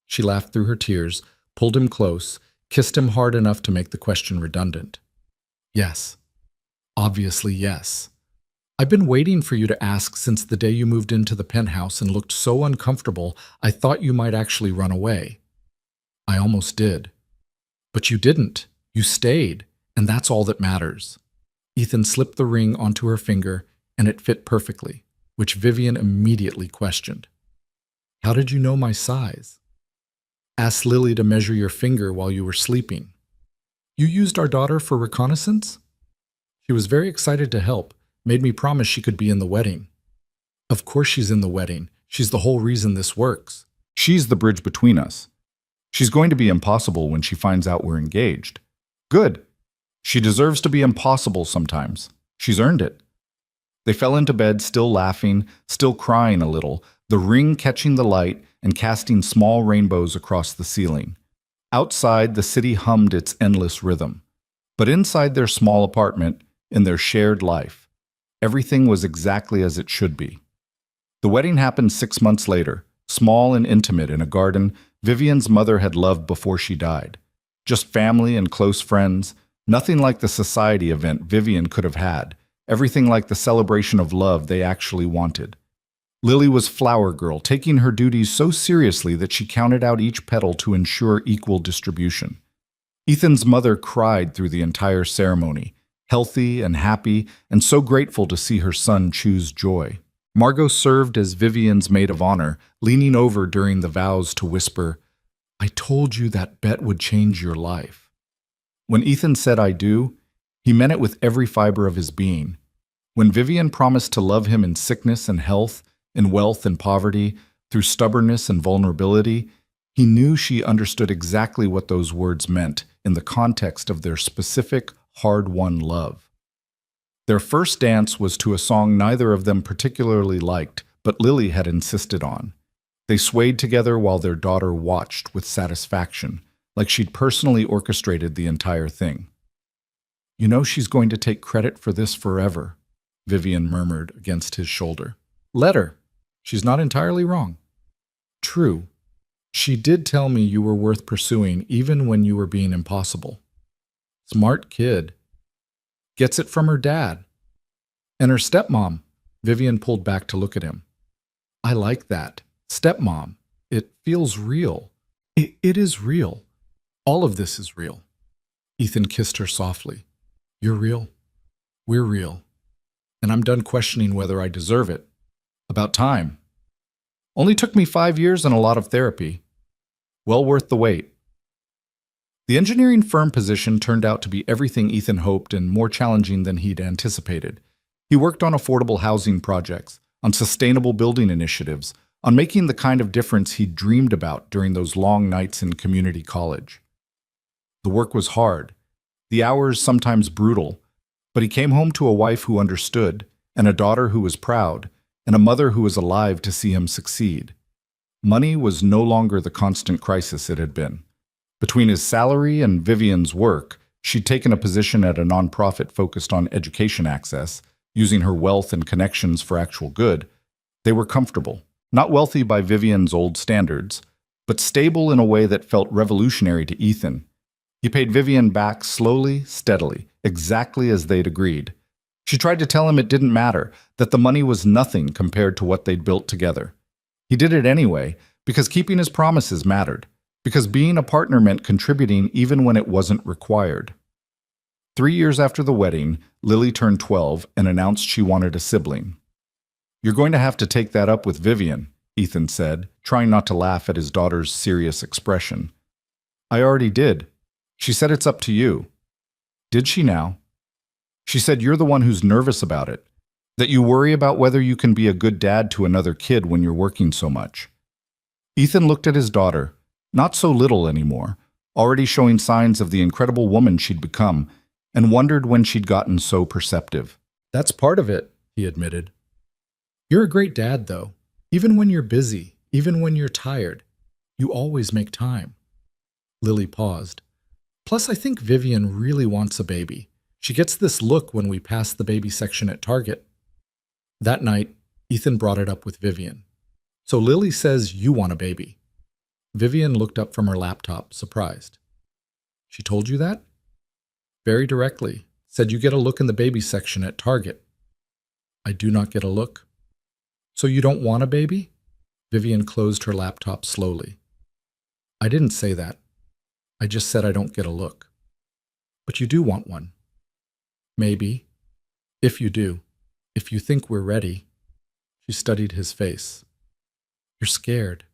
She laughed through her tears, pulled him close, kissed him hard enough to make the question redundant. Yes. Obviously, yes. I've been waiting for you to ask since the day you moved into the penthouse and looked so uncomfortable I thought you might actually run away. I almost did. But you didn't. You stayed, and that's all that matters. Ethan slipped the ring onto her finger, and it fit perfectly, which Vivian immediately questioned. How did you know my size? Asked Lily to measure your finger while you were sleeping. You used our daughter for reconnaissance? She was very excited to help, made me promise she could be in the wedding. Of course she's in the wedding. She's the whole reason this works. She's the bridge between us. She's going to be impossible when she finds out we're engaged. Good. She deserves to be impossible sometimes. She's earned it. They fell into bed, still laughing, still crying a little, the ring catching the light and casting small rainbows across the ceiling. Outside, the city hummed its endless rhythm. But inside their small apartment, in their shared life, everything was exactly as it should be. The wedding happened 6 months later, small and intimate in a garden Vivian's mother had loved before she died. Just family and close friends, nothing like the society event Vivian could have had, everything like the celebration of love they actually wanted. Lily was flower girl, taking her duties so seriously that she counted out each petal to ensure equal distribution. Ethan's mother cried through the entire ceremony, healthy and happy, and so grateful to see her son choose joy. Margot served as Vivian's maid of honor, leaning over during the vows to whisper, I told you that bet would change your life. When Ethan said I do, he meant it with every fiber of his being. When Vivian promised to love him in sickness and health, in wealth and poverty, through stubbornness and vulnerability, he knew she understood exactly what those words meant in the context of their specific, hard-won love. Their first dance was to a song neither of them particularly liked, but Lily had insisted on. They swayed together while their daughter watched with satisfaction, like she'd personally orchestrated the entire thing. You know she's going to take credit for this forever, Vivian murmured against his shoulder. Let her. She's not entirely wrong. True. She did tell me you were worth pursuing even when you were being impossible. Smart kid. Gets it from her dad. And her stepmom. Vivian pulled back to look at him. I like that. Stepmom. It feels real. It is real. All of this is real. Ethan kissed her softly. You're real. We're real. And I'm done questioning whether I deserve it. About time. Only took me 5 years and a lot of therapy. Well worth the wait. The engineering firm position turned out to be everything Ethan hoped and more challenging than he'd anticipated. He worked on affordable housing projects, on sustainable building initiatives, on making the kind of difference he'd dreamed about during those long nights in community college. The work was hard, the hours sometimes brutal, but he came home to a wife who understood, and a daughter who was proud, and a mother who was alive to see him succeed. Money was no longer the constant crisis it had been. Between his salary and Vivian's work, she'd taken a position at a nonprofit focused on education access, using her wealth and connections for actual good. They were comfortable, not wealthy by Vivian's old standards, but stable in a way that felt revolutionary to Ethan. He paid Vivian back slowly, steadily, exactly as they'd agreed. She tried to tell him it didn't matter, that the money was nothing compared to what they'd built together. He did it anyway, because keeping his promises mattered, because being a partner meant contributing even when it wasn't required. 3 years after the wedding, Lily turned 12 and announced she wanted a sibling. "You're going to have to take that up with Vivian," Ethan said, trying not to laugh at his daughter's serious expression. "I already did. She said it's up to you." "Did she now?" "She said you're the one who's nervous about it, that you worry about whether you can be a good dad to another kid when you're working so much." Ethan looked at his daughter, not so little anymore, already showing signs of the incredible woman she'd become, and wondered when she'd gotten so perceptive. "That's part of it," he admitted. "You're a great dad, though. Even when you're busy, even when you're tired, you always make time." Lily paused. "Plus, I think Vivian really wants a baby. She gets this look when we pass the baby section at Target." That night, Ethan brought it up with Vivian. "So Lily says you want a baby." Vivian looked up from her laptop, surprised. "She told you that?" "Very directly. Said you get a look in the baby section at Target." "I do not get a look." "So you don't want a baby?" Vivian closed her laptop slowly. "I didn't say that. I just said I don't get a look." "But you do want one." "Maybe. If you do. If you think we're ready." She studied his face. "You're scared.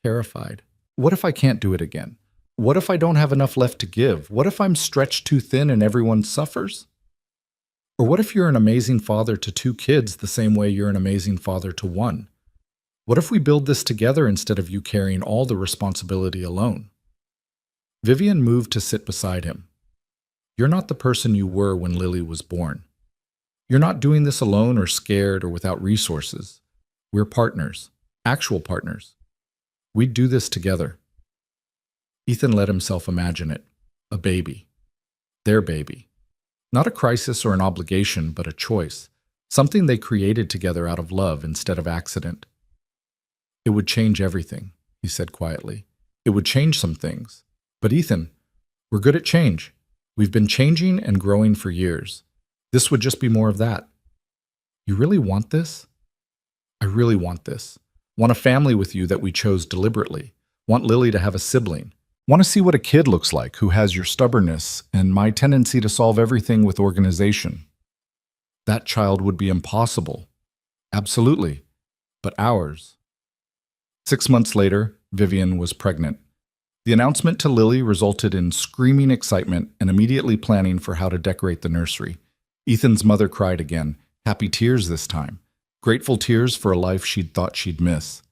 Terrified. What if I can't do it again? What if I don't have enough left to give? What if I'm stretched too thin and everyone suffers? Or what if you're an amazing father to 2 kids the same way you're an amazing father to 1? What if we build this together instead of you carrying all the responsibility alone?" Vivian moved to sit beside him. "You're not the person you were when Lily was born. You're not doing this alone or scared or without resources. We're partners, actual partners. We'd do this together." Ethan let himself imagine it. A baby. Their baby. Not a crisis or an obligation, but a choice. Something they created together out of love instead of accident. "It would change everything," he said quietly. "It would change some things. But Ethan, we're good at change. We've been changing and growing for years. This would just be more of that." "You really want this?" "I really want this. Want a family with you that we chose deliberately. Want Lily to have a sibling. Want to see what a kid looks like who has your stubbornness and my tendency to solve everything with organization." "That child would be impossible." "Absolutely. But ours." 6 months later, Vivian was pregnant. The announcement to Lily resulted in screaming excitement and immediately planning for how to decorate the nursery. Ethan's mother cried again, happy tears this time, grateful tears for a life she'd thought she'd miss.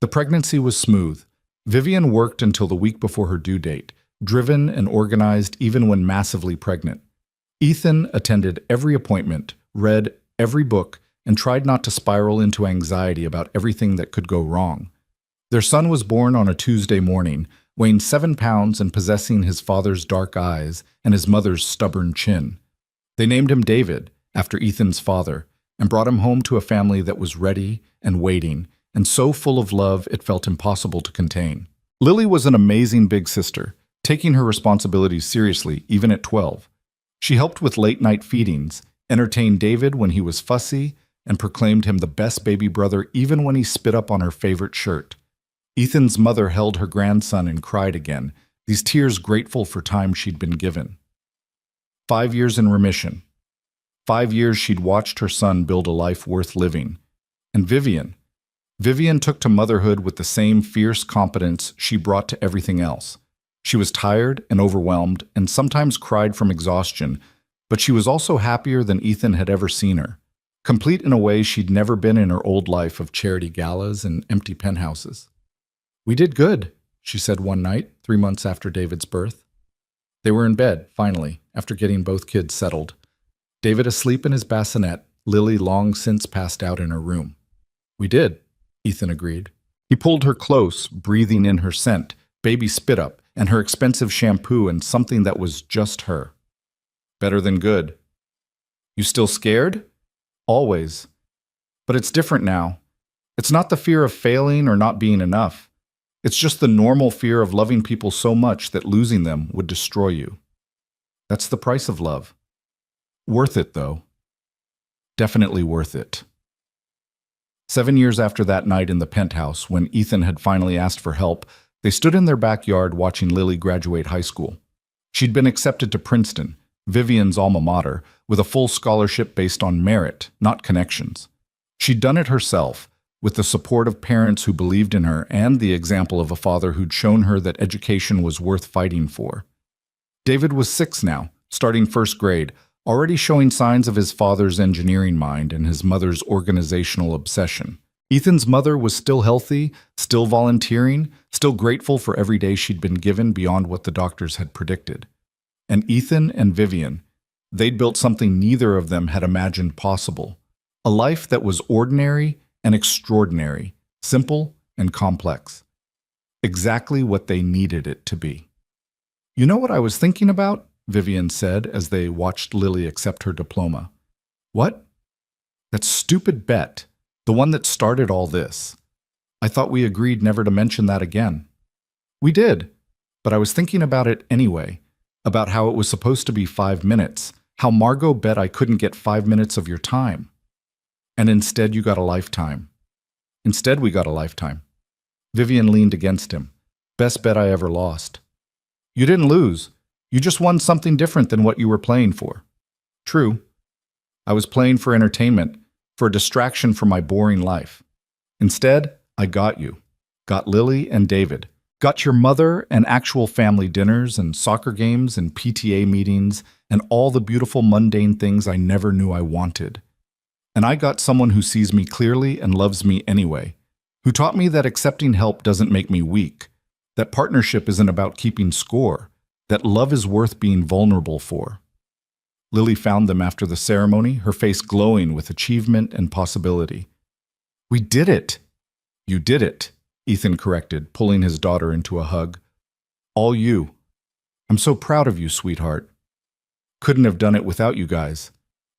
The pregnancy was smooth. Vivian worked until the week before her due date, driven and organized even when massively pregnant. Ethan attended every appointment, read every book, and tried not to spiral into anxiety about everything that could go wrong. Their son was born on a Tuesday morning, weighing 7 pounds and possessing his father's dark eyes and his mother's stubborn chin. They named him David, after Ethan's father, and brought him home to a family that was ready and waiting, and so full of love it felt impossible to contain. Lily was an amazing big sister, taking her responsibilities seriously even at 12. She helped with late-night feedings, entertained David when he was fussy, and proclaimed him the best baby brother even when he spit up on her favorite shirt. Ethan's mother held her grandson and cried again, these tears grateful for time she'd been given. 5 years in remission. 5 years she'd watched her son build a life worth living. And Vivian took to motherhood with the same fierce competence she brought to everything else. She was tired and overwhelmed and sometimes cried from exhaustion, but she was also happier than Ethan had ever seen her, complete in a way she'd never been in her old life of charity galas and empty penthouses. "We did good," she said one night, 3 months after David's birth. They were in bed, finally, after getting both kids settled. David asleep in his bassinet, Lily long since passed out in her room. "We did," Ethan agreed. He pulled her close, breathing in her scent, baby spit up, and her expensive shampoo and something that was just her. "Better than good." You still scared? Always. But it's different now. It's not the fear of failing or not being enough. It's just the normal fear of loving people so much that losing them would destroy you. That's the price of love. Worth it, though. Definitely worth it. 7 years after that night in the penthouse, when Ethan had finally asked for help, they stood in their backyard watching Lily graduate high school. She'd been accepted to Princeton, Vivian's alma mater, with a full scholarship based on merit, not connections. She'd done it herself, with the support of parents who believed in her and the example of a father who'd shown her that education was worth fighting for. David was 6 now, starting first grade, already showing signs of his father's engineering mind and his mother's organizational obsession. Ethan's mother was still healthy, still volunteering, still grateful for every day she'd been given beyond what the doctors had predicted. And Ethan and Vivian, they'd built something neither of them had imagined possible. A life that was ordinary and extraordinary, simple and complex. Exactly what they needed it to be. You know what I was thinking about? Vivian said as they watched Lily accept her diploma. What? That stupid bet, the one that started all this. I thought we agreed never to mention that again. We did, but I was thinking about it anyway, about how it was supposed to be 5 minutes, how Margot bet I couldn't get 5 minutes of your time. And instead you got a lifetime. Instead we got a lifetime. Vivian leaned against him. Best bet I ever lost. You didn't lose. You just won something different than what you were playing for. True. I was playing for entertainment, for a distraction from my boring life. Instead, I got you. Got Lily and David. Got your mother and actual family dinners and soccer games and PTA meetings and all the beautiful mundane things I never knew I wanted. And I got someone who sees me clearly and loves me anyway, who taught me that accepting help doesn't make me weak, that partnership isn't about keeping score, that love is worth being vulnerable for. Lily found them after the ceremony, her face glowing with achievement and possibility. We did it! You did it, Ethan corrected, pulling his daughter into a hug. All you. I'm so proud of you, sweetheart. Couldn't have done it without you guys.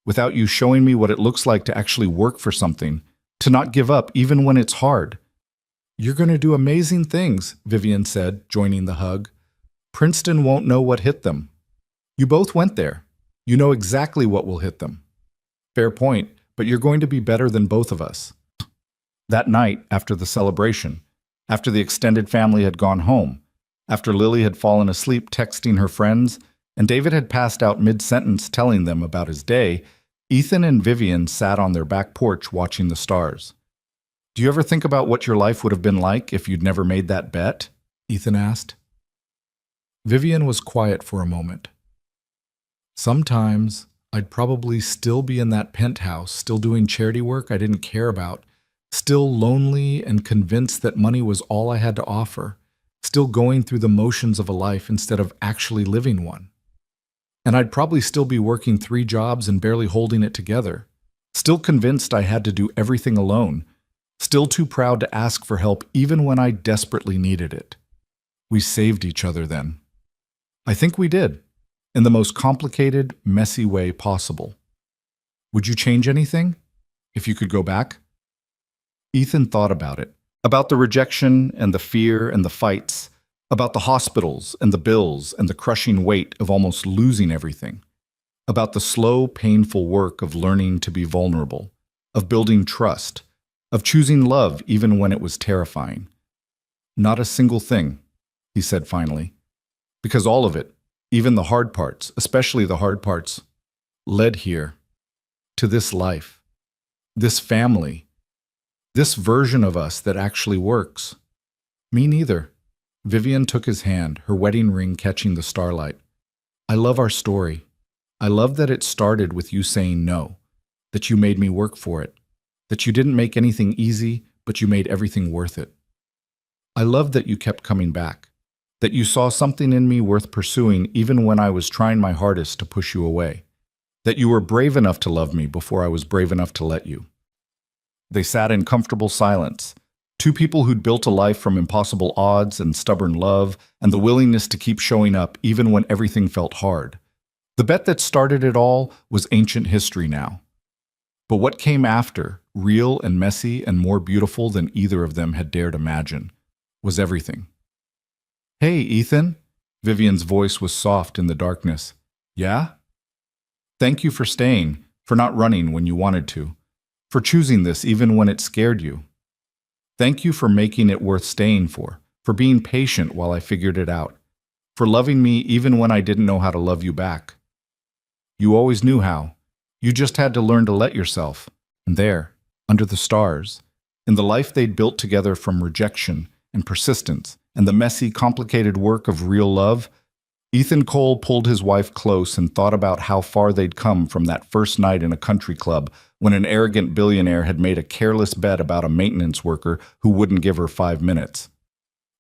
Without you showing me what it looks like to actually work for something, to not give up even when it's hard. You're going to do amazing things, Vivian said, joining the hug. Princeton won't know what hit them. You both went there. You know exactly what will hit them. Fair point, but you're going to be better than both of us. That night, after the celebration, after the extended family had gone home, after Lily had fallen asleep texting her friends, and David had passed out mid-sentence telling them about his day, Ethan and Vivian sat on their back porch watching the stars. Do you ever think about what your life would have been like if you'd never made that bet? Ethan asked. Vivian was quiet for a moment. Sometimes I'd probably still be in that penthouse, still doing charity work I didn't care about, still lonely and convinced that money was all I had to offer, still going through the motions of a life instead of actually living one. And I'd probably still be working 3 jobs and barely holding it together, still convinced I had to do everything alone, still too proud to ask for help even when I desperately needed it. We saved each other then. I think we did, in the most complicated, messy way possible. Would you change anything, if you could go back? Ethan thought about it, about the rejection and the fear and the fights, about the hospitals and the bills and the crushing weight of almost losing everything, about the slow, painful work of learning to be vulnerable, of building trust, of choosing love even when it was terrifying. Not a single thing, he said finally, because all of it, even the hard parts, especially the hard parts, led here, to this life, this family, this version of us that actually works. Me neither. Vivian took his hand, her wedding ring catching the starlight. I love our story. I love that it started with you saying no, that you made me work for it, that you didn't make anything easy, but you made everything worth it. I love that you kept coming back, that you saw something in me worth pursuing even when I was trying my hardest to push you away, that you were brave enough to love me before I was brave enough to let you. They sat in comfortable silence, 2 people who'd built a life from impossible odds and stubborn love and the willingness to keep showing up even when everything felt hard. The bet that started it all was ancient history now. But what came after, real and messy and more beautiful than either of them had dared imagine, was everything. "Hey, Ethan." Vivian's voice was soft in the darkness. "Yeah? Thank you for staying, for not running when you wanted to, for choosing this even when it scared you. Thank you for making it worth staying for being patient while I figured it out, for loving me even when I didn't know how to love you back. You always knew how. You just had to learn to let yourself." And there, under the stars, in the life they'd built together from rejection and persistence and the messy, complicated work of real love, Ethan Cole pulled his wife close and thought about how far they'd come from that first night in a country club when an arrogant billionaire had made a careless bet about a maintenance worker who wouldn't give her 5 minutes.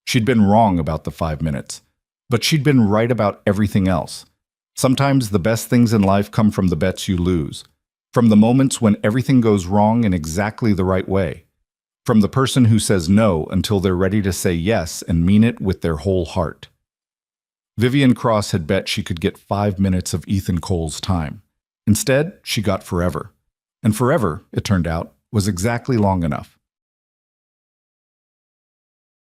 She'd been wrong about the 5 minutes, but she'd been right about everything else. Sometimes the best things in life come from the bets you lose, from the moments when everything goes wrong in exactly the right way, from the person who says no until they're ready to say yes and mean it with their whole heart. Vivian Cross had bet she could get 5 minutes of Ethan Cole's time. Instead, she got forever. And forever, it turned out, was exactly long enough.